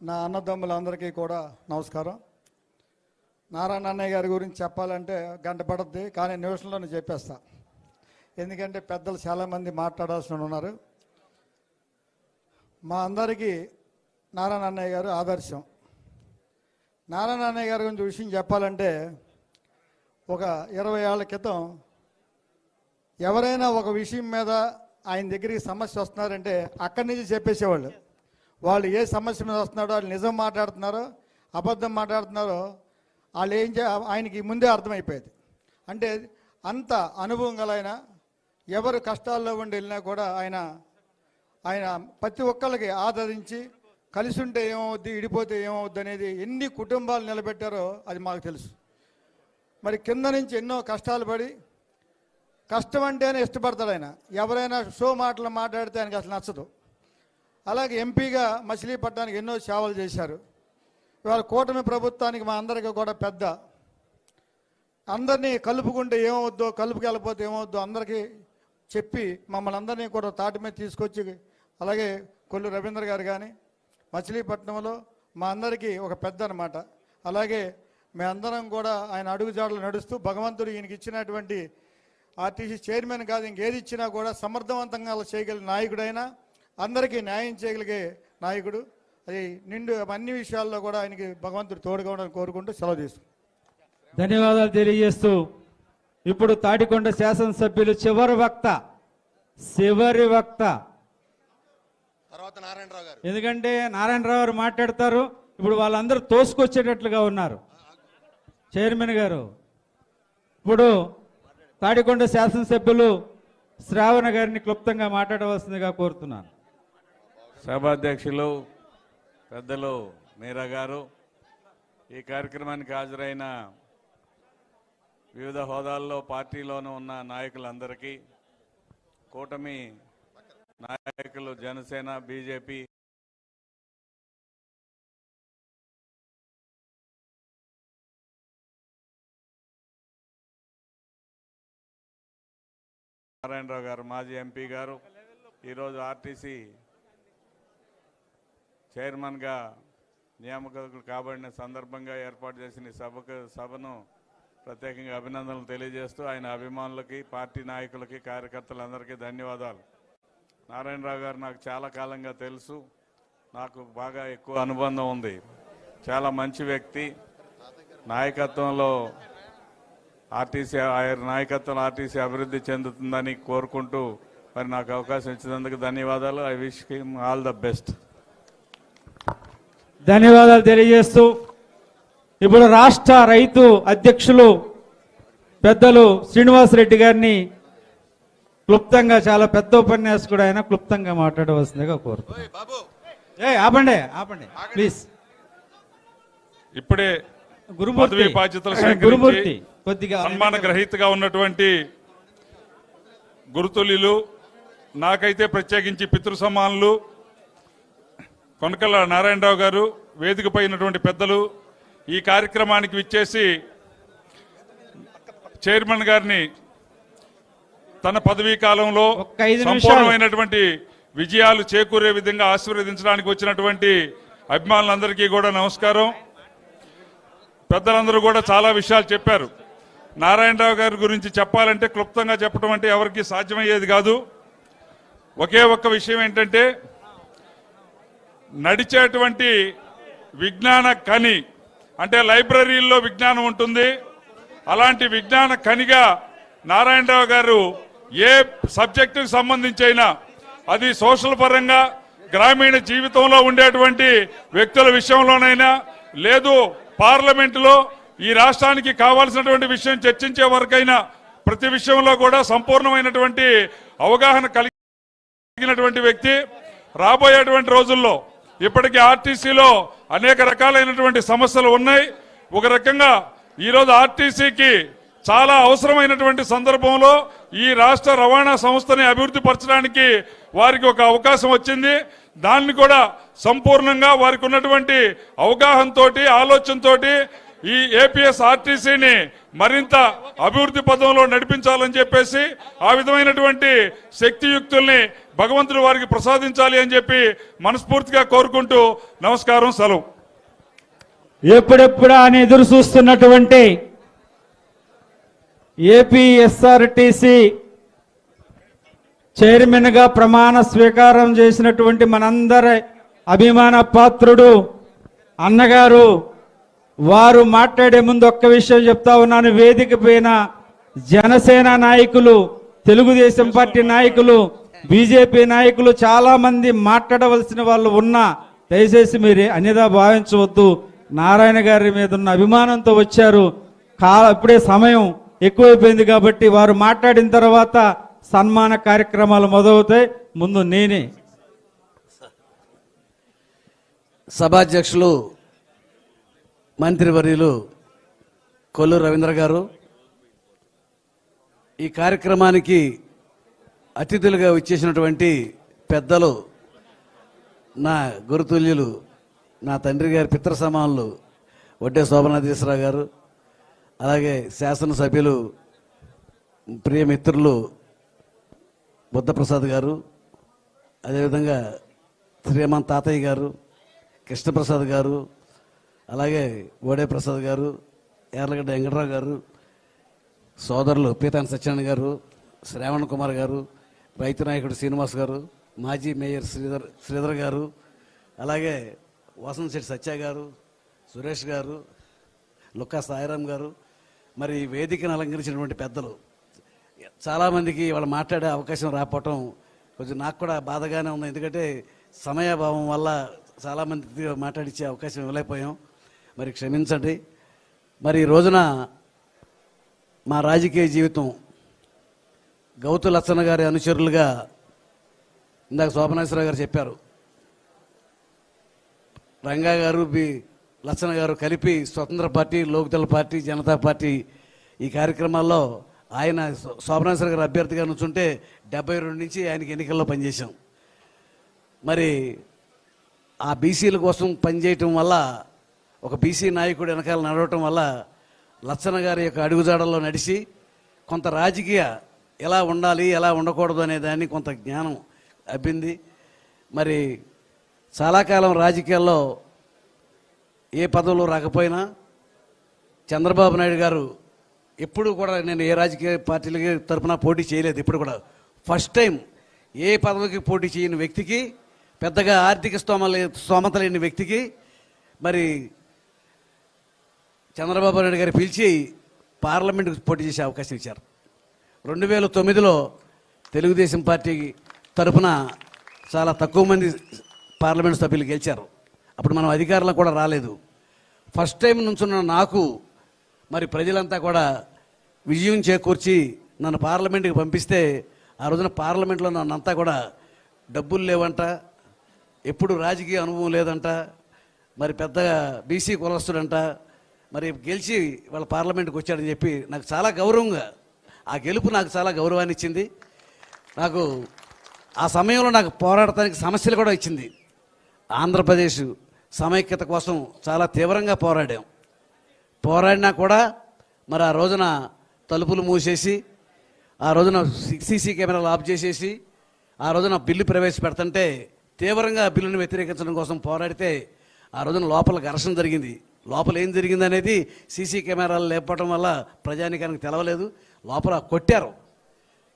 నా అన్నదమ్ములందరికీ కూడా నమస్కారం. నారాయణ అన్నయ్య గారి గురించి చెప్పాలంటే గంట పడుద్ది, కానీ నిమిషంలోనే చెప్పేస్తా. ఎందుకంటే పెద్దలు చాలామంది మాట్లాడాల్సిన ఉన్నారు. మా అందరికీ నారాయణ అన్నయ్య గారు ఆదర్శం. నారాయణ అన్నయ్య గారి గురించి విషయం చెప్పాలంటే ఒక 20 ఏళ్ల క్రితం ఎవరైనా ఒక విషయం మీద ఆయన దగ్గరికి సమస్య వస్తున్నారంటే అక్కడి నుంచి చెప్పేసేవాళ్ళు. వాళ్ళు ఏ సమస్య మీద వస్తున్నారో, వాళ్ళు నిజం మాట్లాడుతున్నారో అబద్ధం మాట్లాడుతున్నారో వాళ్ళు ఆయనకి ముందే అర్థమైపోయేది. అంటే అంత అనుభవం గల ఆయన, ఎవరు కష్టాల్లో ఉండి వెళ్ళినా కూడా ఆయన ప్రతి ఒక్కళ్ళకి ఆదరించి కలిసి ఉంటే ఏమవుద్ది, ఇడిపోతే ఏమవుద్ది అనేది ఎన్ని కుటుంబాలు నిలబెట్టారో అది మాకు తెలుసు. మరి కింద నుంచి ఎన్నో కష్టాలు పడి, కష్టం అంటేనే ఇష్టపడతాడు ఆయన. ఎవరైనా షో మాటలు మాట్లాడితే ఆయనకి అసలు నచ్చదు. అలాగే ఎంపీగా మచిలీపట్నానికి ఎన్నో సేవలు చేశారు. ఇవాళ కూటమి ప్రభుత్వానికి మా అందరికీ కూడా పెద్ద. అందరినీ కలుపుకుంటే ఏమవుద్దో, కలుపుకెళ్ళిపోతే ఏమవుద్దో అందరికీ చెప్పి మమ్మల్ని అందరినీ కూడా తాటి మీద తీసుకొచ్చి, అలాగే కొల్లు రవీంద్ర గారు కానీ మచిలీపట్నంలో మా అందరికీ ఒక పెద్ద అన్నమాట. అలాగే మేమందరం కూడా ఆయన అడుగుజాడలు నడుస్తూ భగవంతుడు ఈయనకి ఇచ్చినటువంటి ఆర్టీసీ చైర్మన్ కాదు ఇంకేది ఇచ్చినా కూడా సమర్థవంతంగా చేయగలిగిన నాయకుడైనా, అందరికీ న్యాయం చేయగలిగే నాయకుడు. అది నిండు అన్ని విషయాల్లో కూడా ఆయనకి భగవంతుడు తోడుగా ఉండాలని కోరుకుంటూ సెలవు తీసుకుంటాం. ధన్యవాదాలు తెలియజేస్తూ ఇప్పుడు తాడికొండ శాసనసభ్యులు చివరి వక్త తర్వాత నారాయణరావు గారు. ఎందుకంటే నారాయణరావు గారు మాట్లాడతారు. ఇప్పుడు వాళ్ళందరూ తోసుకొచ్చేటట్లుగా ఉన్నారు. చైర్మన్ గారు ఇప్పుడు తాడికొండ శాసనసభ్యులు శ్రావణ గారిని క్లుప్తంగా మాట్లాడవలసిందిగా కోరుతున్నాను. సభాధ్యక్షులు పెద్దలు మీరా గారు, ఈ కార్యక్రమానికి హాజరైన వివిధ హోదాల్లో పార్టీలోనూ ఉన్న నాయకులందరికీ, కూటమి నాయకులు జనసేన, బీజేపీ, నారాయణరావు గారు మాజీ ఎంపీ గారు ఈరోజు ఆర్టీసీ చైర్మన్గా నియామకులు కాబడిన సందర్భంగా ఏర్పాటు చేసిన సభను ప్రత్యేకంగా అభినందనలు తెలియజేస్తూ ఆయన అభిమానులకి, పార్టీ నాయకులకి, కార్యకర్తలందరికీ ధన్యవాదాలు. నారాయణరావు గారు నాకు చాలా కాలంగా తెలుసు, నాకు బాగా ఎక్కువ అనుబంధం ఉంది. చాలా మంచి వ్యక్తి. నాయకత్వంలో ఆయన నాయకత్వం ఆర్టీసీ అభివృద్ధి చెందుతుందని కోరుకుంటూ మరి నాకు అవకాశం ఇచ్చినందుకు ధన్యవాదాలు. I wish him all the best. ధన్యవాదాలు తెలియజేస్తూ ఇప్పుడు రాష్ట్ర రైతు అధ్యక్షులు పెద్దలు శ్రీనివాసరెడ్డి గారిని క్లుప్తంగా, చాలా పెద్ద ఉపన్యాసకుడు ఆయన, క్లుప్తంగా మాట్లాడవలసిందిగా కోరుతున్నాను. ఆపండి ప్లీజ్. ఇప్పుడే పదవి బాధ్యతలు స్వీకరించి సన్మాన గ్రహీతగా ఉన్నటువంటి గురుతుల్యులు, నాకైతే ప్రత్యేకించి పితృ సమానులు కొనకళ్ళ నారాయణరావు గారు, వేదికపై ఉన్నటువంటి పెద్దలు, ఈ కార్యక్రమానికి విచ్చేసి చైర్మన్ గారిని తన పదవీ కాలంలో సంపూర్ణమైనటువంటి విజయాలు చేకూరే విధంగా ఆశీర్వదించడానికి వచ్చినటువంటి అభిమానులందరికీ కూడా నమస్కారం. పెద్దలందరూ కూడా చాలా విషయాలు చెప్పారు. నారాయణరావు గారి గురించి చెప్పాలంటే క్లుప్తంగా చెప్పడం అంటే ఎవరికి సాధ్యమయ్యేది కాదు. ఒకే ఒక్క విషయం ఏంటంటే, నడిచేటువంటి విజ్ఞాన కని, అంటే లైబ్రరీల్లో విజ్ఞానం ఉంటుంది, అలాంటి విజ్ఞాన కనిగా నారాయణరావు గారు ఏ సబ్జెక్టుకు సంబంధించి అయినా, అది సోషల్ పరంగా గ్రామీణ జీవితంలో ఉండేటువంటి వ్యక్తుల విషయంలోనైనా, లేదు పార్లమెంటులో ఈ రాష్ట్రానికి కావాల్సినటువంటి విషయం చర్చించే వరకైనా ప్రతి విషయంలో కూడా సంపూర్ణమైనటువంటి అవగాహన కలిగినటువంటి వ్యక్తి. రాబోయేటువంటి రోజుల్లో ఇప్పటికీ ఆర్టీసీలో అనేక రకాలైనటువంటి సమస్యలు ఉన్నాయి. ఒక రకంగా ఈరోజు ఆర్టీసీకి చాలా అవసరమైనటువంటి సందర్భంలో ఈ రాష్ట్ర రవాణా సంస్థని అభివృద్ధి పరచడానికి వారికి ఒక అవకాశం వచ్చింది. దాన్ని కూడా సంపూర్ణంగా వారికి ఉన్నటువంటి అవగాహనతోటి ఆలోచనతోటి ఈ ఏపీఎస్ ఆర్టీసీని మరింత అభివృద్ధి పదంలో నడిపించాలని చెప్పేసి ఆ విధమైనటువంటి శక్తియుక్తుల్ని భగవంతుడు వారికి ప్రసాదించాలి అని చెప్పి మనస్ఫూర్తిగా కోరుకుంటూ నమస్కారం, సెలవు. ఎప్పుడెప్పుడు అని ఎదురు చూస్తున్నటువంటి ఏపీఎస్ఆర్టీసీ చైర్మన్గా ప్రమాణ స్వీకారం చేసినటువంటి మనందరి అభిమాన పాత్రుడు అన్నగారు వారు మాట్లాడే ముందు ఒక్క విషయం చెప్తా ఉన్నాను. వేదిక పైన జనసేన నాయకులు, తెలుగుదేశం పార్టీ నాయకులు, బీజేపీ నాయకులు చాలా మంది మాట్లాడవలసిన వాళ్ళు ఉన్నా దయచేసి మీరు అన్యదా భావించవద్దు. నారాయణ గారి మీద ఉన్న అభిమానంతో వచ్చారు. ఇప్పుడే సమయం ఎక్కువైపోయింది కాబట్టి వారు మాట్లాడిన తర్వాత సన్మాన కార్యక్రమాలు మొదలవుతాయి. ముందు నేనే సభాధ్యక్షులు మంత్రివర్యులు కొల్లు రవీంద్ర గారు, ఈ కార్యక్రమానికి అతిథులుగా వచ్చేసినటువంటి పెద్దలు, నా గురుతుల్యులు, నా తండ్రి గారి పితృ సమానులు వడ్డే శోభనాధీశ్వరరావు గారు, అలాగే శాసనసభ్యులు ప్రియమిత్రులు బుద్ధప్రసాద్ గారు, అదేవిధంగా శ్రీమాన్ తాతయ్య గారు, కృష్ణప్రసాద్ గారు, అలాగే ఓడే ప్రసాద్ గారు, యార్లగడ్డ వెంకటరావు గారు, సోదరులు పీతాన్ సత్యనారాయణ గారు, శ్రావణ్ కుమార్ గారు, రైతు నాయకుడు శ్రీనివాస్ గారు, మాజీ మేయర్ శ్రీధర్ గారు, అలాగే వసంత్ శెట్టి సత్య గారు, సురేష్ గారు, లుక్కా సాయిరామ్ గారు, మరి వేదికను అలంకరించినటువంటి పెద్దలు చాలామందికి వాళ్ళు మాట్లాడే అవకాశం రాకపోవటం కొంచెం నాకు కూడా బాధగానే ఉంది. ఎందుకంటే సమయాభావం వల్ల చాలామంది మాట్లాడించే అవకాశం ఇవ్వలేకపోయాం. మరి క్షమించండి. మరి ఈ రోజున మా రాజకీయ జీవితం గౌతు లచ్చన్న గారి అనుచరులుగా ఇందాక శోభనేశ్వరరావు గారు చెప్పారు, రంగా గారు లచ్చన్న గారు కలిపి స్వతంత్ర party, Lokdal party, Janata party ఈ కార్యక్రమాల్లో ఆయన శోభనేశ్వర గారు అభ్యర్థిగా నుంచుంటే 72 నుంచి ఆయనకి ఎన్నికల్లో పనిచేశాం. మరి ఆ బీసీల కోసం పనిచేయటం వల్ల, ఒక బీసీ నాయకుడు వెనకాల నడవటం వల్ల లచ్చన్న గారి యొక్క అడుగుజాడల్లో నడిచి కొంత రాజకీయ ఎలా ఉండాలి, ఎలా ఉండకూడదు అనే దాన్ని కొంత జ్ఞానం అబ్బింది. మరి చాలా కాలం రాజకీయాల్లో ఏ పదవులు రాకపోయినా చంద్రబాబు నాయుడు గారు ఎప్పుడు కూడా, నేను ఏ రాజకీయ పార్టీలకి తరఫున పోటీ చేయలేదు, ఇప్పుడు కూడా ఫస్ట్ టైం ఏ పదవికి పోటీ చేయని వ్యక్తికి, పెద్దగా ఆర్థిక స్తోమత లేని వ్యక్తికి మరి చంద్రబాబు నాయుడు గారు పిలిచి పార్లమెంటుకు పోటీ చేసే అవకాశం ఇచ్చారు. 2009లో తెలుగుదేశం పార్టీ తరఫున చాలా తక్కువ మంది పార్లమెంట్ సభ్యులు గెలిచారు. అప్పుడు మనం అధికారంలో కూడా రాలేదు. ఫస్ట్ టైం నుంచున్న నాకు మరి ప్రజలంతా కూడా విజయం చేకూర్చి నన్ను పార్లమెంట్కి పంపిస్తే, ఆ రోజున పార్లమెంట్లో నన్నంతా కూడా డబ్బులు లేవంట, ఎప్పుడు రాజకీయ అనుభవం లేదంట, మరి పెద్దగా బీసీ కులస్తుడంట, మరి గెలిచి వాళ్ళ పార్లమెంట్కి వచ్చాడని చెప్పి నాకు చాలా గౌరవంగా, ఆ గెలుపు నాకు చాలా గౌరవాన్ని ఇచ్చింది. నాకు ఆ సమయంలో నాకు పోరాడటానికి సమస్యలు కూడా ఇచ్చింది. ఆంధ్రప్రదేశ్ సమైక్యత కోసం చాలా తీవ్రంగా పోరాడినా కూడా మరి ఆ రోజున తలుపులు మూసేసి, ఆ రోజున సీసీ కెమెరాలు ఆఫ్ చేసేసి, ఆ రోజున బిల్లు ప్రవేశపెడుతుంటే తీవ్రంగా బిల్లును వ్యతిరేకించడం కోసం పోరాడితే ఆ రోజున లోపల ఘర్షణ జరిగింది. లోపల ఏం జరిగింది అనేది సీసీ కెమెరాలు లేకపోవడం వల్ల ప్రజానికానికి తెలవలేదు. లోపల కొట్టారు.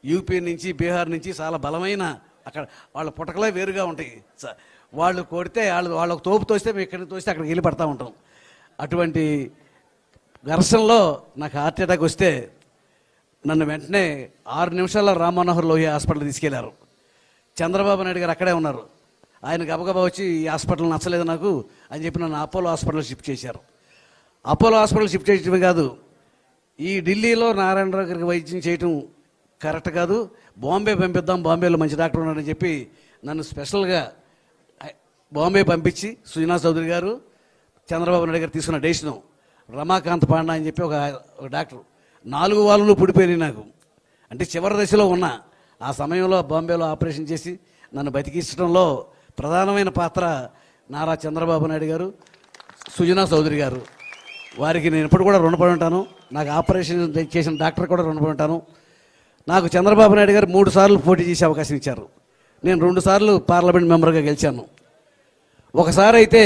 యూపీ నుంచి, బీహార్ నుంచి చాలా బలమైన, అక్కడ వాళ్ళ పుటకలే వేరుగా ఉంటాయి. వాళ్ళు కొడితే వాళ్ళకు తోపు తోస్తే మేము ఎక్కడికి తోస్తే అక్కడికి వెళ్ళి పడతా ఉంటాం. అటువంటి ఘర్షణలో నాకు హార్ట్ అటాక్ వస్తే నన్ను వెంటనే 6 నిమిషాల్లో రామ్ మనోహర్ లోహియా హాస్పిటల్ తీసుకెళ్లారు. చంద్రబాబు నాయుడు గారు అక్కడే ఉన్నారు. ఆయన గబగబా వచ్చి ఈ హాస్పిటల్ నచ్చలేదు నాకు అని చెప్పి నన్ను అపోలో హాస్పిటల్ షిఫ్ట్ చేశారు. అపోలో హాస్పిటల్ షిఫ్ట్ చేయడమే కాదు, ఈ ఢిల్లీలో నారాయణరావు గారికి వైద్యం చేయటం కరెక్ట్ కాదు, బాంబే పంపిద్దాం, బాంబేలో మంచి డాక్టర్ ఉన్నాడని చెప్పి నన్ను స్పెషల్గా బాంబే పంపించి సుజనా చౌదరి గారు, చంద్రబాబు నాయుడు గారు తీసుకున్న డెసిషన్, రమాకాంత్ పాండా అని చెప్పి ఒక డాక్టర్ 4 వారాలు పుడిపోయినాయి నాకు. అంటే చివరి దశలో ఉన్నా. ఆ సమయంలో బాంబేలో ఆపరేషన్ చేసి నన్ను బతికించడంలో ప్రధానమైన పాత్ర నారా చంద్రబాబు నాయుడు గారు, సుజనా చౌదరి గారు. వారికి నేను ఎప్పుడు కూడా రుణపడి ఉంటాను. నాకు ఆపరేషన్ చేసిన డాక్టర్ కూడా రుణపడి ఉంటాను. నాకు చంద్రబాబు నాయుడు గారు 3 సార్లు పోటీ చేసే అవకాశం ఇచ్చారు. నేను 2 సార్లు పార్లమెంట్ మెంబర్గా గెలిచాను. ఒకసారి అయితే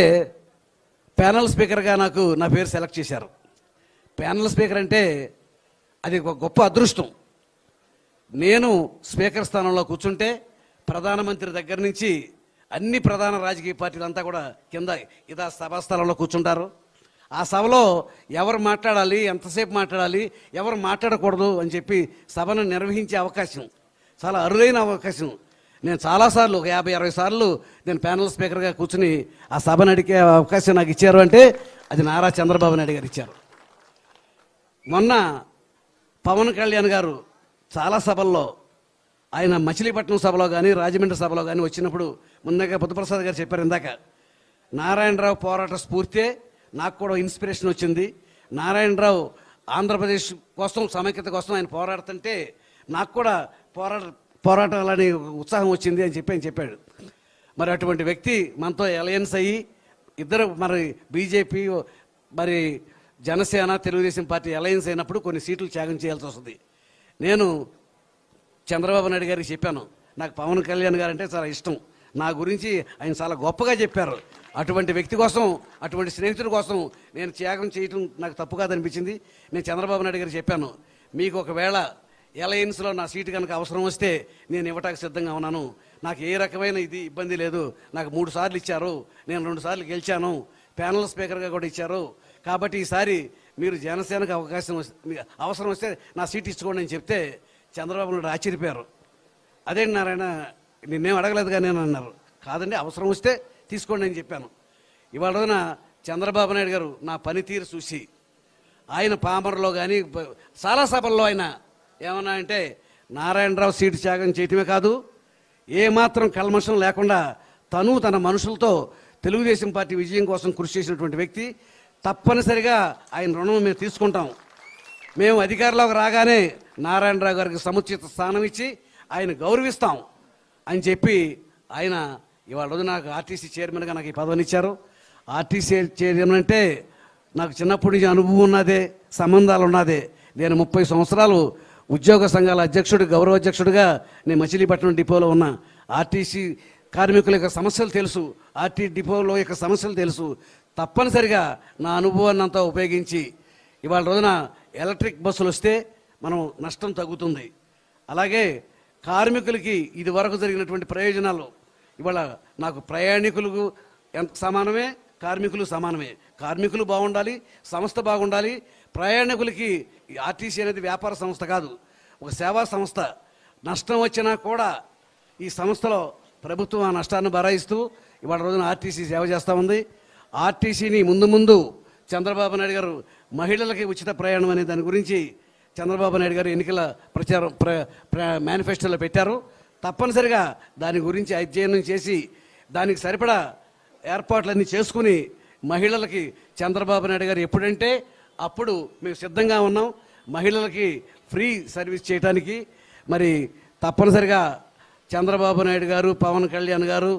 ప్యానల్ స్పీకర్గా నా పేరు సెలెక్ట్ చేశారు. ప్యానల్ స్పీకర్ అంటే అది ఒక గొప్ప అదృష్టం. నేను స్పీకర్ స్థానంలో కూర్చుంటే ప్రధానమంత్రి దగ్గర నుంచి అన్ని ప్రధాన రాజకీయ పార్టీలంతా కూడా కింద ఇదా సభాస్థలంలో కూర్చుంటారు. ఆ సభలో ఎవరు మాట్లాడాలి, ఎంతసేపు మాట్లాడాలి, ఎవరు మాట్లాడకూడదు అని చెప్పి సభను నిర్వహించే అవకాశం చాలా అరుదైన అవకాశం. నేను చాలాసార్లు, ఒక 50-60 సార్లు నేను ప్యానల్ స్పీకర్గా కూర్చుని ఆ సభను అడిగే అవకాశం నాకు ఇచ్చారు అంటే అది నారా చంద్రబాబు నాయుడు గారు ఇచ్చారు. మొన్న పవన్ కళ్యాణ్ గారు చాలా సభల్లో, ఆయన మచిలీపట్నం సభలో కానీ రాజమండ్రి సభలో కానీ వచ్చినప్పుడు ముందుగా బుద్ధప్రసాద్ గారు చెప్పారు ఇందాక, నారాయణరావు పోరాట స్ఫూర్తే నాకు కూడా ఇన్స్పిరేషన్ వచ్చింది. నారాయణరావు ఆంధ్రప్రదేశ్ కోసం, సమైక్యత కోసం ఆయన పోరాడుతుంటే నాకు కూడా పోరాటాలని ఉత్సాహం వచ్చింది అని చెప్పి ఆయన చెప్పాడు. మరి అటువంటి వ్యక్తి మనతో అలయన్స్ అయ్యి ఇద్దరు మరి బీజేపీ మరి జనసేన తెలుగుదేశం పార్టీ అలయన్స్ అయినప్పుడు కొన్ని సీట్లు త్యాగం చేయాల్సి వస్తుంది. నేను చంద్రబాబు నాయుడు గారికి చెప్పాను, నాకు పవన్ కళ్యాణ్ గారు అంటే చాలా ఇష్టం, నా గురించి ఆయన చాలా గొప్పగా చెప్పారు. అటువంటి వ్యక్తి కోసం, అటువంటి స్నేహితుడి కోసం నేను త్యాగం చేయటం నాకు తప్పు కాదనిపించింది. నేను చంద్రబాబు నాయుడు గారికి చెప్పాను, మీకు ఒకవేళ అలయన్స్లో నా సీటు కనుక అవసరం వస్తే నేను ఇవ్వటానికి సిద్ధంగా ఉన్నాను. నాకు ఏ రకమైన ఇబ్బంది లేదు. నాకు 3 సార్లు ఇచ్చారు, నేను 2 సార్లు గెలిచాను, ప్యానల్ స్పీకర్గా కూడా ఇచ్చారు. కాబట్టి ఈసారి మీరు జనసేనకు అవసరం వస్తే నా సీట్ ఇచ్చుకోండి అని చెప్తే చంద్రబాబు నాయుడు ఆశ్చర్యపోయారు. అదేంటి నారాయణ, నిన్నేం అడగలేదుగా నేను అన్నారు. కాదండి, అవసరం వస్తే తీసుకోండి అని చెప్పాను. ఇవాళ రోజున చంద్రబాబు నాయుడు గారు నా పనితీరు చూసి ఆయన పామర్లో కానీ చాలా సభల్లో ఆయన ఏమన్నా అంటే, నారాయణరావు సీటు త్యాగం చేయటమే కాదు, ఏమాత్రం కల్మషం లేకుండా తన మనుషులతో తెలుగుదేశం పార్టీ విజయం కోసం కృషి చేసినటువంటి వ్యక్తి. తప్పనిసరిగా ఆయన రుణం మేము తీసుకుంటాం. మేము అధికారంలోకి రాగానే నారాయణరావు గారికి సముచిత స్థానం ఇచ్చి ఆయన గౌరవిస్తాం అని చెప్పి ఆయన ఇవాళ రోజు నాకు ఆర్టీసీ చైర్మన్గా నాకు ఈ పదవిని ఇచ్చారు. ఆర్టీసీ చైర్మన్ అంటే నాకు చిన్నప్పటి నుంచి అనుభవం ఉన్నదే, సంబంధాలు ఉన్నదే. నేను 30 సంవత్సరాలు ఉద్యోగ సంఘాల అధ్యక్షుడు, గౌరవ అధ్యక్షుడిగా నేను మచిలీపట్నం డిపోలో ఉన్నా. ఆర్టీసీ కార్మికుల యొక్క సమస్యలు తెలుసు, ఆర్టీ డిపోలో యొక్క సమస్యలు తెలుసు. తప్పనిసరిగా నా అనుభవాన్ని అంతా ఉపయోగించి ఇవాళ రోజున ఎలక్ట్రిక్ బస్సులు వస్తే మనం నష్టం తగ్గుతుంది. అలాగే కార్మికులకి ఇది వరకు జరిగినటువంటి ప్రయోజనాలు ఇవాళ నాకు ప్రయాణికులకు ఎంత సమానమే, కార్మికులు సమానమే. కార్మికులు బాగుండాలి, సంస్థ బాగుండాలి. ప్రయాణికులకి ఆర్టీసీ అనేది వ్యాపార సంస్థ కాదు, ఒక సేవా సంస్థ. నష్టం వచ్చినా కూడా ఈ సంస్థలో ప్రభుత్వం ఆ నష్టాన్ని భరాయిస్తూ ఇవాళ రోజున ఆర్టీసీ సేవ చేస్తూ ఉంది. ఆర్టీసీని ముందు చంద్రబాబు నాయుడు గారు మహిళలకి ఉచిత ప్రయాణం అనే దాని గురించి చంద్రబాబు నాయుడు గారు ఎన్నికల ప్రచారం మేనిఫెస్టోలో పెట్టారు. తప్పనిసరిగా దాని గురించి అధ్యయనం చేసి దానికి సరిపడా ఏర్పాట్లన్నీ చేసుకుని మహిళలకి చంద్రబాబు నాయుడు గారు ఎప్పుడంటే అప్పుడు మేము సిద్ధంగా ఉన్నాం. మహిళలకి ఫ్రీ సర్వీస్ చేయడానికి మరి తప్పనిసరిగా చంద్రబాబు నాయుడు గారు, పవన్ కళ్యాణ్ గారు,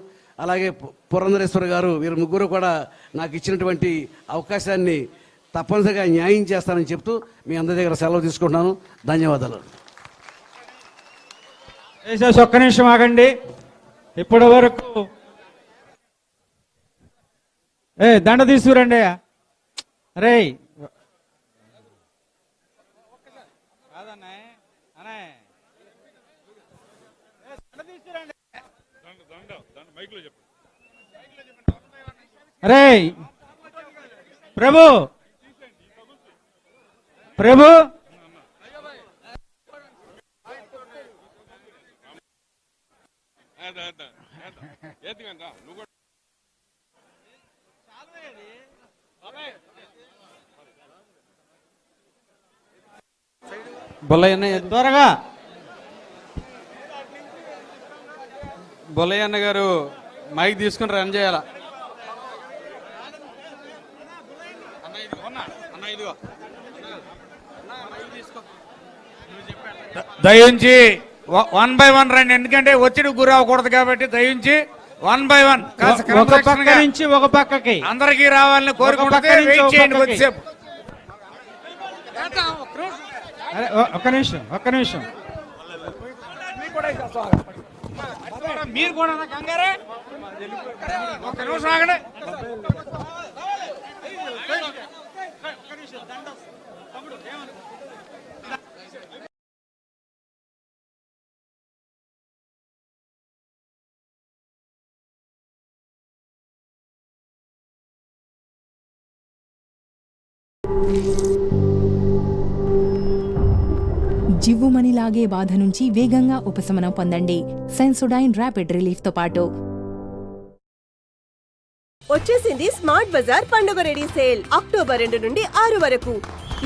అలాగే పురంధరేశ్వర్ గారు, వీరు ముగ్గురు కూడా నాకు ఇచ్చినటువంటి అవకాశాన్ని తప్పనిసరిగా న్యాయం చేస్తానని చెప్తూ మీ అందరి దగ్గర సెలవు తీసుకుంటున్నాను. ధన్యవాదాలు. ఒక్క నిమిషం ఆగండి. ఇప్పటి వరకు దండ తీసుకురండి. రే రే ప్రభు బొల్లయ్య త్వరగా బొల్లయ్య గారు మైక్ తీసుకుని రన్ చేయాల. దయించి వన్ బై వన్ రండి, ఎందుకంటే ఒత్తిడి గురి అవ్వకూడదు కాబట్టి దయించి 1 by 1 ఒక పక్క నుంచి ఒక పక్కకి అందరికీ రావాలని కోరుకుంటే వెయిట్ చేయండి కొద్దిసేపు. ఒక్క నిమిషం మీరు కూడా కంగారే, ఒక్క నిమిషం ఆగండి. జివ్వుమణిలాగే బాధ నుంచి వేగంగా ఉపశమనం పొందండి సెన్సోడైన్ ర్యాపిడ్ రిలీఫ్ తో పాటు. వచ్చేసింది స్మార్ట్ బజార్ పండుగ రెడీ సేల్ అక్టోబర్ 2 నుండి 6 వరకు.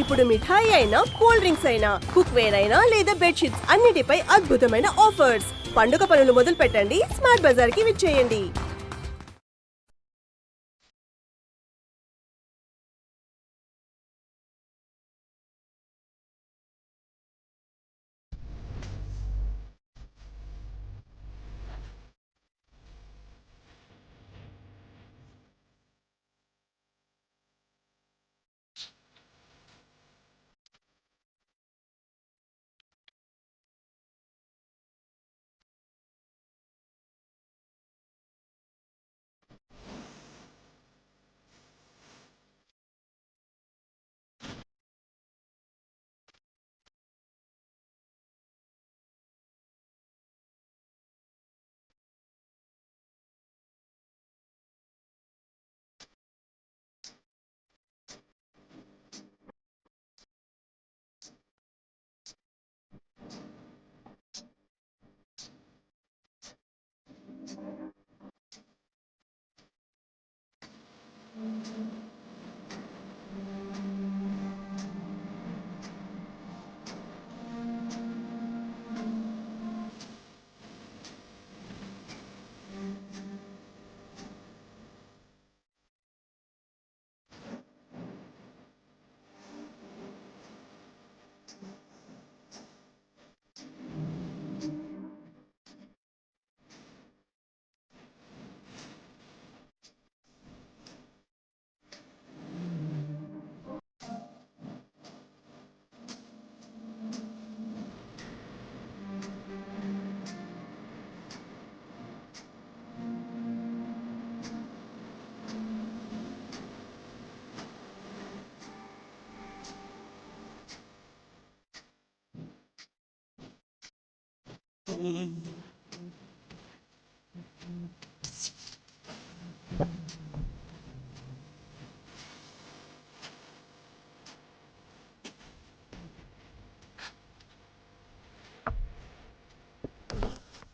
ఇప్పుడు మిఠాయి అయినా, కూల్ డ్రింక్స్ అయినా, కుక్ వేర్ అయినా లేదా బెడ్షీట్స్ అన్నిటిపై అద్భుతమైన ఆఫర్స్. పండుగ పనులు మొదలు పెట్టండి, స్మార్ట్ బజార్ కి విచ్చేయండి.